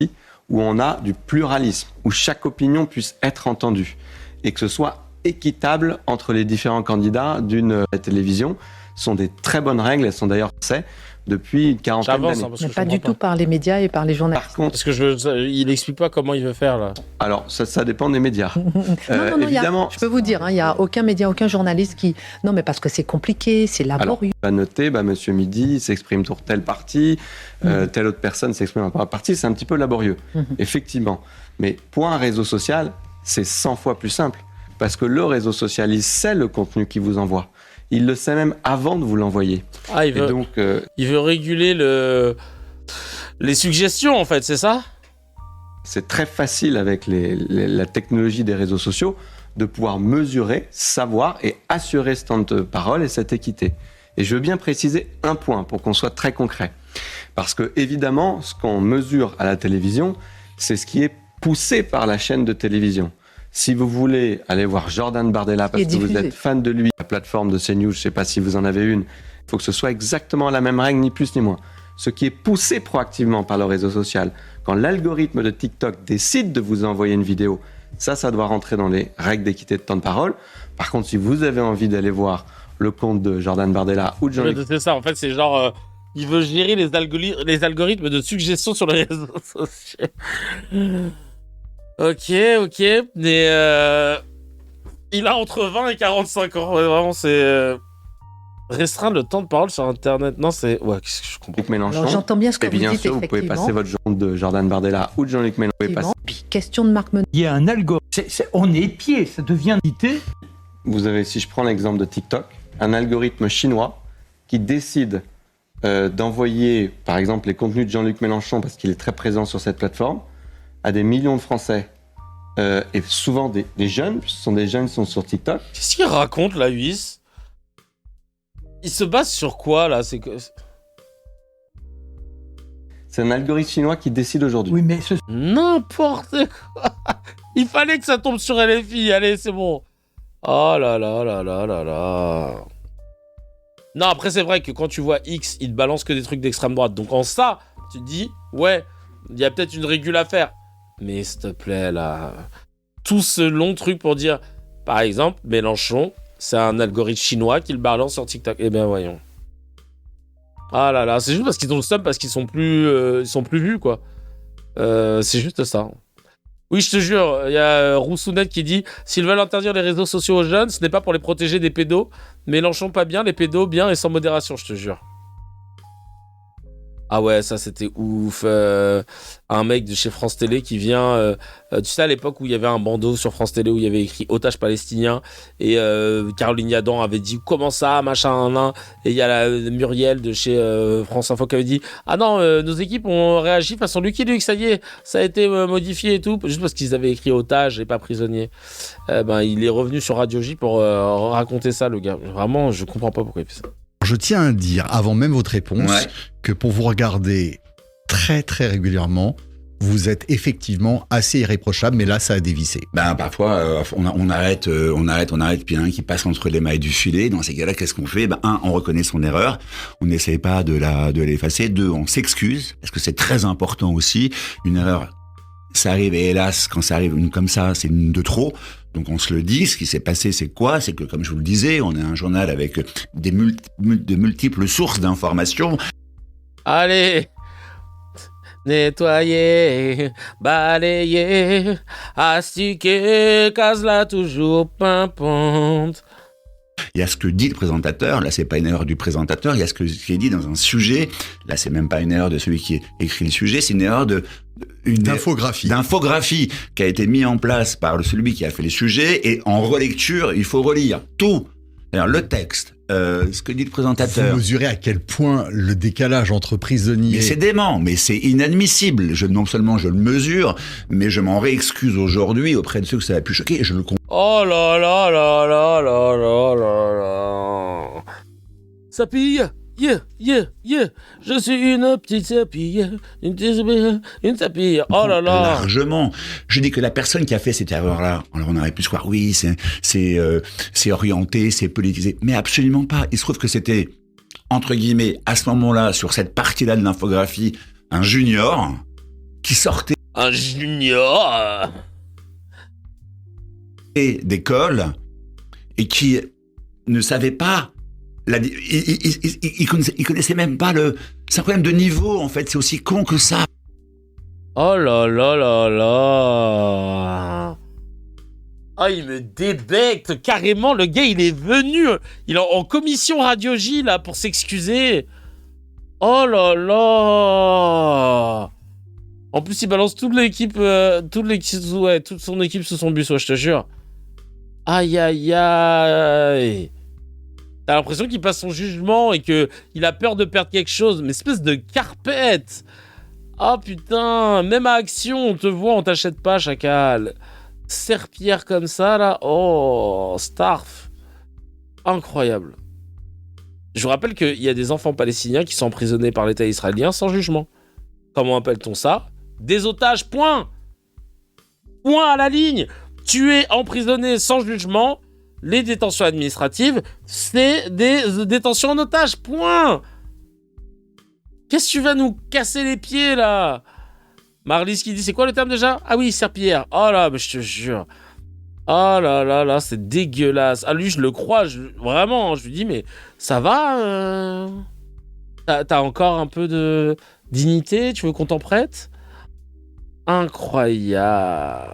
où on a du pluralisme, où chaque opinion puisse être entendue, et que ce soit équitable entre les différents candidats d'une télévision. Ce sont des très bonnes règles, elles sont d'ailleurs faites depuis une quarantaine d'années. Mais pas du tout par les médias et par les journalistes. Par contre, parce que il explique pas comment il veut faire là. Alors ça dépend des médias. Non, évidemment, je peux vous dire, il n'y a aucun média, aucun journaliste qui... Non, mais parce que c'est compliqué, c'est laborieux. On va noter, Monsieur Midi s'exprime pour telle partie, telle autre personne s'exprime pour la partie, c'est un petit peu laborieux, effectivement. Mais pour un réseau social, c'est 100 fois plus simple. Parce que le réseau social, il sait le contenu qu'il vous envoie. Il le sait même avant de vous l'envoyer. Ah, il veut réguler les suggestions, en fait, c'est ça ? C'est très facile avec la technologie des réseaux sociaux de pouvoir mesurer, savoir et assurer ce temps de parole et cette équité. Et je veux bien préciser un point pour qu'on soit très concret. Parce que, évidemment, ce qu'on mesure à la télévision, c'est ce qui est poussé par la chaîne de télévision. Si vous voulez aller voir Jordan Bardella parce que vous êtes fan de lui, la plateforme de CNews, je ne sais pas si vous en avez une, il faut que ce soit exactement la même règle, ni plus ni moins. Ce qui est poussé proactivement par le réseau social, quand l'algorithme de TikTok décide de vous envoyer une vidéo, ça doit rentrer dans les règles d'équité de temps de parole. Par contre, si vous avez envie d'aller voir le compte de Jordan Bardella ou de Jean-Luc... C'est ça, en fait, c'est genre... il veut gérer les algorithmes de suggestion sur les réseaux sociaux. Ok, mais il a entre 20 et 45 ans, vraiment, c'est... Restreindre le temps de parole sur Internet, non, c'est... Ouais, qu'est-ce que je comprends. Mélenchon. Alors, j'entends bien ce que vous dites, bien sûr, vous pouvez passer votre journée de Jordan Bardella ou de Jean-Luc Mélenchon. Puis, question de Marc Menon. Il y a un algorithme, on est épié, ça devient idée. Vous avez, si je prends l'exemple de TikTok, un algorithme chinois qui décide d'envoyer, par exemple, les contenus de Jean-Luc Mélenchon, parce qu'il est très présent sur cette plateforme, à des millions de Français, et souvent des jeunes, ce sont des jeunes qui sont sur TikTok. Qu'est-ce qu'il raconte, là, Huis ? Il se base sur quoi, là ? C'est un algorithme chinois qui décide aujourd'hui. Oui, mais n'importe quoi. Il fallait que ça tombe sur LFI, allez, c'est bon. Oh là là là là là là. Non, après, c'est vrai que quand tu vois X, il te balance que des trucs d'extrême droite. Donc, en ça, tu te dis, ouais, il y a peut-être une régule à faire. Mais s'il te plaît, là... Tout ce long truc pour dire, par exemple, Mélenchon, c'est un algorithme chinois qui le balance sur TikTok. Eh bien, voyons. Ah là là, c'est juste parce qu'ils ont le seum, parce qu'ils sont plus vus, quoi. C'est juste ça. Oui, je te jure, il y a Roussounet qui dit « S'ils veulent interdire les réseaux sociaux aux jeunes, ce n'est pas pour les protéger des pédos. Mélenchon pas bien, les pédos bien et sans modération, je te jure. » Ah ouais, ça c'était ouf. Un mec de chez France Télé qui vient... tu sais, à l'époque où il y avait un bandeau sur France Télé où il y avait écrit « Otage palestinien » et Caroline Yadan avait dit « Comment ça, machin, nan ?» Et il y a la Muriel de chez France Info qui avait dit « Ah non, nos équipes ont réagi façon Lucky Luke, ça y est, ça a été modifié et tout. » Juste parce qu'ils avaient écrit « Otage » et pas « Prisonnier ». Il est revenu sur Radio J pour raconter ça, le gars. Vraiment, je comprends pas pourquoi il fait ça. Je tiens à dire, avant même votre réponse, que pour vous regarder très très régulièrement, vous êtes effectivement assez irréprochable, mais là ça a dévissé. Parfois on arrête, puis il y en a un qui passe entre les mailles du filet. Dans ces cas-là, qu'est-ce qu'on fait ? On reconnaît son erreur, on n'essaie pas de l'effacer. 2, on s'excuse, parce que c'est très important aussi. Une erreur, ça arrive, et hélas, quand ça arrive une comme ça, c'est une de trop. Donc on se le dit, ce qui s'est passé, c'est quoi ? C'est que, comme je vous le disais, on est un journal avec de multiples sources d'informations. Allez, nettoyer, balayer, astiquer, case-là toujours pimpante. Il y a ce que dit le présentateur, là c'est pas une erreur du présentateur, il y a ce qui est dit dans un sujet, là c'est même pas une erreur de celui qui écrit le sujet, c'est une erreur d'infographie qui a été mise en place par celui qui a fait les sujets, et en relecture, il faut relire tout. Alors le texte, ce que dit le présentateur. Vous mesurez à quel point le décalage entre prisonniers... Mais c'est dément, mais c'est inadmissible. Non seulement je le mesure, mais je m'en réexcuse aujourd'hui auprès de ceux que ça a pu choquer, et je le comprends. Oh là là là là là là là là. Ça pille. Je suis une petite sapille, une sapille. Oh là là. Largement. Je dis que la personne qui a fait cette erreur-là, alors on aurait pu se croire, oui, c'est orienté, c'est politisé, mais absolument pas. Il se trouve que c'était, entre guillemets, à ce moment-là, sur cette partie-là de l'infographie, un junior qui sortait. Un junior d'école et qui ne savait pas, il connaissait même pas c'est un problème de niveau, en fait, c'est aussi con que ça. Oh là là là là. Ah, il me débecte carrément, le gars, il est venu, il est en commission Radio J, là, pour s'excuser. Oh là là. En plus, il balance toute l'équipe, toute son équipe sous son bus, ouais, je te jure. Aïe, aïe, aïe. T'as l'impression qu'il passe son jugement et qu'il a peur de perdre quelque chose, mais espèce de carpette. Ah putain, même à Action, on te voit, on t'achète pas, chacal. Serpillère comme ça, là. Oh, Starf. Incroyable. Je vous rappelle qu'il y a des enfants palestiniens qui sont emprisonnés par l'État israélien sans jugement. Comment appelle-t-on ça? Des otages, point. Point à la ligne. Tu es emprisonné sans jugement. Les détentions administratives, c'est des détentions en otage, point. Qu'est-ce que tu vas nous casser les pieds, là? Marlys qui dit, c'est quoi le terme déjà? Ah oui, serpillière. Oh là, mais je te jure. Oh là là là, c'est dégueulasse. Ah lui, je le crois, vraiment, je lui dis, mais ça va T'as encore un peu de dignité? Tu veux qu'on t'en prête? Incroyable.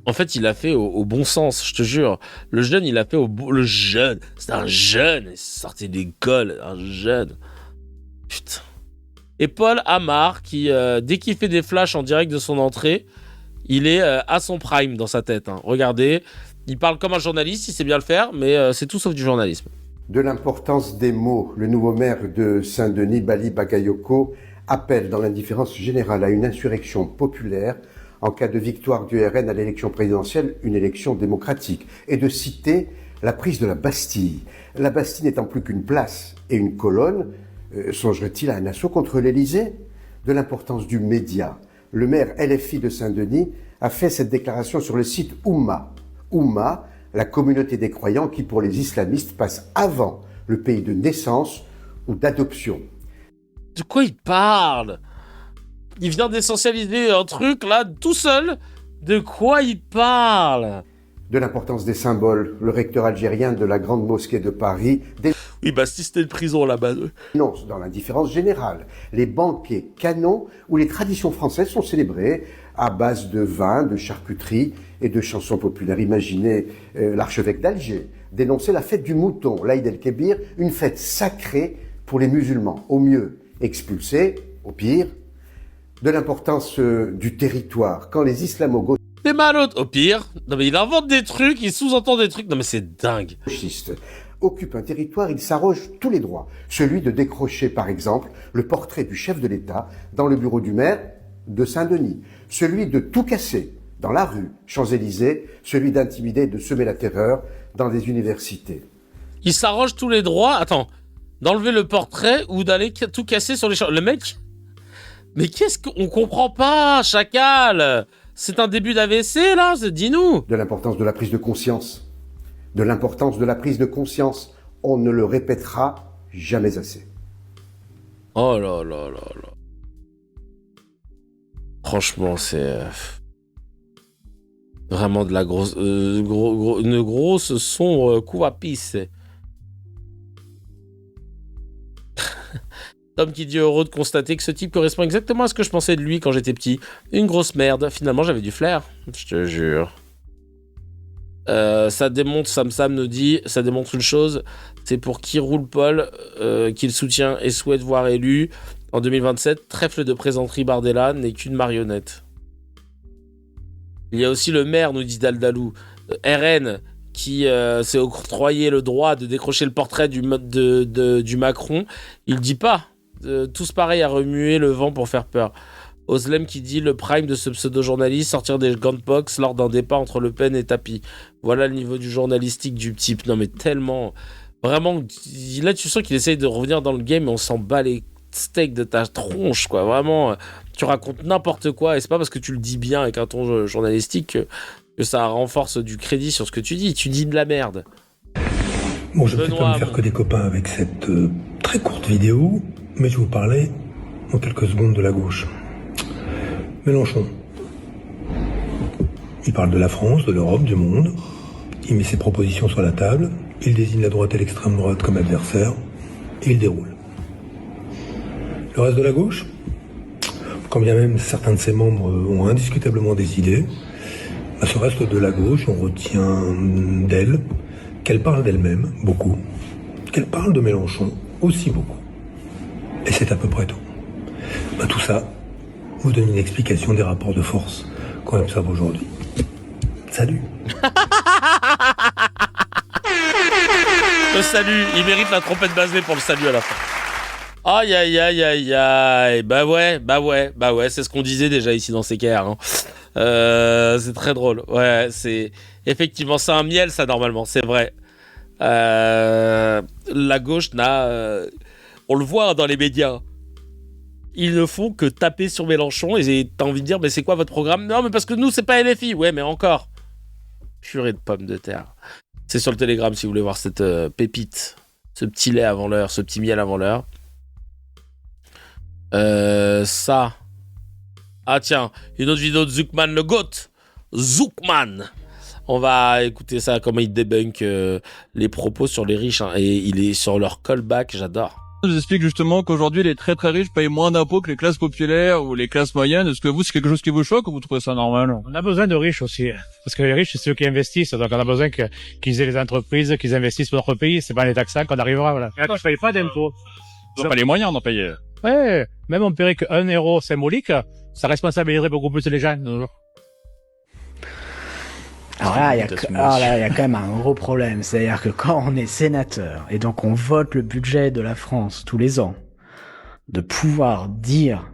En fait, il a fait au bon sens, je te jure. Le jeune, il a fait le jeune. C'est un jeune. Il sortait d'école, un jeune. Putain. Et Paul Amar, qui, dès qu'il fait des flashs en direct de son entrée, il est à son prime dans sa tête. Hein. Regardez, il parle comme un journaliste, il sait bien le faire, mais c'est tout sauf du journalisme. De l'importance des mots, le nouveau maire de Saint-Denis, Bali Bagayoko, appelle dans l'indifférence générale à une insurrection populaire en cas de victoire du RN à l'élection présidentielle, une élection démocratique, et de citer la prise de la Bastille. La Bastille n'étant plus qu'une place et une colonne, songerait-il à un assaut contre l'Élysée? De l'importance du média. Le maire LFI de Saint-Denis a fait cette déclaration sur le site Oumma. Oumma, la communauté des croyants qui, pour les islamistes, passe avant le pays de naissance ou d'adoption. De quoi il parle? Il vient d'essentialiser un truc, là, tout seul. De quoi il parle? De l'importance des symboles. Le recteur algérien de la Grande Mosquée de Paris... Oui, bah si c'était une prison là-bas. Non, dans l'indifférence générale. Les banquets canons où les traditions françaises sont célébrées à base de vin, de charcuterie et de chansons populaires. Imaginez l'archevêque d'Alger dénoncer la fête du mouton, l'Aïd el-Kébir, une fête sacrée pour les musulmans. Au mieux, expulsés, au pire... De l'importance du territoire. Quand les islamo-gauchistes... Des malotes, au pire. Non mais il invente des trucs, il sous-entend des trucs. Non mais c'est dingue. Occupent un territoire, ils s'arrogent tous les droits. Celui de décrocher, par exemple, le portrait du chef de l'État dans le bureau du maire de Saint-Denis. Celui de tout casser dans la rue, Champs-Élysées. Celui d'intimider et de semer la terreur dans les universités. Il s'arroge tous les droits. Attends, d'enlever le portrait ou d'aller tout casser sur les champs. Le mec... Mais qu'est-ce qu'on comprend pas, chacal? C'est un début d'AVC, là? Dis-nous. De l'importance de la prise de conscience. De l'importance de la prise de conscience. On ne le répétera jamais assez. Oh là là là là. Franchement, c'est... vraiment de la grosse... une grosse sombre coup à pisse. Tom qui dit heureux de constater que ce type correspond exactement à ce que je pensais de lui quand j'étais petit. Une grosse merde. Finalement, j'avais du flair. Je te jure. Ça démontre, Sam nous dit, ça démontre une chose. C'est pour qui roule Paul, qu'il soutient et souhaite voir élu en 2027. Trèfle de présenterie Bardella n'est qu'une marionnette. Il y a aussi le maire, nous dit Daldalou. RN, qui s'est octroyé le droit de décrocher le portrait du Macron. Il dit pas. Tous pareils à remuer le vent pour faire peur. Oslem qui dit le prime de ce pseudo-journaliste, sortir des gants de boxe lors d'un départ entre Le Pen et Tapi. Voilà le niveau du journalistique du type. Non mais tellement... Vraiment, là tu sens qu'il essaye de revenir dans le game et on s'en bat les steaks de ta tronche, quoi. Vraiment, tu racontes n'importe quoi et c'est pas parce que tu le dis bien avec un ton journalistique que ça renforce du crédit sur ce que tu dis. Tu dis de la merde. Bon, je ne vais pas me faire que des copains avec cette très courte vidéo, mais je vais vous parler en quelques secondes de la gauche. Mélenchon. Il parle de la France, de l'Europe, du monde. Il met ses propositions sur la table, il désigne la droite et l'extrême droite comme adversaires, et il déroule. Le reste de la gauche, quand bien même certains de ses membres ont indiscutablement des idées, à ce reste de la gauche, on retient d'elle qu'elle parle d'elle-même beaucoup, qu'elle parle de Mélenchon aussi beaucoup. Et c'est à peu près tout. Tout ça vous donne une explication des rapports de force qu'on observe aujourd'hui. Salut. Le salut, il mérite la trompette basée pour le salut à la fin. Aïe aïe aïe aïe aïe. Bah ouais, c'est ce qu'on disait déjà ici dans CKR. Hein. C'est très drôle. Ouais, c'est effectivement c'est un miel ça normalement, c'est vrai. La gauche n'a, on le voit dans les médias. Ils ne font que taper sur Mélenchon et t'as envie de dire mais c'est quoi votre programme ? Non mais parce que nous c'est pas LFI. Ouais mais encore. Purée de pommes de terre. C'est sur le Telegram si vous voulez voir cette pépite, ce petit lait avant l'heure, ce petit miel avant l'heure. Ça. Ah tiens, une autre vidéo de Zuckman le GOAT. Zuckman. On va écouter ça, comment il débunk les propos sur les riches. Hein, et il est sur leur callback, j'adore. Je vous explique justement qu'aujourd'hui les très très riches payent moins d'impôts que les classes populaires ou les classes moyennes. Est-ce que vous, c'est quelque chose qui vous choque ou vous trouvez ça normal ? On a besoin de riches aussi. Parce que les riches, c'est ceux qui investissent. Donc on a besoin qu'ils aient les entreprises, qu'ils investissent pour notre pays. C'est pas en les taxant qu'on arrivera, voilà. Et là, je paye pas d'impôts. Ils n'ont pas les moyens d'en payer. Ouais, même on paierait que 1 euro symbolique, ça responsabiliserait beaucoup plus les gens. Alors là, il y a quand même un gros problème. C'est-à-dire que quand on est sénateur, et donc on vote le budget de la France tous les ans, de pouvoir dire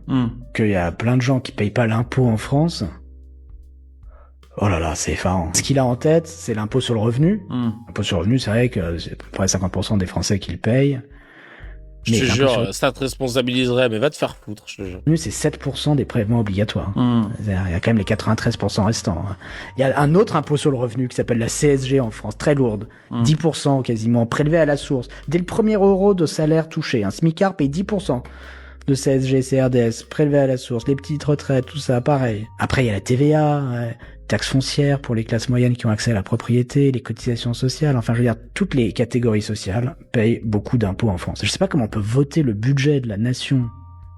qu'il y a plein de gens qui payent pas l'impôt en France, oh là là, c'est effarant. Ce qu'il a en tête, c'est l'impôt sur le revenu. L'impôt sur le revenu, c'est vrai que c'est à peu près 50% des Français qui le payent. Je te jure, ça te responsabiliserait, mais va te faire foutre, je te jure. C'est 7% des prélèvements obligatoires. Il y a quand même les 93% restants. Il y a un autre impôt sur le revenu qui s'appelle la CSG en France, très lourde. 10% quasiment, prélevé à la source. Dès le premier euro de salaire touché, un smicard paye 10% de CSG, CRDS, prélevé à la source. Les petites retraites, tout ça, pareil. Après, il y a la TVA, taxe foncière pour les classes moyennes qui ont accès à la propriété, les cotisations sociales. Enfin, je veux dire, toutes les catégories sociales payent beaucoup d'impôts en France. Je sais pas comment on peut voter le budget de la nation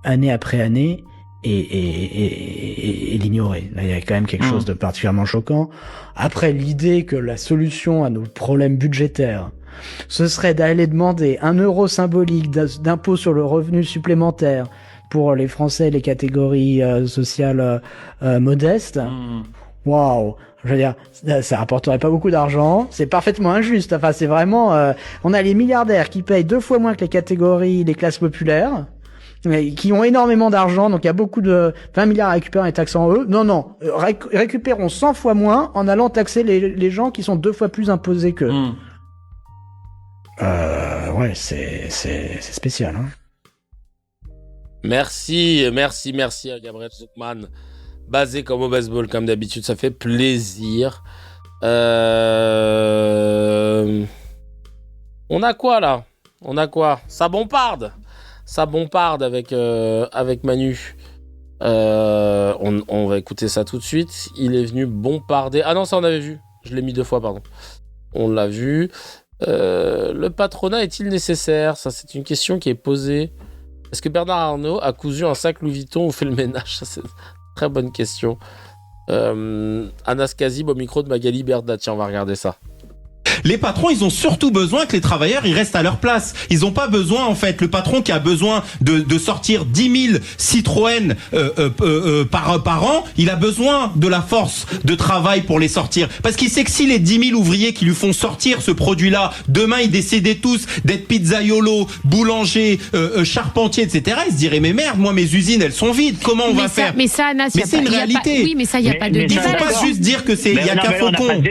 année après année et l'ignorer. Là, il y a quand même quelque chose de particulièrement choquant. Après, l'idée que la solution à nos problèmes budgétaires, ce serait d'aller demander 1 euro symbolique d'impôt sur le revenu supplémentaire pour les Français et les catégories sociales modestes. Waouh, je veux dire, ça rapporterait pas beaucoup d'argent, c'est parfaitement injuste. Enfin, c'est vraiment, on a les milliardaires qui payent 2 fois moins que les catégories, les classes populaires, qui ont énormément d'argent, donc il y a beaucoup de 20 milliards à récupérer en taxant eux. Non, récupérons 100 fois moins en allant taxer les gens qui sont 2 fois plus imposés qu'eux. Ouais, c'est spécial, hein. Merci à Gabriel Zuckman. Basé comme au baseball, comme d'habitude, ça fait plaisir. On a quoi là ? Ça bombarde avec Manu. On va écouter ça tout de suite. Il est venu bombarder. Ah non, ça on avait vu. Je l'ai mis 2 fois, pardon. On l'a vu. Le patronat est-il nécessaire ? Ça, c'est une question qui est posée. Est-ce que Bernard Arnault a cousu un sac Louis Vuitton ou fait le ménage ? Ça, c'est une très bonne question. Anas Kazib au micro de Magali Berda. Tiens, on va regarder ça. Les patrons, ils ont surtout besoin que les travailleurs, ils restent à leur place. Ils ont pas besoin, en fait, le patron qui a besoin de sortir 10 000 Citroën par an, il a besoin de la force de travail pour les sortir. Parce qu'il sait que si les 10 000 ouvriers qui lui font sortir ce produit-là, demain, ils décidaient tous d'être pizzaiolo, boulanger, charpentier, etc., ils se diraient, mais merde, moi, mes usines, elles sont vides. Comment on va faire ? Mais ça, Anas, c'est une réalité. Oui, mais ça, il n'y a pas de débat. Il faut pas juste dire que c'est, il y a qu'un faucon. Non,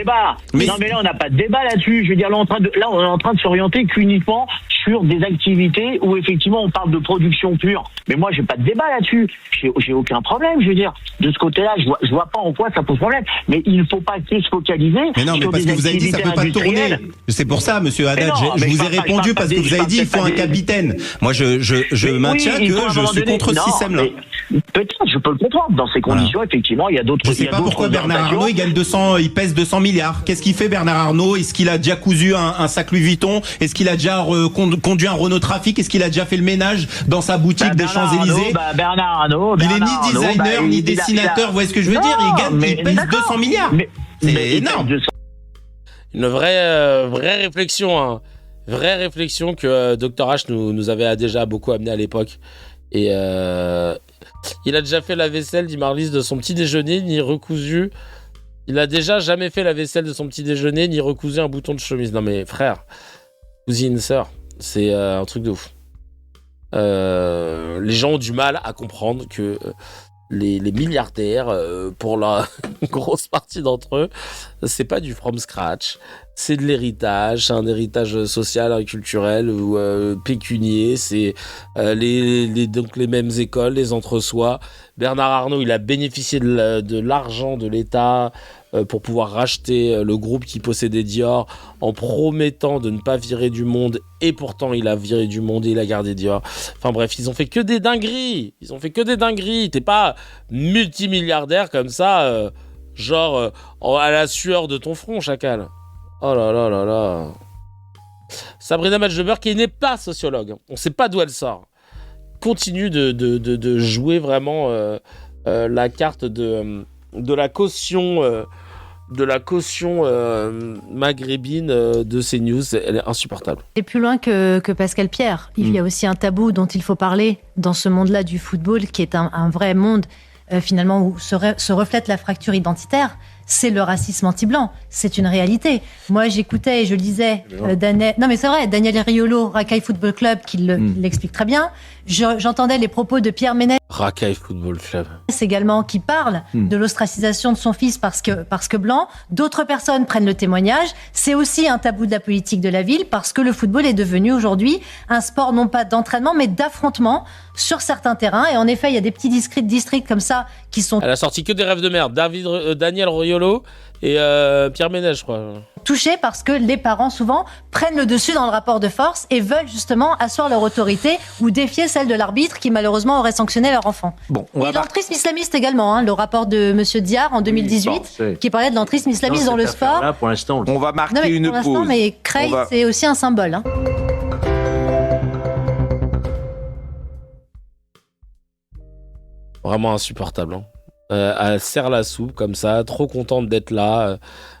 mais là, on n'a pas de débat là-dessus. Je veux dire, là, on est en train de s'orienter qu'uniquement sur des activités où effectivement on parle de production pure. Mais moi, j'ai pas de débat là-dessus. J'ai aucun problème. Je veux dire, de ce côté-là, je vois pas en quoi ça pose problème. Mais il ne faut pas se focaliser. Mais non, mais parce que vous avez dit ça peut pas tourner. C'est pour ça, Monsieur Haddad. Je vous ai répondu parce que vous avez dit il faut un capitaine. Moi, je maintiens que je suis contre ce système-là. Peut-être, je peux le comprendre. Dans ces conditions, effectivement, il y a d'autres. Je sais pas pourquoi Bernard Arnault il pèse 200 milliards. Qu'est-ce qu'il fait Bernard Arnault? Est-ce qu'il a déjà cousu un sac Louis Vuitton? Est-ce qu'il a déjà conduit un Renault Trafic? Est-ce qu'il a déjà fait le ménage dans sa boutique des Champs-Élysées? Bernard Arnault. Il est ni designer ni dessinateur. Vous voyez ce que je veux dire? Il pèse 200 milliards. C'est énorme. Une vraie réflexion, hein. Vraie réflexion que Dr H nous avait déjà beaucoup amené à l'époque. Et il a déjà fait la vaisselle, dit Marlise, de son petit déjeuner, ni recousu. Il a déjà jamais fait la vaisselle de son petit déjeuner, ni recousu un bouton de chemise. Non mais frère, cousine, sœur, c'est un truc de ouf. Les gens ont du mal à comprendre que les milliardaires, pour la grosse partie d'entre eux, c'est pas du from scratch, c'est de l'héritage, c'est un héritage social, culturel ou pécunier, c'est donc les mêmes écoles, les entre-soi. Bernard Arnault, il a bénéficié de l'argent de l'État pour pouvoir racheter le groupe qui possédait Dior en promettant de ne pas virer du monde, et pourtant il a viré du monde et il a gardé Dior. Enfin bref, ils ont fait que des dingueries. T'es pas multimilliardaire comme ça, à la sueur de ton front, chacal. Oh là là là là. Sabrina Matchdeber, qui n'est pas sociologue, on sait pas d'où elle sort, continue de jouer vraiment la carte de la caution maghrébine de CNews. Elle est insupportable. Et plus loin que Pascal Pierre, il y a aussi un tabou dont il faut parler dans ce monde-là du football, qui est un vrai monde finalement où se reflète la fracture identitaire. C'est le racisme anti-blanc, c'est une réalité. Moi, j'écoutais et je lisais Daniel Riolo, Racaille Football Club, qui l'explique très bien. J'entendais les propos de Pierre Ménès. Racaille Football Club. Également, qui parle de l'ostracisation de son fils parce que blanc. D'autres personnes prennent le témoignage. C'est aussi un tabou de la politique de la ville, parce que le football est devenu aujourd'hui un sport non pas d'entraînement, mais d'affrontement sur certains terrains. Et en effet, il y a des petits districts comme ça qui sont... Elle a sorti que des rêves de merde. Daniel Riolo et Pierre Ménès, je crois. Touchés parce que les parents, souvent, prennent le dessus dans le rapport de force et veulent justement asseoir leur autorité ou défier celle de l'arbitre qui, malheureusement, aurait sanctionné leur enfant. Et l'entrisme islamiste également, le rapport de Monsieur Diard en 2018, qui parlait de l'entrisme islamiste dans le sport. Là, pour l'instant, on va marquer une pause. Mais Creil, c'est aussi un symbole. Vraiment insupportable. Elle sert la soupe comme ça, trop contente d'être là.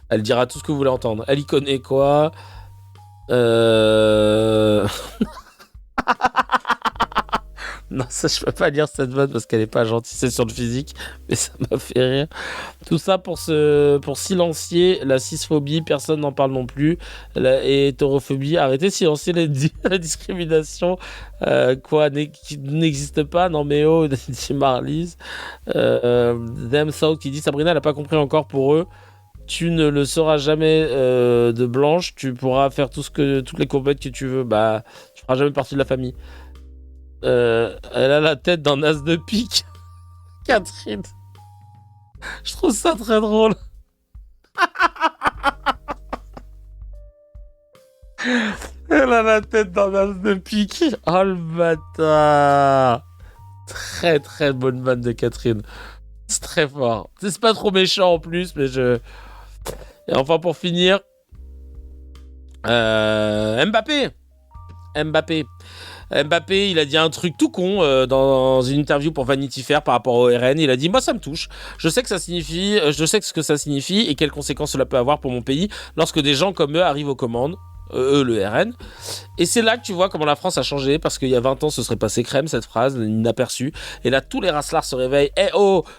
Elle dira tout ce que vous voulez entendre. Elle y connaît quoi Non, ça, je peux pas lire cette vanne parce qu'elle est pas gentille, c'est sur le physique, mais ça m'a fait rire. Tout ça pour silencier la cisphobie, personne n'en parle non plus. Et hétérophobie, arrêtez de silencier la discrimination, qui n'existe pas. Non mais oh, dit Marlise. Them South qui dit Sabrina, elle a pas compris encore pour eux. Tu ne le sauras jamais de blanche, tu pourras faire toutes les compètes que tu veux, bah tu feras jamais partie de la famille. Elle a la tête d'un as de pique. Catherine. Je trouve ça très drôle. Elle a la tête d'un as de pique. Oh le bâtard. Très très bonne vanne de Catherine. C'est très fort. C'est pas trop méchant en plus, mais Et enfin pour finir, Mbappé, il a dit un truc tout con dans une interview pour Vanity Fair par rapport au RN. Il a dit, moi ça me touche. Je sais ce que ça signifie et quelles conséquences cela peut avoir pour mon pays lorsque des gens comme eux arrivent aux commandes. Le RN. Et c'est là que tu vois comment la France a changé, parce qu'il y a 20 ans ce serait passé crème cette phrase, inaperçue, et là tous les racelards se réveillent.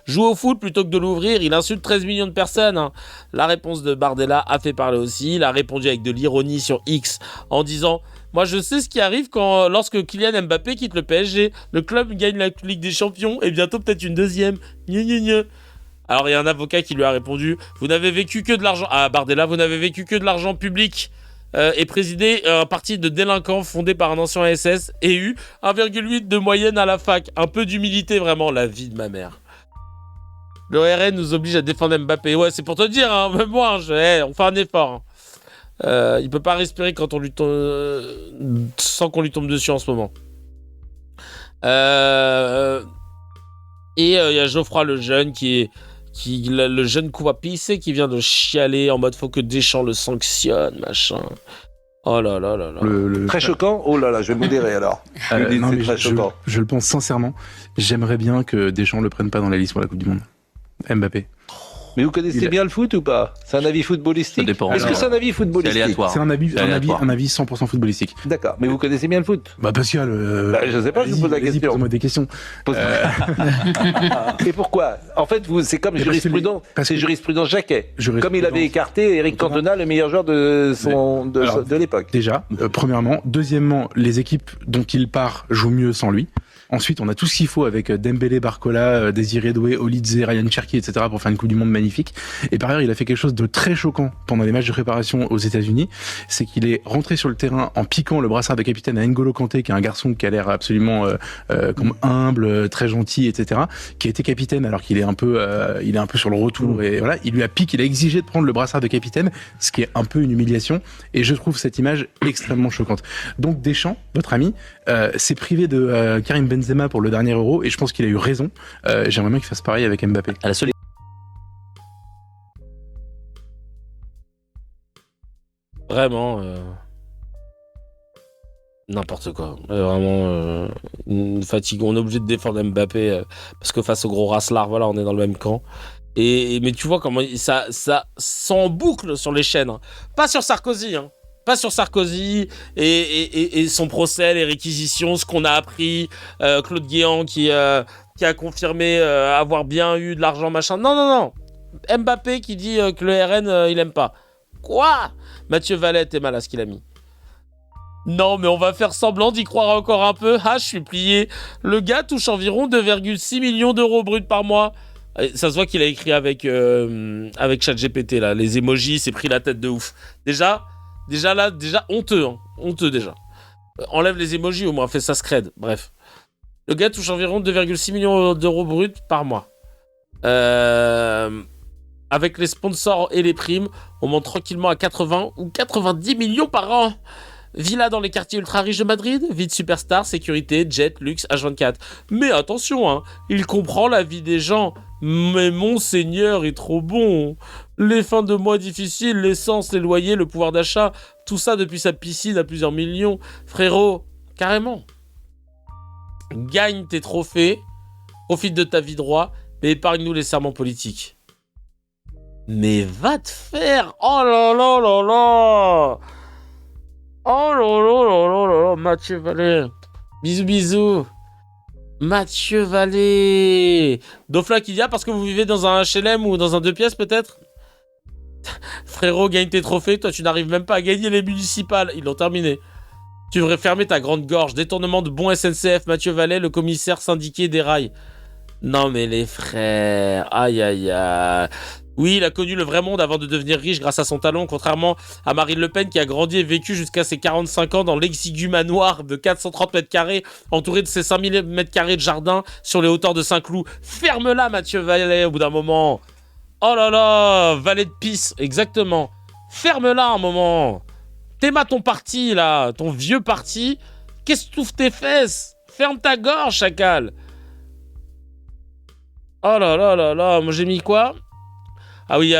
Joue au foot plutôt que de l'ouvrir, il insulte 13 millions de personnes, hein. La réponse de Bardella a fait parler aussi. Il a répondu avec de l'ironie sur X en disant, moi je sais ce qui arrive lorsque Kylian Mbappé quitte le PSG, le club gagne la Ligue des Champions et bientôt peut-être une deuxième. Alors il y a un avocat qui lui a répondu, vous n'avez vécu que de l'argent, Bardella, vous n'avez vécu que de l'argent public et présidé un parti de délinquants fondé par un ancien SS et eu 1,8 de moyenne à la fac. Un peu d'humilité, vraiment, la vie de ma mère. Le RN nous oblige à défendre Mbappé. Ouais, c'est pour te dire, hein, même moi, on fait un effort. Hein. Il peut pas respirer quand on lui sans qu'on lui tombe dessus en ce moment. Et il y a Geoffroy le jeune le jeune couvapissé qui vient de chialer en mode faut que Deschamps le sanctionne, machin. Oh là là là là. Très choquant. Oh là là, je vais modérer alors. Non, mais très choquant. je le pense sincèrement. J'aimerais bien que Deschamps le prenne pas dans la liste pour la Coupe du Monde. Mbappé. Mais vous connaissez bien le foot ou pas? C'est un avis footballistique? Ça dépend. Est-ce que c'est un avis footballistique? C'est aléatoire. C'est un avis 100% footballistique. D'accord. Mais vous connaissez bien le foot? Bah Pascal, je sais pas, je vous pose la question. Pose-moi des questions. Et pourquoi? En fait, c'est comme jurisprudence. C'est jurisprudence Jacquet. Comme il avait écarté Eric Cantona, le meilleur joueur de l'époque. Déjà, premièrement. Deuxièmement, les équipes dont il part jouent mieux sans lui. Ensuite, on a tout ce qu'il faut avec Dembélé, Barcola, Désiré Doué, Olidze, Ryan Cherki, etc. pour faire une Coupe du Monde magnifique. Et par ailleurs, il a fait quelque chose de très choquant pendant les matchs de préparation aux États-Unis. C'est qu'il est rentré sur le terrain en piquant le brassard de capitaine à N'Golo Kanté, qui est un garçon qui a l'air absolument comme humble, très gentil, etc. Qui a été capitaine alors qu'il est un peu sur le retour. Et voilà, il a exigé de prendre le brassard de capitaine, ce qui est un peu une humiliation. Et je trouve cette image extrêmement choquante. Donc Deschamps, votre ami, s'est privé de Karim Benzema pour le dernier Euro, et je pense qu'il a eu raison. J'aimerais bien qu'il fasse pareil avec Mbappé. À la seule... Vraiment, n'importe quoi. Vraiment, une fatigue. On est obligé de défendre Mbappé parce que face au gros Raslar, voilà, on est dans le même camp. Mais tu vois comment ça s'en boucle sur les chaînes. Hein. Pas sur Sarkozy, hein. Pas sur Sarkozy et son procès, les réquisitions, ce qu'on a appris, Claude Guéant qui a confirmé avoir bien eu de l'argent, machin. Non. Mbappé qui dit que le RN, il aime pas. Quoi? Mathieu Valette est mal à ce qu'il a mis. Non, mais on va faire semblant d'y croire encore un peu. Ah, je suis plié. Le gars touche environ 2,6 millions d'euros bruts par mois. Ça se voit qu'il a écrit avec ChatGPT, là. Les emojis, c'est pris la tête de ouf. Déjà honteux, hein. Honteux déjà. Enlève les emojis au moins, fais ça scred. Bref. Le gars touche environ 2,6 millions d'euros bruts par mois. Avec les sponsors et les primes, on monte tranquillement à 80 ou 90 millions par an. Villa dans les quartiers ultra riches de Madrid, vie de superstar, sécurité, jet, luxe, H24. Mais attention, hein, il comprend la vie des gens. Mais Monseigneur est trop bon. Les fins de mois difficiles, l'essence, les loyers, le pouvoir d'achat, tout ça depuis sa piscine à plusieurs millions. Frérot, carrément. Gagne tes trophées, profite de ta vie droit, mais épargne-nous les serments politiques. Mais va te faire! Oh là là là là! Oh là là là là là là! Mathieu Vallée! Bisous! Mathieu Vallée! Dofla qui dit parce que vous vivez dans un HLM ou dans un 2 pièces peut-être? Frérot, gagne tes trophées, toi tu n'arrives même pas à gagner les municipales. Ils l'ont terminé. Tu devrais fermer ta grande gorge. Détournement de bon SNCF, Mathieu Vallée, le commissaire syndiqué des rails. Non mais les frères, aïe aïe aïe. Oui, il a connu le vrai monde avant de devenir riche grâce à son talent, contrairement à Marine Le Pen qui a grandi et vécu jusqu'à ses 45 ans dans l'exigu manoir de 430 mètres carrés, entouré de ses 5000 mètres carrés de jardin sur les hauteurs de Saint-Cloud. Ferme-la, Mathieu Vallée, au bout d'un moment. Oh là là, Vallée de pisse, exactement. Ferme-la un moment. T'aimes ton parti, là, ton vieux parti. Qu'est-ce que tu ouvres tes fesses? Ferme ta gorge, chacal. Oh là là là là, moi j'ai mis quoi? Ah oui,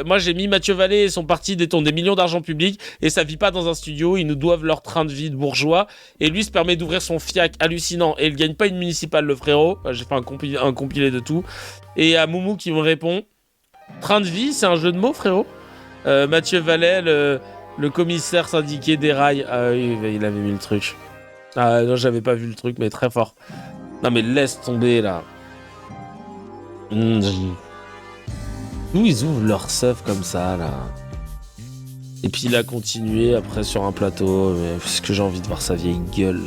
moi j'ai mis Mathieu Vallée et son parti détournent des millions d'argent public et ça vit pas dans un studio, ils nous doivent leur train de vie de bourgeois et lui se permet d'ouvrir son fiac hallucinant et il gagne pas une municipale le frérot, j'ai fait un compilé de tout. Et à Moumou qui me répond, train de vie c'est un jeu de mots frérot. Mathieu Vallée, le commissaire syndiqué des rails, ah oui, il avait mis le truc. Ah non j'avais pas vu le truc mais très fort. Non mais laisse tomber là. D'où ils ouvrent leur seuf comme ça, là. Et puis il a continué après sur un plateau, mais parce que j'ai envie de voir sa vieille gueule.